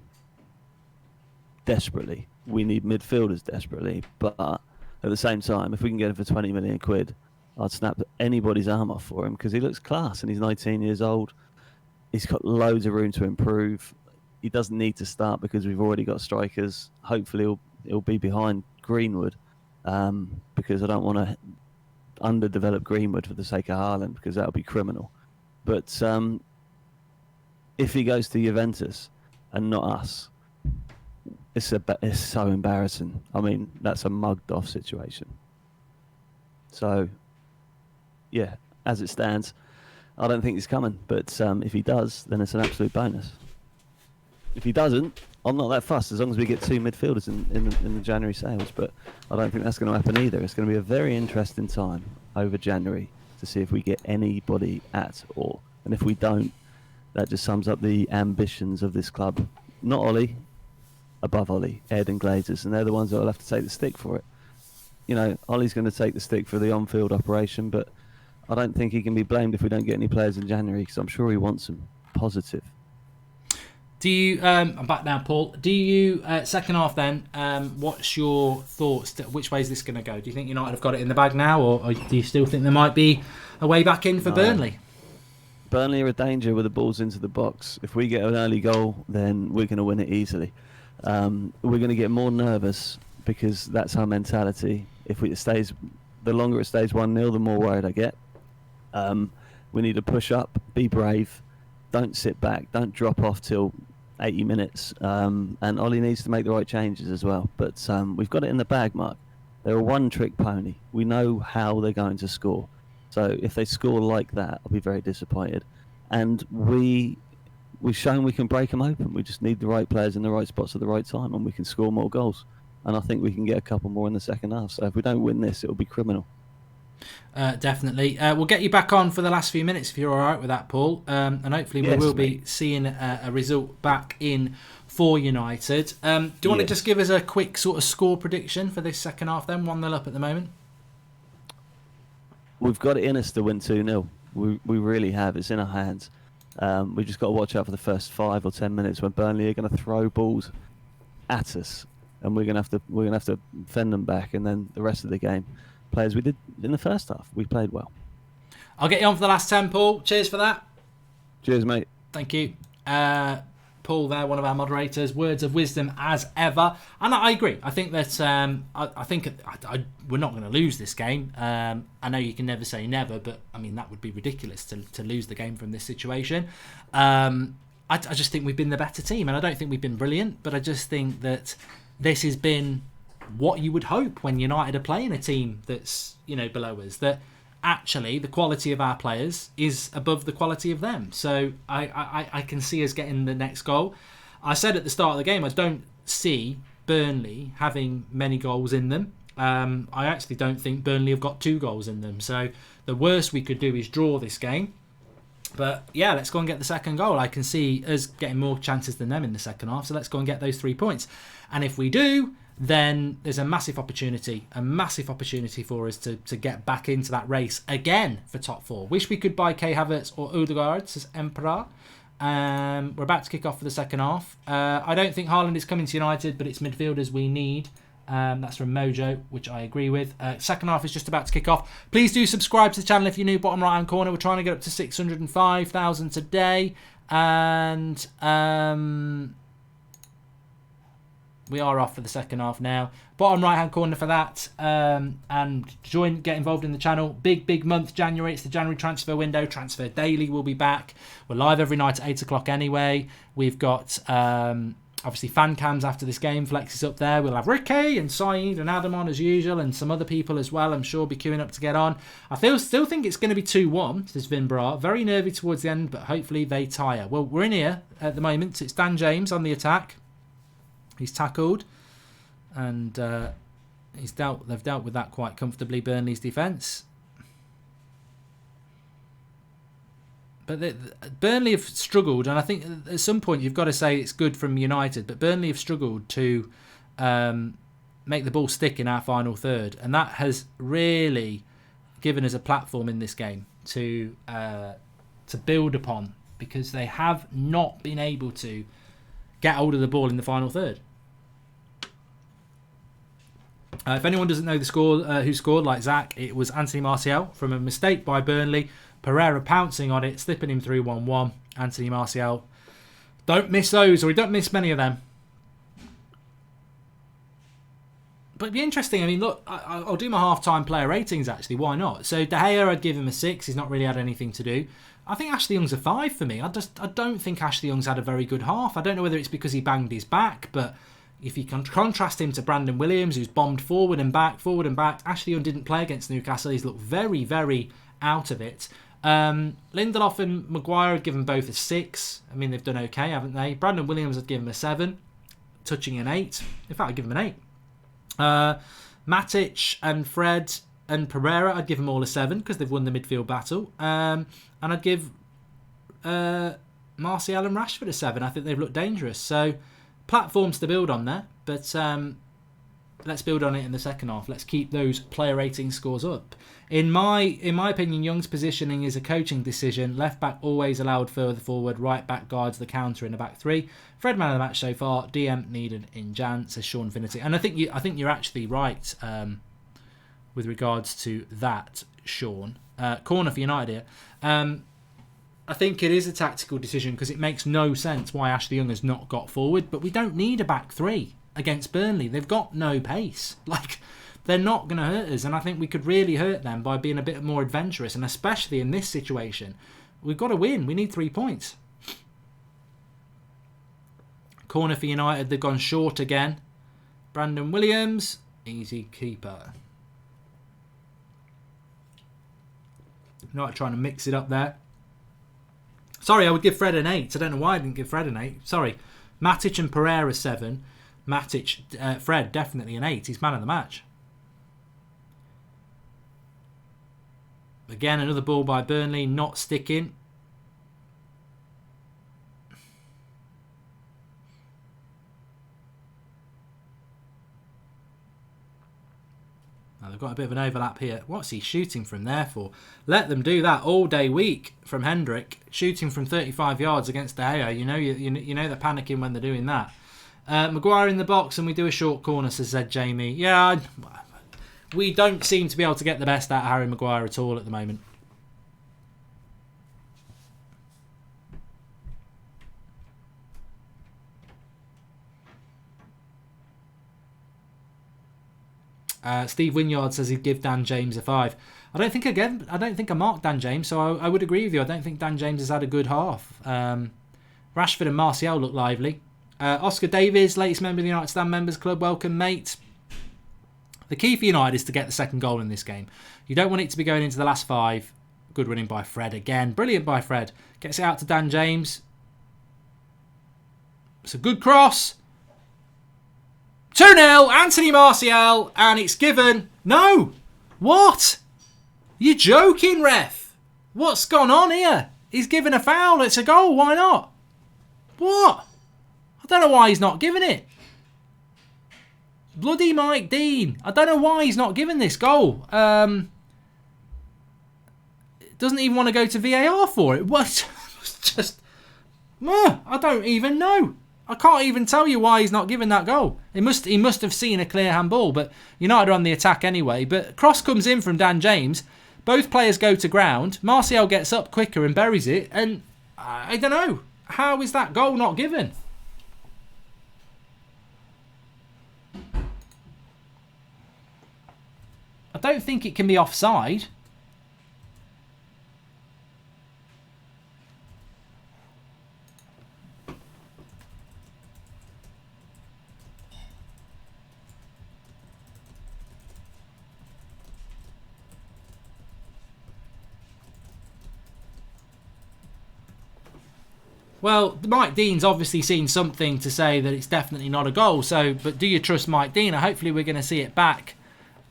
desperately. We need midfielders desperately, but at the same time, if we can get him for 20 million quid, I'd snap anybody's arm off for him because he looks class and he's 19 years old. He's got loads of room to improve. He doesn't need to start because we've already got strikers. Hopefully he'll be behind Greenwood because I don't want to underdevelop Greenwood for the sake of Haaland because that would be criminal. But if he goes to Juventus and not us, it's so embarrassing. I mean, that's a mugged off situation. So, yeah, as it stands, I don't think he's coming. But if he does, then it's an absolute bonus. If he doesn't, I'm not that fussed as long as we get 2 midfielders in the January sales. But I don't think that's going to happen either. It's going to be a very interesting time over January to see if we get anybody at all. And if we don't, that just sums up the ambitions of this club. Not Ollie. Above Ollie, Ed and Glazers, and they're the ones that will have to take the stick for it. You know, Ollie's going to take the stick for the on-field operation, but I don't think he can be blamed if we don't get any players in January, because I'm sure he wants them positive. Do you? I'm back now, Paul. Do you second half then? What's your thoughts? Which way is this going to go? Do you think United have got it in the bag now, or do you still think there might be a way back in for Burnley? Burnley are a danger with the balls into the box. If we get an early goal, then we're going to win it easily. We're going to get more nervous because that's our mentality. The longer it stays 1-0, the more worried I get. We need to push up, be brave, don't sit back, don't drop off till 80 minutes. And Ollie needs to make the right changes as well. But we've got it in the bag, Mark. They're a one-trick pony. We know how they're going to score. So if they score like that, I'll be very disappointed. And we've shown we can break them open. We just need the right players in the right spots at the right time, and we can score more goals. And I think we can get a couple more in the second half. So if we don't win this, it'll be criminal. Definitely. We'll get you back on for the last few minutes if you're all right with that, Paul. And hopefully we will be seeing a result back in for United. Do you want to just give us a quick sort of score prediction for this second half then? 1-0 up at the moment. We've got it in us to win 2-0. We really have. It's in our hands. We've just got to watch out for the first 5 or 10 minutes when Burnley are going to throw balls at us, and we're going to have to fend them back. And then the rest of the game, play as we did in the first half. We played well. I'll get you on for the last 10, Paul. Cheers for that. Cheers, mate. Thank you. Paul there, one of our moderators. Words of wisdom as ever. And I agree. I think that we're not going to lose this game. I know you can never say never, but I mean that would be ridiculous to lose the game from this situation. I just think we've been the better team, and I don't think we've been brilliant, but I just think that this has been what you would hope when United are playing a team that's, you know, below us. That actually the quality of our players is above the quality of them. So I can see us getting the next goal. I said at the start of the game, I don't see Burnley having many goals in them. I actually don't think Burnley have got 2 goals in them. So the worst we could do is draw this game. But yeah, let's go and get the second goal. I can see us getting more chances than them in the second half. So let's go and get those 3 points. And if we do, then there's a massive opportunity for us to get back into that race again for top 4. Wish we could buy Kai Havertz or Odegaard, says Emperor. We're about to kick off for the second half. I don't think Haaland is coming to United, but it's midfielders we need. That's from Mojo, which I agree with. Second half is just about to kick off. Please do subscribe to the channel if you're new. Bottom right hand corner, we're trying to get up to 605,000 today. And we are off for the second half now. Bottom right-hand corner for that. And get involved in the channel. Big month, January. It's the January transfer window. Transfer Daily will be back. We're live every night at 8 o'clock anyway. We've got... obviously, fan cams after this game. Flex is up there. We'll have Ricky and Saeed and Adam on as usual, and some other people as well. I'm sure will be queuing up to get on. I still think it's going to be 2-1, says Vinbra. Very nervy towards the end, but hopefully they tire. Well, we're in here at the moment. It's Dan James on the attack. He's tackled, and they've dealt with that quite comfortably, Burnley's defence. But Burnley have struggled, and I think at some point you've got to say it's good from United, but Burnley have struggled to make the ball stick in our final third, and that has really given us a platform in this game to build upon, because they have not been able to get hold of the ball in the final third. If anyone doesn't know the score, who scored like Zach, it was Anthony Martial from a mistake by Burnley. Pereira pouncing on it, slipping him through 1-1. Anthony Martial. Don't miss those, or we don't miss many of them. But it'd be interesting. I mean, look, I'll do my half-time player ratings, actually. Why not? So, De Gea, I'd give him a 6. He's not really had anything to do. I think Ashley Young's a 5 for me. I don't think Ashley Young's had a very good half. I don't know whether it's because he banged his back, but if you can contrast him to Brandon Williams, who's bombed forward and back, Ashley Young didn't play against Newcastle. He's looked very, very out of it. Lindelof and Maguire, I'd give them both a 6. I mean, they've done okay, haven't they? Brandon Williams, I'd give him a 7. Touching an 8. In fact, I'd give him an 8. Matic and Fred and Pereira, I'd give them all a 7 because they've won the midfield battle. And I'd give Martial and Rashford a 7. I think they've looked dangerous. So, platforms to build on there. But let's build on it in the second half. Let's keep those player rating scores up. In my opinion, Young's positioning is a coaching decision. Left back always allowed further forward. Right back guards the counter in the back three. Fred man of the match so far. DM needed in Jan, says Sean Finity. And I think you're actually right with regards to that, Sean. Corner for United here. I think it is a tactical decision because it makes no sense why Ashley Young has not got forward. But we don't need a back three against Burnley. They've got no pace. They're not going to hurt us, and I think we could really hurt them by being a bit more adventurous, and especially in this situation. We've got to win. We need 3 points. Corner for United. They've gone short again. Brandon Williams. Easy keeper. Not trying to mix it up there. Sorry, I would give Fred an 8. I don't know why I didn't give Fred an 8. Sorry. Matic and Pereira 7. Fred definitely an 8. He's man of the match. Again, another ball by Burnley, not sticking. Now they've got a bit of an overlap here. What's he shooting from there for? Let them do that all day week from Hendrick. Shooting from 35 yards against De Gea. You know they're panicking when they're doing that. Maguire in the box and we do a short corner, says Jamie. Yeah, we don't seem to be able to get the best out of Harry Maguire at all at the moment. Steve Wynyard says he'd give Dan James a 5. I don't think I marked Dan James, so I would agree with you. I don't think Dan James has had a good half. Rashford and Martial look lively. Oscar Davies, latest member of the United Stand Members Club. Welcome, mate. The key for United is to get the second goal in this game. You don't want it to be going into the last 5. Good running by Fred again. Brilliant by Fred. Gets it out to Dan James. It's a good cross. 2-0, Anthony Martial, and it's given. No! What? You're joking, ref. What's gone on here? He's given a foul. It's a goal. Why not? What? I don't know why he's not giving it. Bloody Mike Dean. I don't know why he's not giving this goal. Doesn't even want to go to VAR for it. What? Just... I don't even know. I can't even tell you why he's not giving that goal. He must have seen a clear handball, but United are on the attack anyway. But cross comes in from Dan James. Both players go to ground. Martial gets up quicker and buries it. And I don't know. How is that goal not given? I don't think it can be offside. Well, Mike Dean's obviously seen something to say that it's definitely not a goal. So, but do you trust Mike Dean? Hopefully we're going to see it back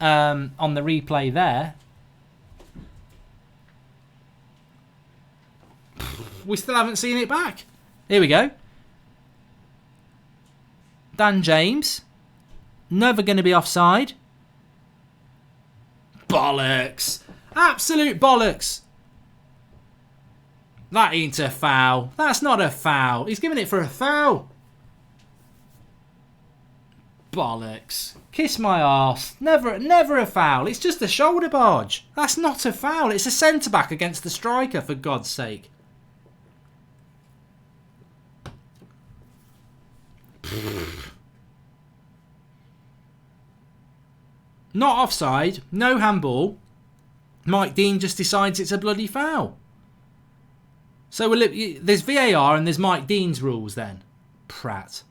on the replay there. We still haven't seen it back. Here we go. Dan James. Never going to be offside. Bollocks. Absolute bollocks. That ain't a foul. That's not a foul. He's giving it for a foul. Bollocks. Kiss my arse. Never a foul. It's just a shoulder barge. That's not a foul. It's a centre-back against the striker, for God's sake. Not offside. No handball. Mike Dean just decides it's a bloody foul. So there's VAR and there's Mike Dean's rules then. Prat.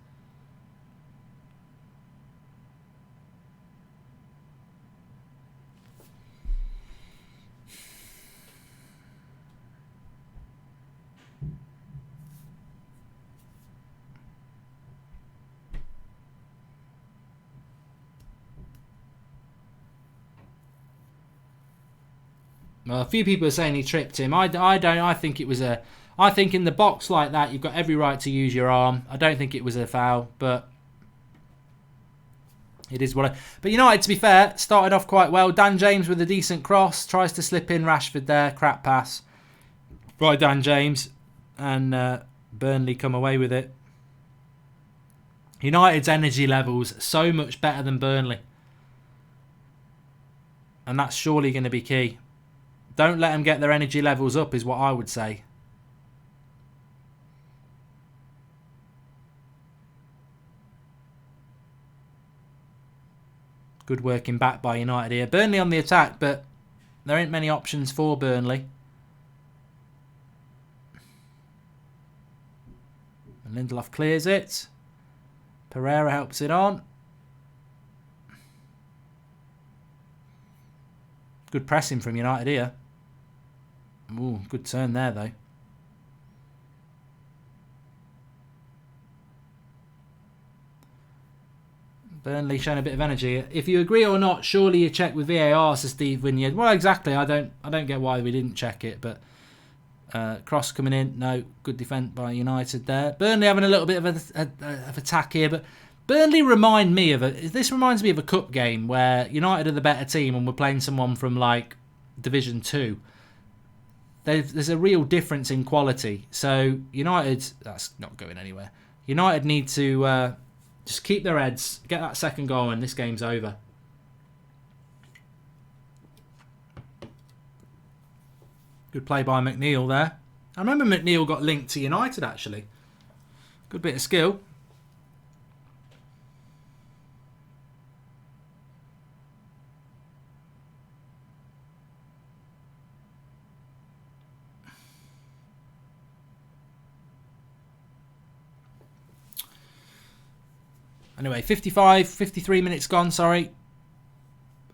Well, a few people are saying he tripped him. I don't. I think it was a... I think in the box like that, you've got every right to use your arm. I don't think it was a foul, but it is what But United, to be fair, started off quite well. Dan James with a decent cross. Tries to slip in Rashford there. Crap pass by Dan James. And Burnley come away with it. United's energy levels so much better than Burnley. And that's surely going to be key. Don't let them get their energy levels up is what I would say. Good working back by United here. Burnley on the attack, but there ain't many options for Burnley. And Lindelof clears it. Pereira helps it on. Good pressing from United here. Ooh, good turn there though. Burnley showing a bit of energy. If you agree or not, surely you check with VAR, says Steve Wynyard. Well, exactly. I don't get why we didn't check it, but cross coming in. No, good defence by United there. Burnley having a little bit of attack here, but Burnley remind me of this reminds me of a cup game where United are the better team and we're playing someone from like Division 2. There's a real difference in quality. So United, that's not going anywhere. United need to just keep their heads, get that second goal, and this game's over. Good play by McNeil there. I remember McNeil got linked to United actually. Good bit of skill. Anyway, 53 minutes gone, sorry.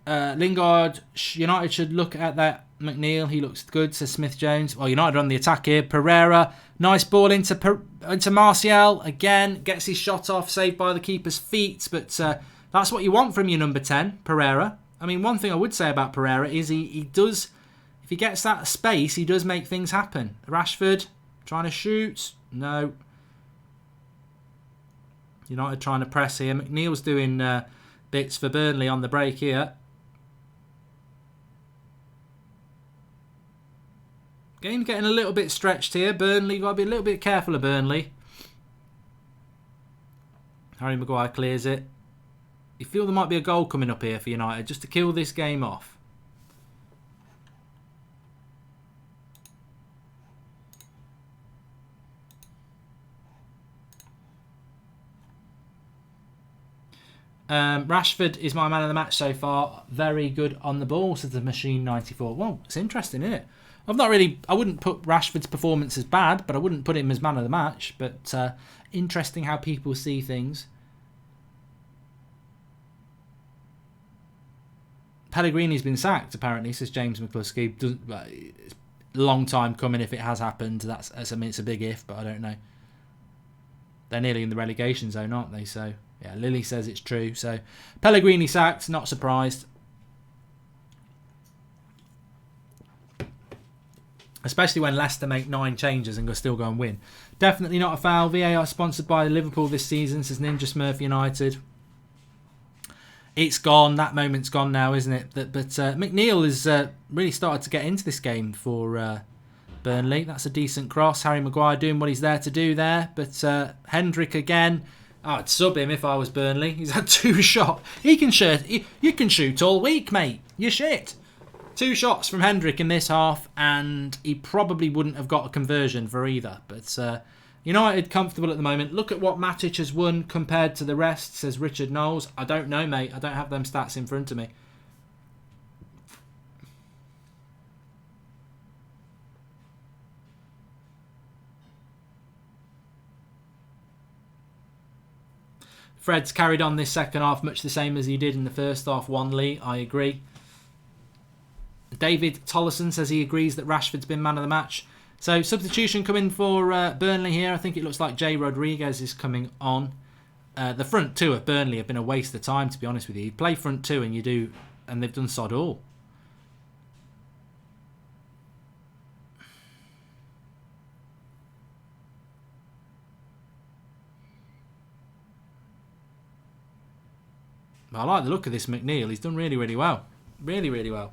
Lingard, United should look at that. McNeil, he looks good, says Smith-Jones. Well, United on the attack here. Pereira, nice ball into Martial. Again, gets his shot off, saved by the keeper's feet. But that's what you want from your number 10, Pereira. I mean, one thing I would say about Pereira is he does, if he gets that space, he does make things happen. Rashford, trying to shoot. No. United trying to press here. McNeil's doing bits for Burnley on the break here. Game getting a little bit stretched here. Burnley, got to be a little bit careful of Burnley. Harry Maguire clears it. You feel there might be a goal coming up here for United just to kill this game off. Rashford is my man of the match so far. Very good on the ball, says the Machine 94. Well, it's interesting, isn't it? I wouldn't put Rashford's performance as bad, but I wouldn't put him as man of the match. But interesting how people see things. Pellegrini's been sacked, apparently, says James McCluskey. It's a long time coming if it has happened. I mean, it's a big if, but I don't know. They're nearly in the relegation zone, aren't they? So, yeah, Lily says it's true. So, Pellegrini sacked, not surprised. Especially when Leicester make 9 changes and still go and win. Definitely not a foul. VAR sponsored by Liverpool this season, says Ninja Smurf United. It's gone. That moment's gone now, isn't it? But McNeil has really started to get into this game for Burnley. That's a decent cross. Harry Maguire doing what he's there to do there. But Hendrick again. I'd sub him if I was Burnley. He's had 2 shots. You can shoot all week, mate. You're shit. 2 shots from Hendrick in this half, and he probably wouldn't have got a conversion for either. But United comfortable at the moment. Look at what Matic has won compared to the rest, says Richard Knowles. I don't know, mate. I don't have them stats in front of me. Fred's carried on this second half much the same as he did in the first half. 1-Lee, I agree. David Tollison says he agrees that Rashford's been man of the match. So substitution coming for Burnley here. I think it looks like Jay Rodriguez is coming on. The front 2 of Burnley have been a waste of time, to be honest with you. You play front 2 and they've done sod all. I like the look of this McNeil. He's done really, really well. Really, really well.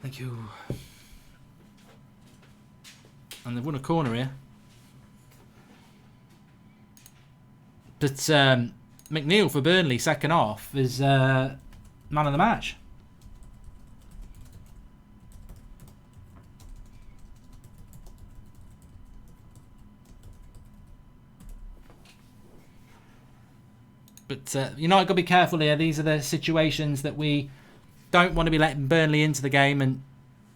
Thank you. And they've won a corner here. But McNeil for Burnley, second half, is man of the match. But United got to be careful here. These are the situations that we don't want to be letting Burnley into the game. And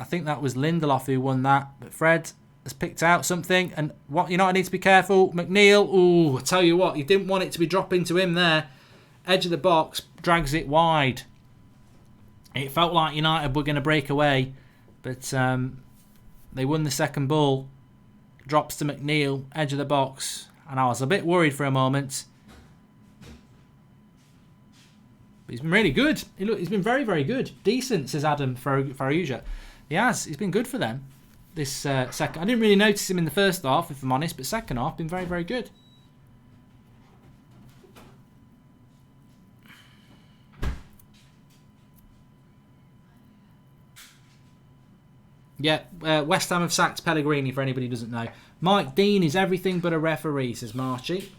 I think that was Lindelof who won that. But Fred has picked out something. And what United need to be careful. McNeil, I tell you what, you didn't want it to be dropping to him there. Edge of the box, drags it wide. It felt like United were going to break away. But they won the second ball. Drops to McNeil, edge of the box. And I was a bit worried for a moment. But he's been really good. He's been very, very good. Decent, says Adam Farouja. He has. He's been good for them. This second. I didn't really notice him in the first half, if I'm honest, but second half, been very, very good. Yeah, West Ham have sacked Pellegrini, for anybody who doesn't know. Mike Dean is everything but a referee, says Marchie.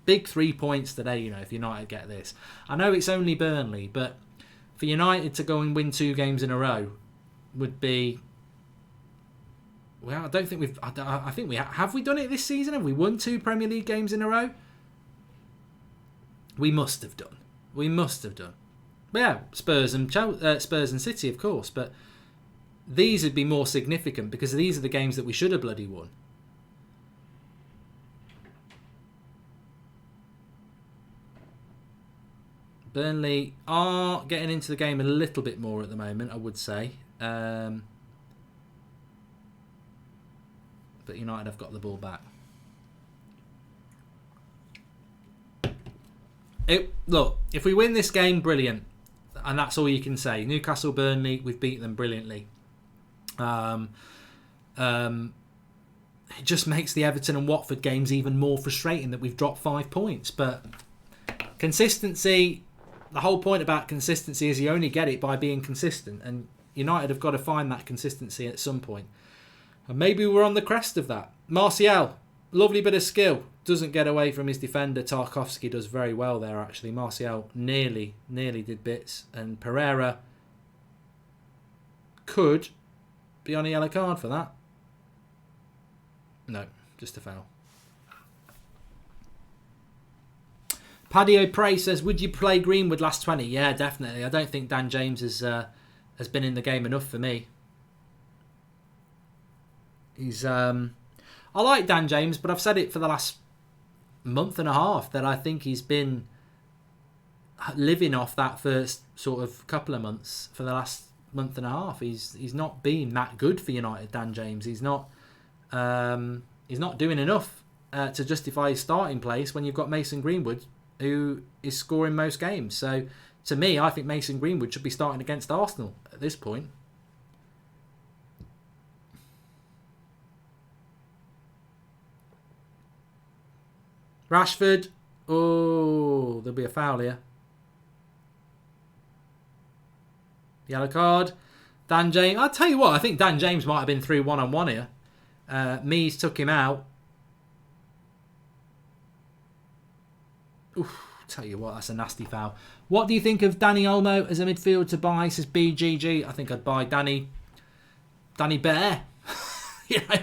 Big 3 points today, if United get this. I know it's only Burnley, but for United to go and win 2 games in a row would be... Well, I don't think we've... I think we have we done it this season? Have we won 2 Premier League games in a row? We must have done. We must have done. But yeah, Spurs and City, of course. But these would be more significant because these are the games that we should have bloody won. Burnley are getting into the game a little bit more at the moment, I would say. But United have got the ball back. Look, if we win this game, brilliant. And that's all you can say. Newcastle, Burnley, we've beat them brilliantly. It just makes the Everton and Watford games even more frustrating that we've dropped 5 points. But consistency... The whole point about consistency is you only get it by being consistent, and United have got to find that consistency at some point. And maybe we're on the crest of that. Martial, lovely bit of skill, doesn't get away from his defender. Tarkovsky does very well there, actually. Martial nearly did bits, and Pereira could be on a yellow card for that. No, just a foul. Paddy O'Prey says, would you play Greenwood last 20? Yeah, definitely. I don't think Dan James has been in the game enough for me. He's I like Dan James, but I've said it for the last month and a half that I think he's been living off that first sort of couple of months for the last month and a half. He's not been that good for United, Dan James. He's not doing enough to justify his starting place when you've got Mason Greenwood, who is scoring most games. So, to me, I think Mason Greenwood should be starting against Arsenal at this point. Rashford. Oh, there'll be a foul here. Yellow card. Dan James. I'll tell you what, I think Dan James might have been through one-on-one here. Mees took him out. Oof, tell you what, that's a nasty foul. What do you think of Danny Olmo as a midfield to buy? Says BGG. I think I'd buy Danny Bear. You know,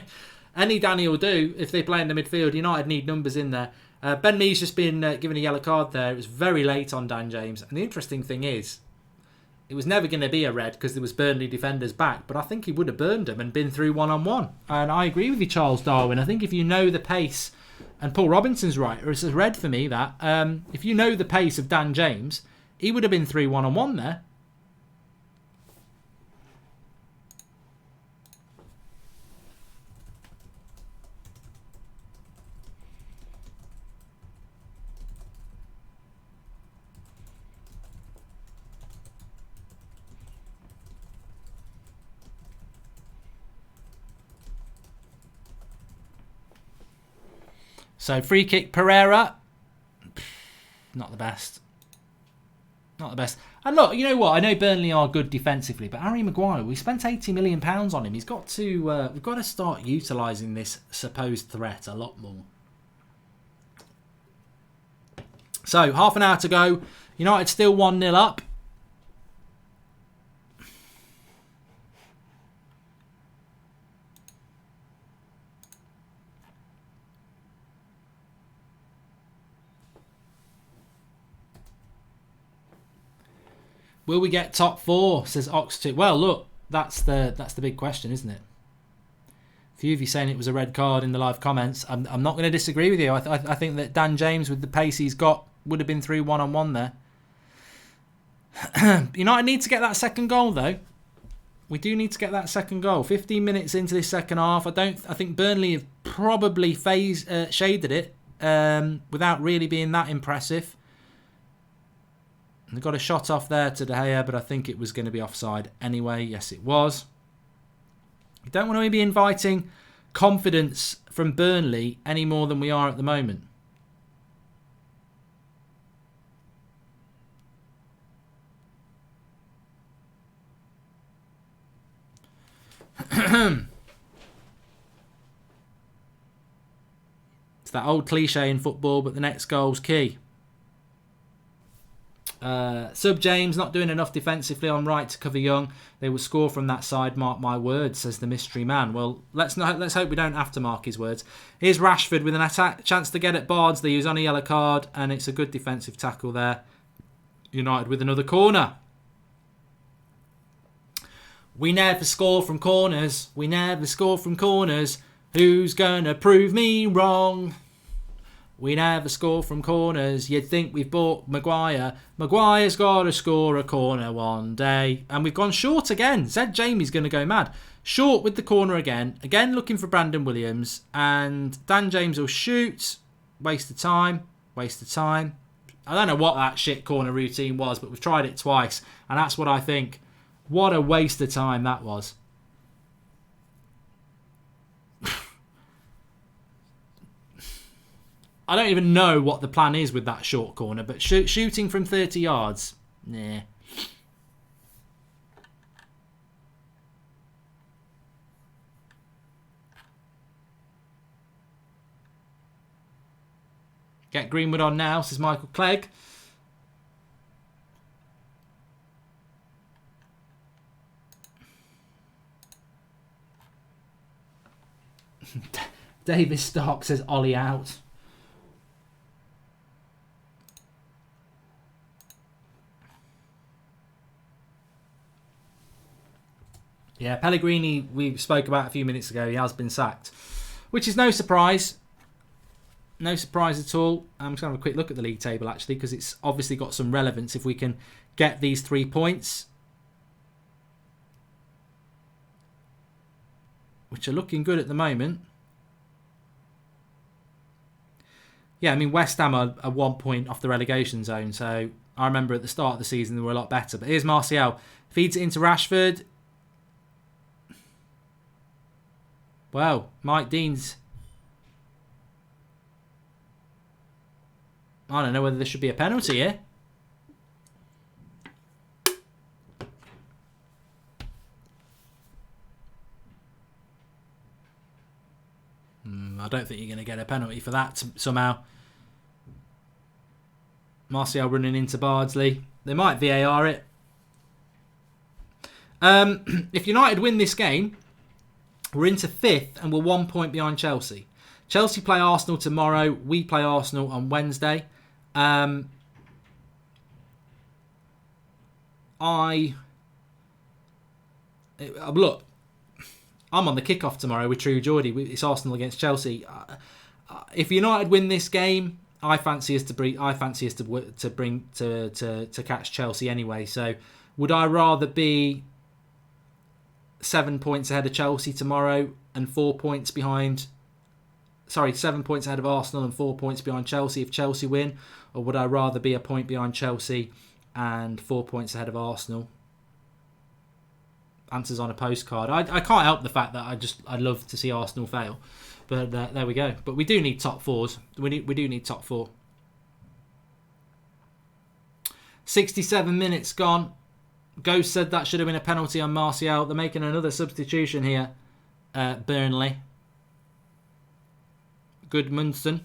any Danny will do if they play in the midfield. United need numbers in there. Ben Mee's just been given a yellow card there. It was very late on Dan James. And the interesting thing is, it was never going to be a red because there was Burnley defenders back. But I think he would have burned him and been through one-on-one. And I agree with you, Charles Darwin. I think if you know the pace, and Paul Robinson's right, or it's a red for me, that if you know the pace of Dan James, he would have been through one-on-one there. So free kick, Pereira. Not the best. Not the best. And look, you know what? I know Burnley are good defensively, but Harry Maguire, we spent £80 million on him. He's got to. We've got to start utilising this supposed threat a lot more. So half an hour to go. United still 1-0 up. Will we get top 4? Says Ox2. Well, look, that's the big question, isn't it? A few of you saying it was a red card in the live comments. I'm not going to disagree with you. I think that Dan James, with the pace he's got, would have been through one-on-one there. United need to get that second goal, though. We do need to get that second goal. 15 minutes into this second half. I think Burnley have probably shaded it without really being that impressive. They got a shot off there to De Gea, but I think it was going to be offside anyway. Yes, it was. We don't want to be inviting confidence from Burnley any more than we are at the moment. It's that old cliche in football, but the next goal's key. Sub James not doing enough defensively on right to cover Young. They will score from that side, mark my words, says the mystery man. Well, let's hope we don't have to mark his words. Here's Rashford with an attack chance to get at Bards. They use on a yellow card, and it's a good defensive tackle there. United with another corner. We never score from corners. We never score from corners. Who's gonna prove me wrong? We never score from corners. You'd think we've bought Maguire. Maguire's got to score a corner one day. And we've gone short again. Zed Jamie's going to go mad. Short with the corner again. Again looking for Brandon Williams. And Dan James will shoot. Waste of time. Waste of time. I don't know what that shit corner routine was, but we've tried it twice. And that's what I think. What a waste of time that was. I don't even know what the plan is with that short corner, but shooting from 30 yards, nah. Get Greenwood on now, says Michael Clegg. Davis Stark says Ollie out. Yeah, Pellegrini, we spoke about a few minutes ago. He has been sacked, which is no surprise. No surprise at all. I'm just going to have a quick look at the league table, actually, because it's obviously got some relevance if we can get these 3 points, which are looking good at the moment. Yeah, I mean, West Ham are 1 point off the relegation zone, so I remember at the start of the season they were a lot better. But here's Martial. Feeds it into Rashford. Wow, Mike Dean's... I don't know whether there should be a penalty here. I don't think you're going to get a penalty for that somehow. Martial running into Bardsley. They might VAR it. If United win this game, we're into 5th and we're 1 point behind Chelsea. Chelsea play Arsenal tomorrow. We play Arsenal on Wednesday. Look, I'm on the kickoff tomorrow with True Geordie. It's Arsenal against Chelsea. If United win this game, I fancy us to catch Chelsea anyway. So, would I rather be 7 points ahead of Chelsea tomorrow and 4 points behind? 7 points ahead of Arsenal and 4 points behind Chelsea if Chelsea win, or would I rather be a point behind Chelsea and 4 points ahead of Arsenal? Answers on a postcard. I can't help the fact that I love to see Arsenal fail, but there we go. But we do need top fours. We do need top four. 67 minutes gone. Ghost said that should have been a penalty on Martial. They're making another substitution here. Burnley. Goodmanson.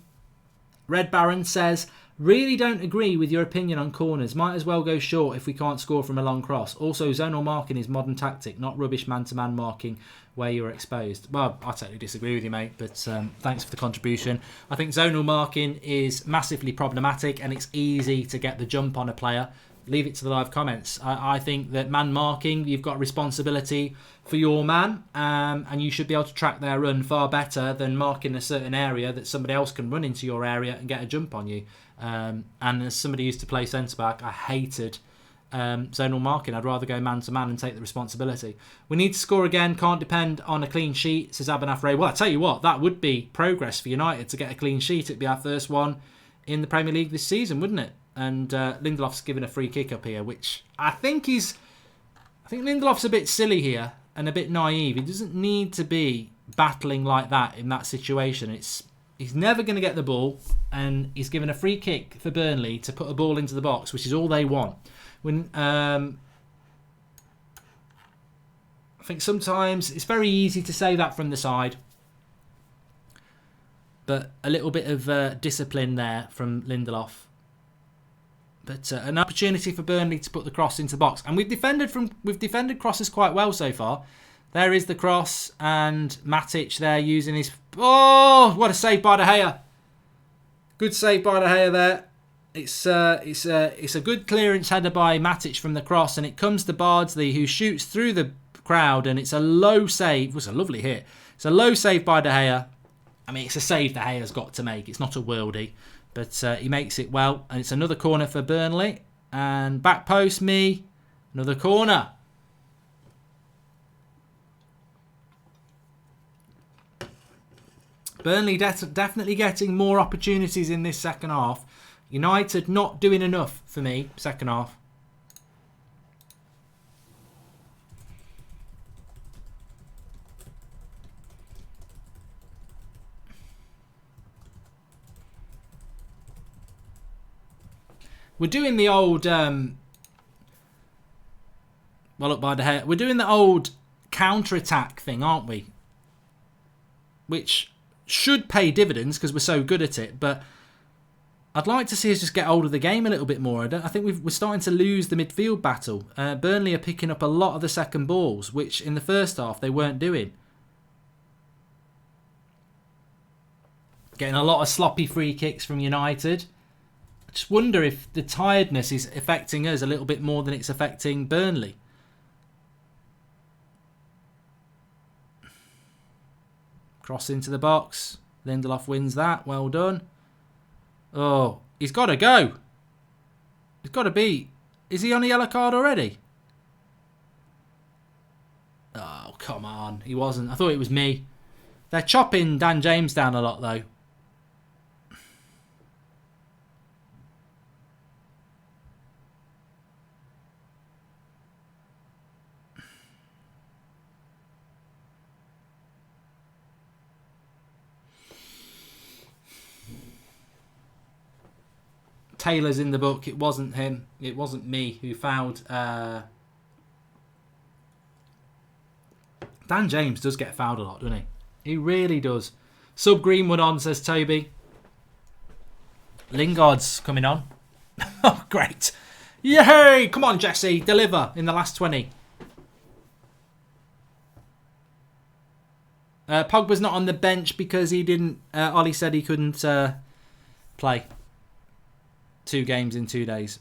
Red Baron says, really don't agree with your opinion on corners. Might as well go short if we can't score from a long cross. Also, zonal marking is modern tactic, not rubbish man-to-man marking where you're exposed. Well, I totally disagree with you, mate, but thanks for the contribution. I think zonal marking is massively problematic and it's easy to get the jump on a player. Leave it to the live comments. I think that man marking, you've got responsibility for your man, and you should be able to track their run far better than marking a certain area that somebody else can run into your area and get a jump on you. And as somebody who used to play centre-back, I hated zonal marking. I'd rather go man-to-man and take the responsibility. We need to score again. Can't depend on a clean sheet, says Abernaf Ray. Well, I tell you what, that would be progress for United to get a clean sheet. It'd be our first one in the Premier League this season, wouldn't it? And Lindelof's given a free kick up here, which I think Lindelof's a bit silly here and a bit naive. He doesn't need to be battling like that in that situation. He's never going to get the ball, and he's given a free kick for Burnley to put a ball into the box, which is all they want. I think sometimes it's very easy to say that from the side, but a little bit of discipline there from Lindelof. But an opportunity for Burnley to put the cross into the box, and we've defended crosses quite well so far. There is the cross, and Matic there using his... Oh, what a save by De Gea! Good save by De Gea there. It's a good clearance header by Matic from the cross, and it comes to Bardsley, who shoots through the crowd, and it's a low save. It was a lovely hit. It's a low save by De Gea. I mean, it's a save De Gea's got to make. It's not a worldie. But he makes it well. And it's another corner for Burnley. And back post me. Another corner. Burnley definitely getting more opportunities in this second half. United not doing enough for me, second half. We're doing the old... well, up by the hair. We're doing the old counter-attack thing, aren't we? Which should pay dividends because we're so good at it. But I'd like to see us just get hold of the game a little bit more. I think we're starting to lose the midfield battle. Burnley are picking up a lot of the second balls, which in the first half they weren't doing. Getting a lot of sloppy free kicks from United. I just wonder if the tiredness is affecting us a little bit more than it's affecting Burnley. Cross into the box. Lindelof wins that. Well done. Oh, he's got to go. He's got to be. Is he on a yellow card already? Oh, come on. He wasn't. I thought it was me. They're chopping Dan James down a lot, though. Taylor's in the book. It wasn't him. It wasn't me who fouled. Dan James does get fouled a lot, doesn't he? He really does. Sub Greenwood on, says Toby. Lingard's coming on. Oh, great. Yay! Come on, Jesse. Deliver in the last 20. Pogba's not on the bench because he didn't... Ollie said he couldn't play. 2 games in 2 days.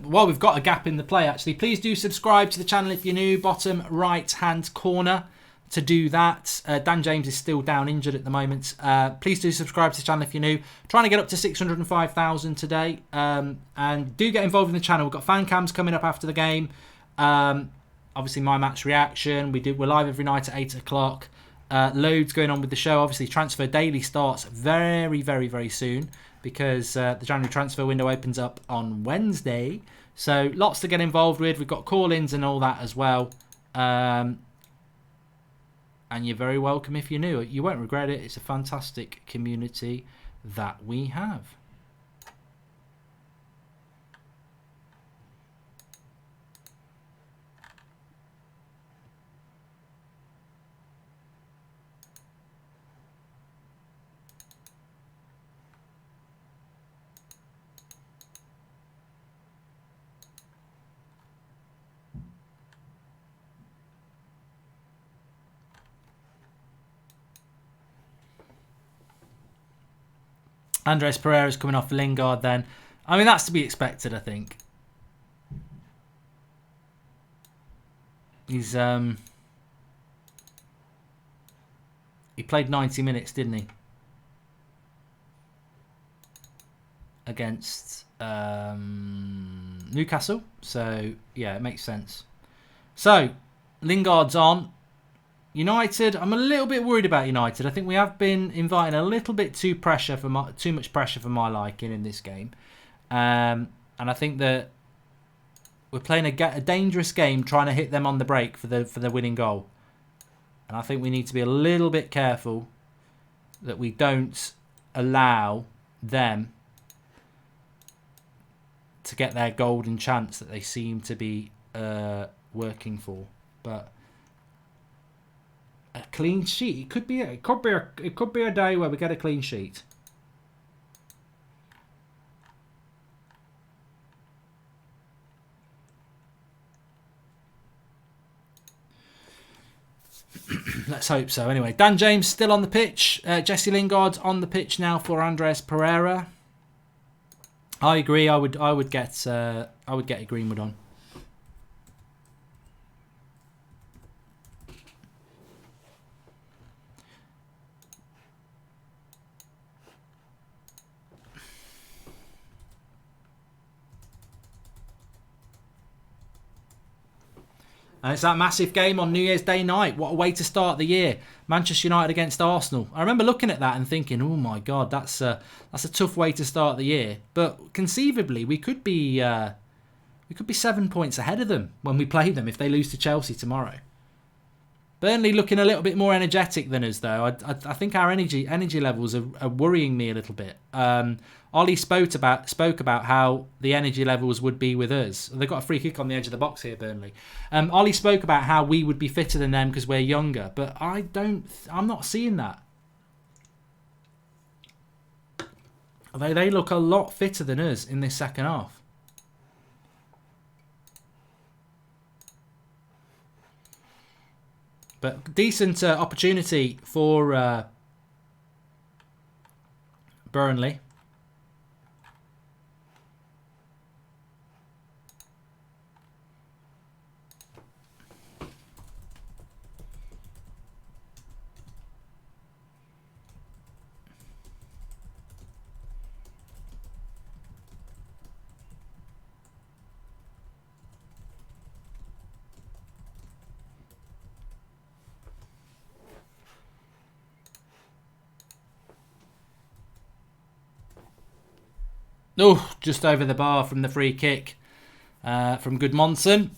While we've got a gap in the play, actually, please do subscribe to the channel if you're new. Bottom right hand corner to do that. Dan James is still down injured at the moment. Please do subscribe to the channel if you're new. Trying to get up to 605,000 today. And do get involved in the channel. We've got fan cams coming up after the game. Obviously, my match reaction. We're live every night at 8 o'clock. Loads going on with the show. Obviously, Transfer Daily starts very, very, very soon because the January transfer window opens up on Wednesday. So lots to get involved with. We've got call-ins and all that as well. And you're very welcome if you're new. You won't regret it. It's a fantastic community that we have. Andres Pereira's coming off Lingard then. I mean, that's to be expected, I think. He's he played 90 minutes, didn't he? Against Newcastle. So, yeah, it makes sense. So, Lingard's on. United, I'm a little bit worried about United. I think we have been inviting a little bit too much pressure for my liking in this game. And I think that we're playing a dangerous game trying to hit them on the break for the winning goal. And I think we need to be a little bit careful that we don't allow them to get their golden chance that they seem to be working for. But a clean sheet. It could be a day where we get a clean sheet. Let's hope so. Anyway, Dan James still on the pitch. Jesse Lingard on the pitch now for Andres Pereira. I agree. I would get a Greenwood on. And it's that massive game on New Year's Day night. What a way to start the year. Manchester United against Arsenal. I remember looking at that and thinking, oh my God, that's a tough way to start the year. But conceivably, we could be 7 points ahead of them when we play them if they lose to Chelsea tomorrow. Burnley looking a little bit more energetic than us, though. I think our energy levels are worrying me a little bit. Ollie spoke about how the energy levels would be with us. They've got a free kick on the edge of the box here, Burnley. Ollie spoke about how we would be fitter than them because we're younger, but I'm not seeing that. Although they look a lot fitter than us in this second half. But decent opportunity for Burnley. Oh, just over the bar from the free kick from Goodmonson.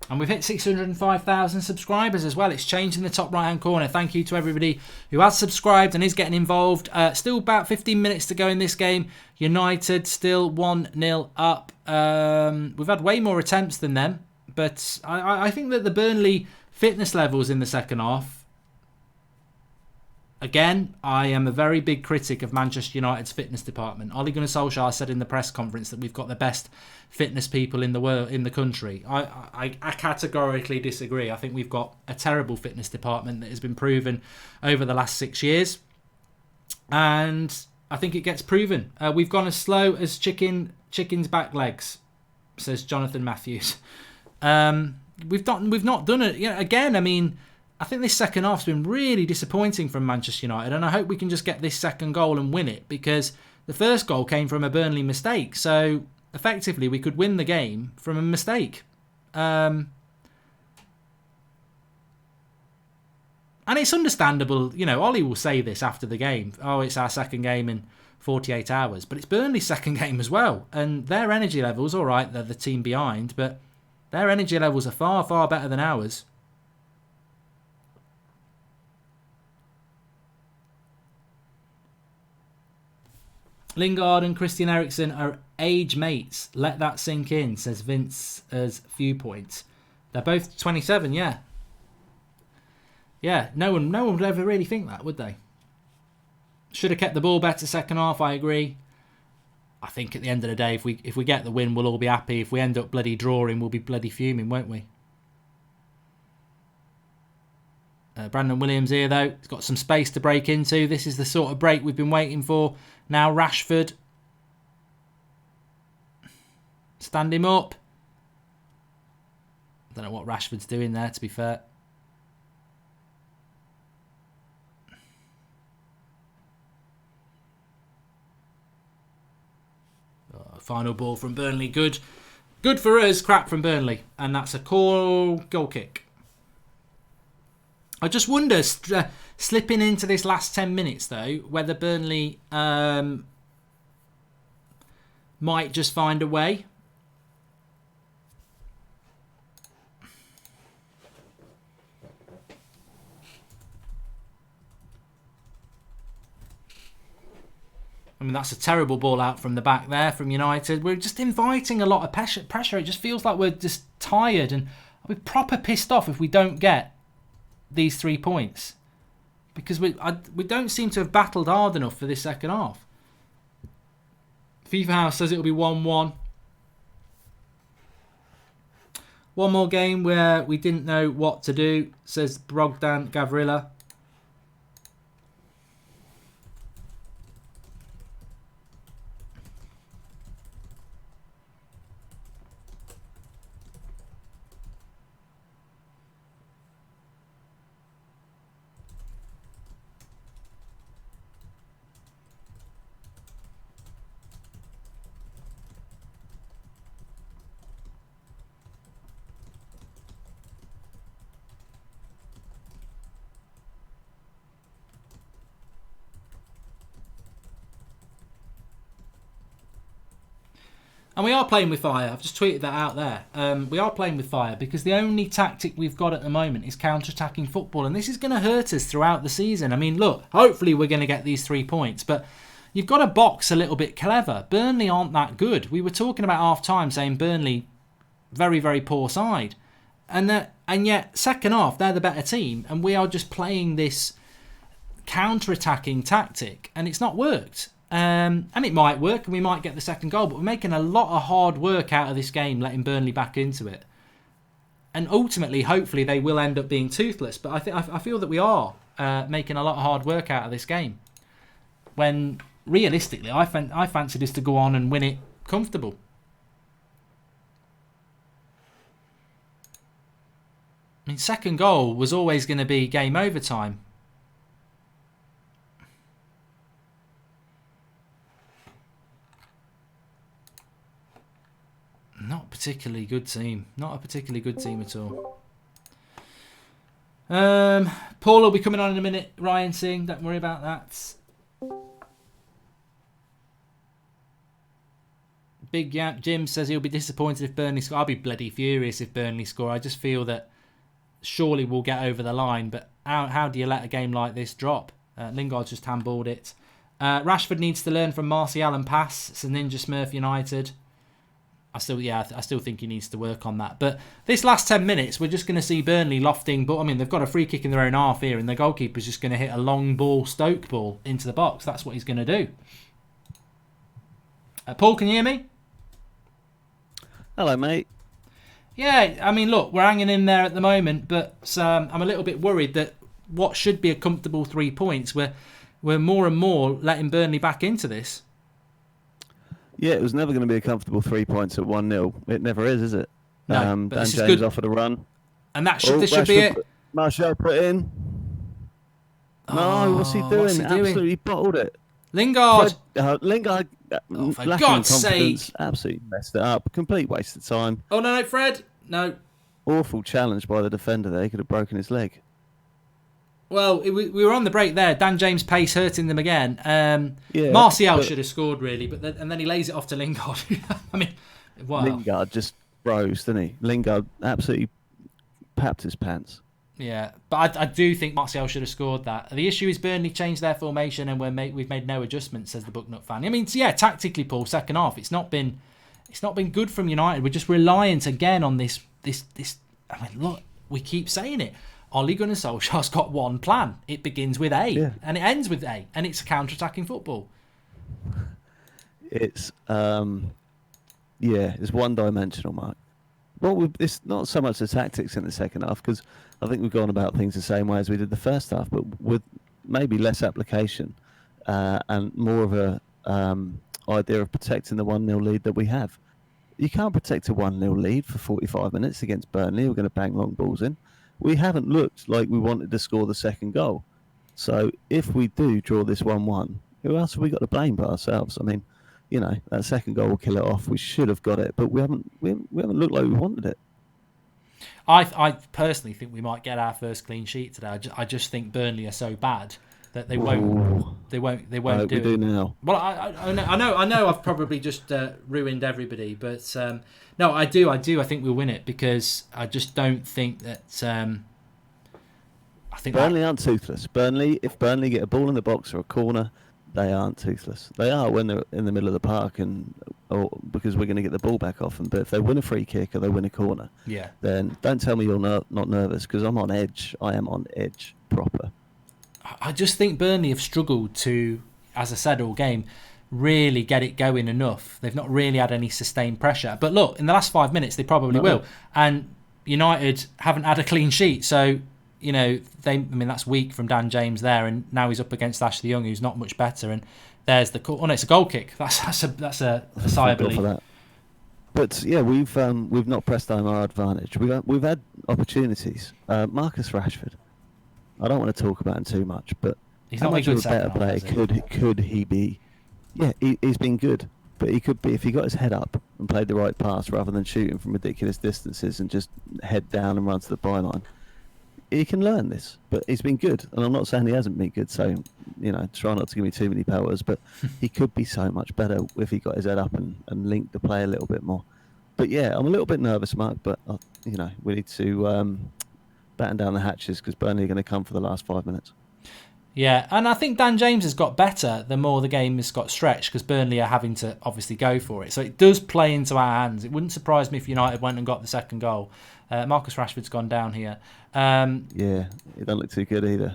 And we've hit 605,000 subscribers as well. It's changed in the top right hand corner. Thank you to everybody who has subscribed and is getting involved. Still about 15 minutes to go in this game. United still 1-0 up. We've had way more attempts than them. But I think that the Burnley fitness levels in the second half. Again, I am a very big critic of Manchester United's fitness department. Ole Gunnar Solskjaer said in the press conference that we've got the best fitness people in the world, in the country. I categorically disagree. I think we've got a terrible fitness department that has been proven over the last 6 years. And I think it gets proven. We've gone as slow as chicken's back legs, says Jonathan Matthews. We've not done it. Again, I mean, I think this second half's been really disappointing from Manchester United, and I hope we can just get this second goal and win it, because the first goal came from a Burnley mistake. So effectively, we could win the game from a mistake. And it's understandable, Ollie will say this after the game. Oh, it's our second game in 48 hours. But it's Burnley's second game as well. And their energy levels, all right, they're the team behind, but their energy levels are far, far better than ours. Lingard and Christian Eriksen are age mates. Let that sink in, says Vince as viewpoint. They're both 27, yeah. Yeah, no one would ever really think that, would they? Should have kept the ball better second half, I agree. I think at the end of the day, if we get the win, we'll all be happy. If we end up bloody drawing, we'll be bloody fuming, won't we? Brandon Williams here, though. He's got some space to break into. This is the sort of break we've been waiting for. Now Rashford. Stand him up. I don't know what Rashford's doing there, to be fair. Final ball from Burnley. Good. Good for us. Crap from Burnley. And that's a goal kick. I just wonder, slipping into this last 10 minutes, though, whether Burnley might just find a way. I mean, that's a terrible ball out from the back there from United. We're just inviting a lot of pressure. It just feels like we're just tired, and I'll be proper pissed off if we don't get these 3 points, because we don't seem to have battled hard enough for this second half. FIFA House says it'll be 1-1. One more game where we didn't know what to do, says Brogdan Gavrila. And we are playing with fire. I've just tweeted that out there. We are playing with fire because the only tactic we've got at the moment is counter-attacking football. And this is going to hurt us throughout the season. I mean, look, hopefully we're going to get these 3 points. But you've got to box a little bit clever. Burnley aren't that good. We were talking about half-time saying Burnley, very, very poor side. And yet, second half, they're the better team. And we are just playing this counter-attacking tactic. And it's not worked. And it might work and we might get the second goal, but we're making a lot of hard work out of this game, letting Burnley back into it. And ultimately, hopefully, they will end up being toothless. But I feel that we are making a lot of hard work out of this game. When, realistically, I fancied us to go on and win it comfortable. I mean, second goal was always going to be game over time. Not a particularly good team. Not a particularly good team at all. Paul will be coming on in a minute. Ryan Singh, don't worry about that. Big Yap Jim says he'll be disappointed if Burnley score. I'll be bloody furious if Burnley score. I just feel that surely we'll get over the line. But how do you let a game like this drop? Lingard's just handballed it. Rashford needs to learn from Martial and pass. It's a Ninja Smurf United. I still think he needs to work on that. But this last 10 minutes, we're just going to see Burnley lofting. But I mean, they've got a free kick in their own half here, and the goalkeeper's just going to hit a long ball, Stoke ball, into the box. That's what he's going to do. Paul, can you hear me? Hello, mate. Yeah, I mean, look, we're hanging in there at the moment, but I'm a little bit worried that what should be a comfortable 3 points, we're more and more letting Burnley back into this. Yeah, it was never going to be a comfortable 3 points at 1-0. It never is it? No, Dan but this is James good. offered a run. And this should be it. Martial put in. No, what's he doing? Absolutely bottled it. Lingard. Lingard, for lacking God's confidence, sake. absolutely messed it up. Complete waste of time. Oh, no, Fred. No. Awful challenge by the defender there. He could have broken his leg. Well, we were on the break there. Dan James' pace hurting them again. Yeah, Martial should have scored, really, but then he lays it off to Lingard. I mean, wow. Lingard just froze, didn't he? Lingard absolutely papped his pants. Yeah, but I do think Martial should have scored that. The issue is Burnley changed their formation and we've made no adjustments, says the Bucknut fan. I mean, yeah, tactically, Paul, second half, it's not been good from United. We're just reliant again on this. I mean, look, we keep saying it. Ole Gunnar Solskjaer's got one plan. It begins with A and it ends with A, and it's counter-attacking football. It's it's one-dimensional, Mark. Well, it's not so much the tactics in the second half, because I think we've gone about things the same way as we did the first half, but with maybe less application and more of a idea of protecting the 1-0 lead that we have. You can't protect a 1-0 lead for 45 minutes against Burnley. We're going to bang long balls in. We haven't looked like we wanted to score the second goal. So if we do draw this 1-1, who else have we got to blame but ourselves? I mean, you know, that second goal will kill it off. We should have got it, but we haven't looked like we wanted it. I personally think we might get our first clean sheet today. I just think Burnley are so bad that they won't do it. We do now. Well, I know I've probably just ruined everybody, but no, I do. I think we'll win it, because I just don't think that. I think Burnley aren't toothless. If Burnley get a ball in the box or a corner, they aren't toothless. They are when they're in the middle of the park or because we're going to get the ball back off them. But if they win a free kick or they win a corner, then don't tell me you're not nervous, because I'm on edge. I am on edge proper. I just think Burnley have struggled to, as I said all game, really get it going enough. They've not really had any sustained pressure. But look, in the last 5 minutes, they probably will. And United haven't had a clean sheet. So, you know, that's weak from Dan James there. And now he's up against Ashley Young, who's not much better. And there's the... Oh, no, it's a goal kick. That's a sigh of relief. But yeah, we've not pressed home our advantage. We've had opportunities. Marcus Rashford. I don't want to talk about him too much, but he's how not much a of good a better player could he be? Yeah, he's been good, but he could be if he got his head up and played the right pass rather than shooting from ridiculous distances and just head down and run to the byline. He can learn this, but he's been good, and I'm not saying he hasn't been good. So try not to give me too many pelters, but he could be so much better if he got his head up and linked the play a little bit more. But yeah, I'm a little bit nervous, Mark, but we need to batten down the hatches because Burnley are going to come for the last 5 minutes. Yeah, and I think Dan James has got better the more the game has got stretched because Burnley are having to obviously go for it. So it does play into our hands. It wouldn't surprise me if United went and got the second goal. Marcus Rashford's gone down here. Yeah, it doesn't look too good either.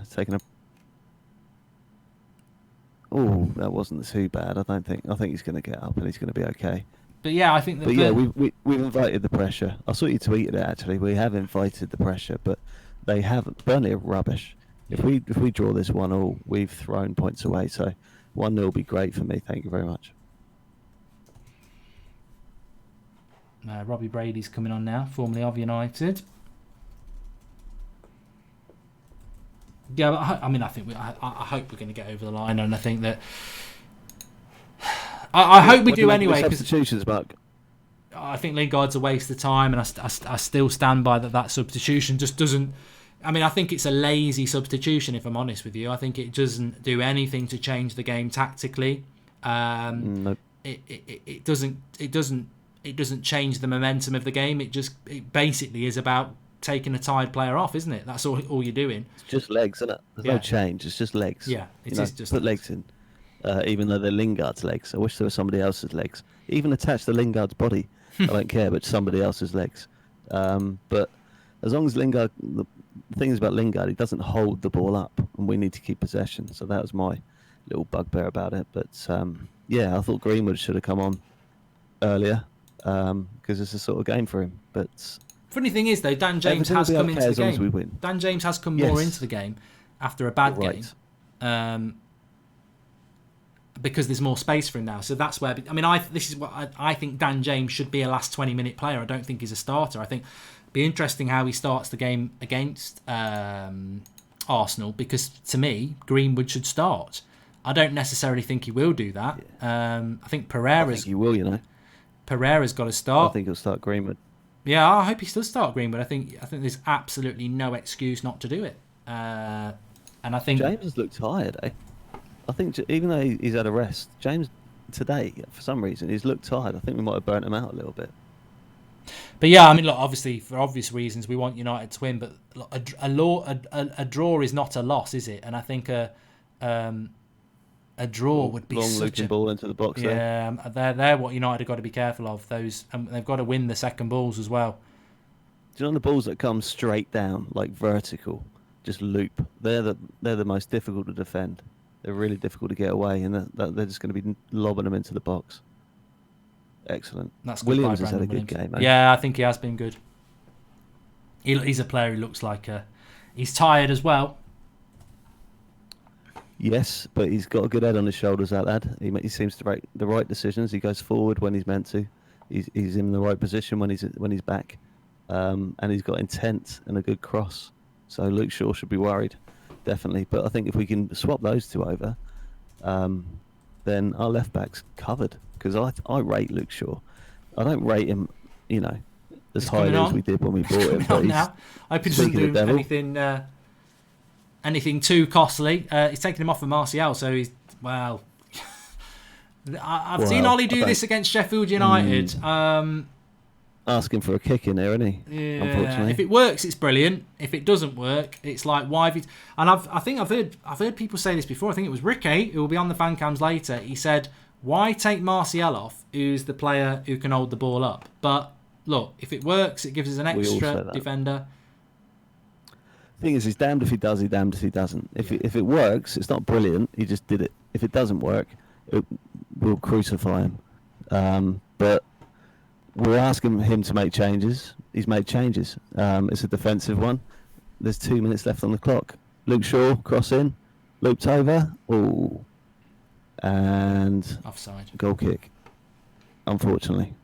Oh, that wasn't too bad. I think he's going to get up and he's going to be okay. But yeah, I think that. But yeah, we've invited the pressure. I saw you tweeted it actually. We have invited the pressure, but they haven't. Burnley are rubbish. If we draw this 1-1, we've thrown points away. So 1-0 will be great for me. Thank you very much. Robbie Brady's coming on now, formerly of United. Yeah, but I think I hope we're going to get over the line, and I think that I hope we do anyway. Substitutions, Mark. I think Lingard's a waste of time, and I still stand by that substitution just doesn't. I mean, I think it's a lazy substitution. If I'm honest with you, I think it doesn't do anything to change the game tactically. Nope. It doesn't change the momentum of the game. It basically is about taking a tired player off, isn't it? That's all you're doing. It's just legs, isn't it? There's no change. It's just legs. Yeah, it is just put legs in. Even though they're Lingard's legs, I wish there was somebody else's legs. Even attached to Lingard's body, I don't care, but somebody else's legs. But as long as Lingard, the thing is about Lingard, he doesn't hold the ball up, and we need to keep possession. So that was my little bugbear about it. But yeah, I thought Greenwood should have come on earlier because it's a sort of game for him. But funny thing is, though, Dan James has come into the game. We win. Dan James has come more into the game after a bad game. Because there's more space for him now. So that's where... I mean, this is what I think Dan James should be a last 20-minute player. I don't think he's a starter. I think it'd be interesting how he starts the game against Arsenal, because to me, Greenwood should start. I don't necessarily think he will do that. I think Pereira's... I think he will, Pereira's got to start. I think he'll start Greenwood. Yeah, I hope he does start Greenwood. I think there's absolutely no excuse not to do it. And I think... James has looked tired, eh? I think even though he's had a rest, James today, for some reason, he's looked tired. I think we might have burnt him out a little bit. But yeah, I mean, look, obviously, for obvious reasons, we want United to win, but look, a draw is not a loss, is it? And I think a draw would be long looking ball into the box. Yeah, they're what United have got to be careful of. Those, they've got to win the second balls as well. Do you know the balls that come straight down, like vertical, just loop? They're the most difficult to defend. They're really difficult to get away, and they're just going to be lobbing them into the box. Excellent. That's good. Williams has had a good game, mate. Yeah, I think he has been good. He's a player who looks like he's tired as well. Yes, but he's got a good head on his shoulders, that lad. He seems to make the right decisions. He goes forward when he's meant to. He's in the right position when he's back, and he's got intent and a good cross. So Luke Shaw should be worried. Definitely, but I think if we can swap those two over, then our left back's covered. Because I rate Luke Shaw. I don't rate him, as highly as we did when we bought him. But now. I hope he doesn't do anything too costly. He's taking him off of Martial, so he's I've seen Ollie do this against Sheffield United. Asking for a kick in there, isn't he? Yeah. Unfortunately, if it works, it's brilliant. If it doesn't work, it's like why have you... And I've heard people say this before. I think it was Ricky who will be on the fan cams later. He said, "Why take Martial off, who's the player who can hold the ball up?" But look, if it works, it gives us an extra defender. The thing is, he's damned if he does, he's damned if he doesn't. If it works, it's not brilliant. He just did it. If it doesn't work, we'll crucify him. But we're asking him to make changes. He's made changes. It's a defensive one. There's 2 minutes left on the clock. Luke Shaw, cross in. Looped over. Ooh. And... offside. Goal kick. Unfortunately.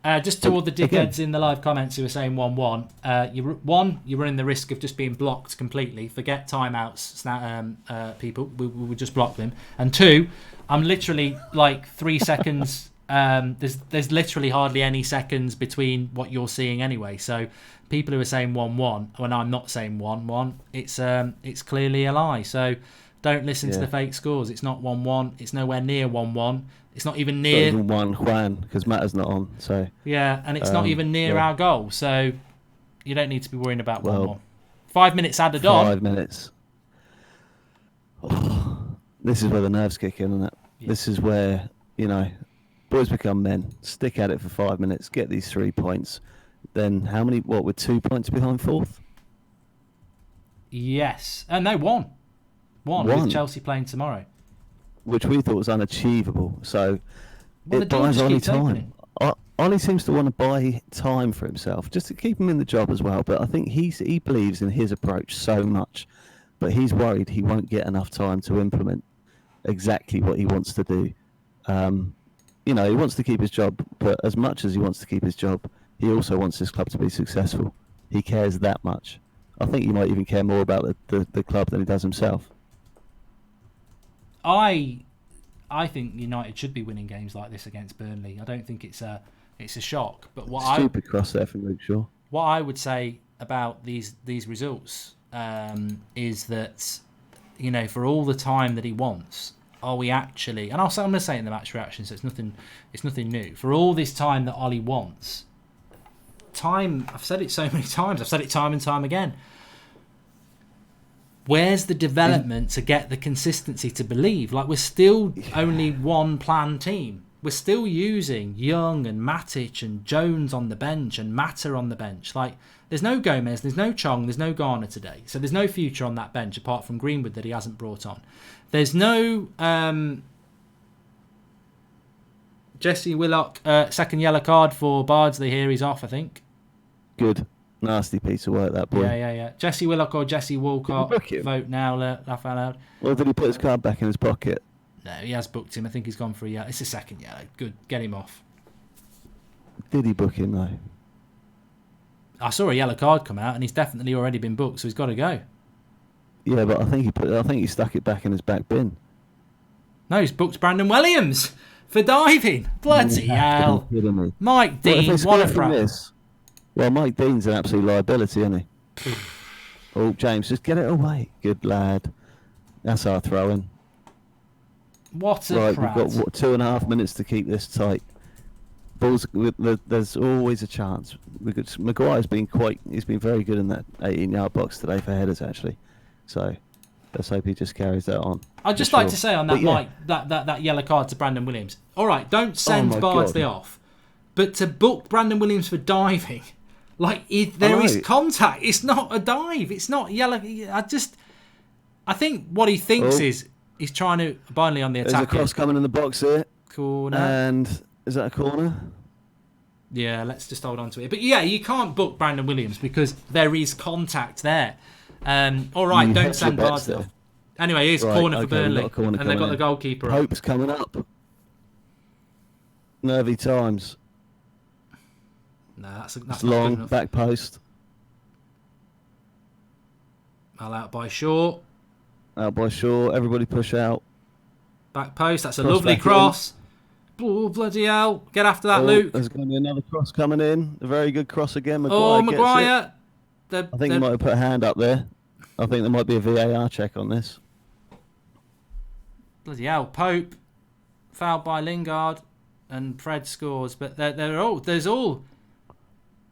Just to all the dickheads in the live comments who are saying 1-1. You're running the risk of just being blocked completely. Forget timeouts, people. We would just block them. And 2, I'm literally like 3 seconds... there's literally hardly any seconds between what you're seeing anyway. So people who are saying 1-1 when I'm not saying 1-1, it's clearly a lie. So Don't listen to the fake scores. It's not 1-1. It's nowhere near 1-1. It's not even near. It's not even 1 Juan because Matta's not on. So yeah, and it's not even near our goal. So you don't need to be worrying about 1-1. 5 minutes added 5 minutes. Oh, this is where the nerves kick in, isn't it? Yeah. This is where, boys become men. Stick at it for 5 minutes. Get these 3 points. Then how many? What, we're 2 points behind fourth? Yes. No, one. One with Chelsea playing tomorrow. Which we thought was unachievable. So it buys Ollie time. Ollie seems to want to buy time for himself, just to keep him in the job as well. But I think he believes in his approach so much. But he's worried he won't get enough time to implement exactly what he wants to do. He wants to keep his job, but as much as he wants to keep his job, he also wants his club to be successful. He cares that much. I think he might even care more about the club than he does himself. I think United should be winning games like this against Burnley. I don't think it's a shock. But stupid cross there from Luke Shaw. What I would say about these results is that for all the time that he wants, are we actually? And I'm going to say it in the match reaction, so it's nothing new. For all this time that Ollie wants, I've said it so many times. I've said it time and time again. Where's the development to get the consistency to believe? Like, we're still only one plan team. We're still using Young and Matic and Jones on the bench and Mata on the bench. Like, there's no Gomez, there's no Chong, there's no Garner today. So there's no future on that bench apart from Greenwood that he hasn't brought on. There's no Jesse Willock, second yellow card for Bardsley here. He's off, I think. Good. Nasty piece of work, that boy. Yeah. Jesse Willock or Jesse Walcott. Vote now, laugh out loud. Well, did he put his card back in his pocket? No, he has booked him. I think he's gone for a yellow. It's a second yellow. Good. Get him off. Did he book him, though? I saw a yellow card come out, and he's definitely already been booked, so he's got to go. Yeah, but I think he stuck it back in his back bin. No, he's booked Brandon Williams for diving. Bloody hell. Mike Dean, what a crap. Well, Mike Dean's an absolute liability, isn't he? Oh, James, just get it away. Good lad. That's our throw-in. What a right, crap. We've got 2.5 minutes to keep this tight. There's always a chance. Maguire's been he's been very good in that 18-yard box today for headers, actually. So let's hope he just carries that on. I'd just like to say on that, Mike, that yellow card to Brandon Williams. All right, don't send Bardsley off, but to book Brandon Williams for diving, there is contact. It's not a dive. It's not yellow. I think what he thinks is he's trying to Burnley on the attack. There's a cross coming in the box here. Corner. And is that a corner? Yeah, let's just hold on to it. But yeah, you can't book Brandon Williams because there is contact there. All right, don't send Bardsley off. Anyway, here's corner for Burnley. And they've got the goalkeeper. Pope's coming up. Nervy times. No, that's long back post. Out by Shaw. Everybody push out. Back post. That's a lovely cross. Oh, bloody hell. Get after that, Luke. There's going to be another cross coming in. A very good cross again. Maguire. I think he might have put a hand up there. I think there might be a VAR check on this. Bloody hell. Pope. Fouled by Lingard. And Fred scores. But there's all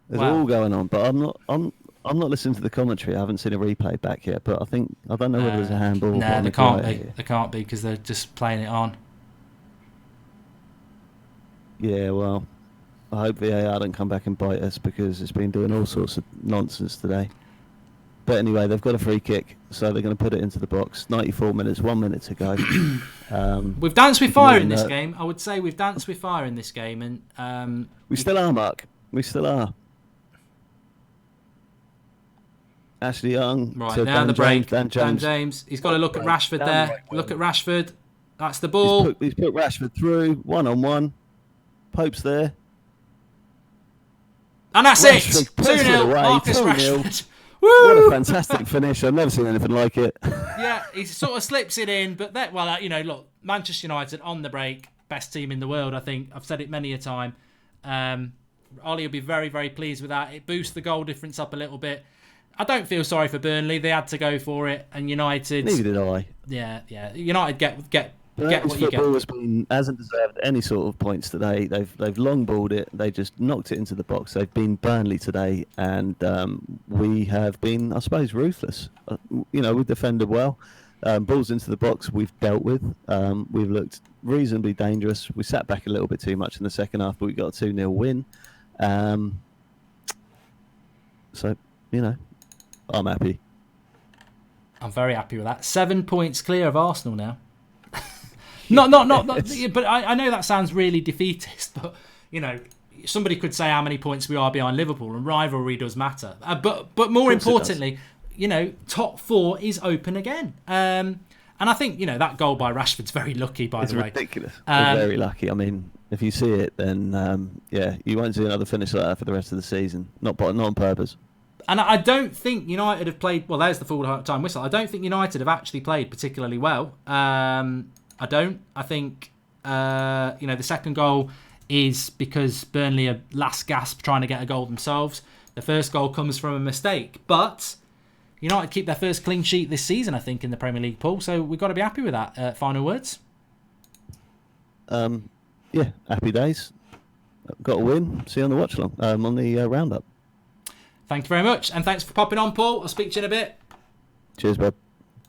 going on. But I'm not listening to the commentary. I haven't seen a replay back yet. But I don't know whether there's a handball. No, there can't be. There can't be because they're just playing it on. Yeah, well, I hope VAR don't come back and bite us because it's been doing all sorts of nonsense today. But anyway, they've got a free kick, so they're going to put it into the box. 94 minutes, 1 minute to go. We've danced with fire in this game. I would say we've danced with fire in this game. And we still are, Mark. We still are. Ashley Young. Right, now the break. Dan James. He's got to look at Rashford there. Look at Rashford. That's the ball. He's put Rashford through, one-on-one. Pope's there. And that's it. 2-0. Marcus Rashford. Woo! What a fantastic finish. I've never seen anything like it. Yeah, he sort of slips it in. But look, Manchester United on the break. Best team in the world, I think. I've said it many a time. Ollie will be very, very pleased with that. It boosts the goal difference up a little bit. I don't feel sorry for Burnley. They had to go for it, and United. Neither did I. Yeah. United get Burnley's what you football get. hasn't deserved any sort of points today. They've long balled it. They just knocked it into the box. They've been Burnley today, and we have been, I suppose, ruthless. We defended well. Balls into the box we've dealt with. We've looked reasonably dangerous. We sat back a little bit too much in the second half, but we got a 2-0 win. So, I'm happy. I'm very happy with that. 7 points clear of Arsenal now. Not. But I know that sounds really defeatist. But somebody could say how many points we are behind Liverpool, and rivalry does matter. But more importantly, top 4 is open again. And I think that goal by Rashford's very lucky. By the way, it's ridiculous. We're very lucky. I mean, if you see it, then you won't see another finish like that for the rest of the season. Not on purpose. And I don't think United have played... Well, there's the full-time whistle. I don't think United have actually played particularly well. I don't. I think, the second goal is because Burnley are last gasp trying to get a goal themselves. The first goal comes from a mistake. But United keep their first clean sheet this season, I think, in the Premier League, Paul. So we've got to be happy with that. Final words? Happy days. Got a win. See you on the watch-along, on the roundup. Thank you very much, and thanks for popping on, Paul. I'll speak to you in a bit. Cheers, bud.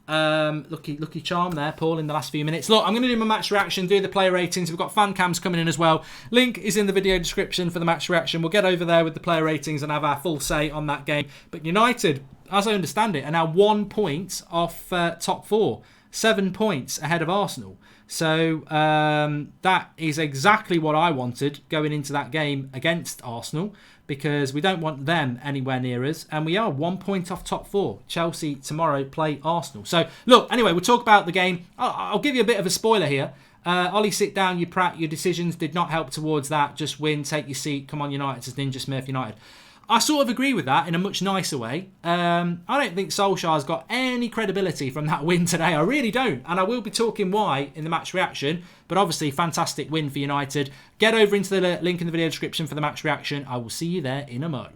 Lucky charm there, Paul, in the last few minutes. Look, I'm going to do my match reaction, do the player ratings. We've got fan cams coming in as well. Link is in the video description for the match reaction. We'll get over there with the player ratings and have our full say on that game. But United, as I understand it, are now 1 point off top 4. 7 points ahead of Arsenal. So that is exactly what I wanted going into that game against Arsenal, because we don't want them anywhere near us, and we are 1 point off top 4. Chelsea tomorrow play Arsenal. So look, anyway, we'll talk about the game. I'll give you a bit of a spoiler here. Ollie, sit down, you prat. Your decisions did not help towards that. Just win, take your seat. Come on, United, says Ninja Smith United. I sort of agree with that in a much nicer way. I don't think Solskjaer's got any credibility from that win today. I really don't. And I will be talking why in the match reaction. But obviously, fantastic win for United. Get over into the link in the video description for the match reaction. I will see you there in a mo.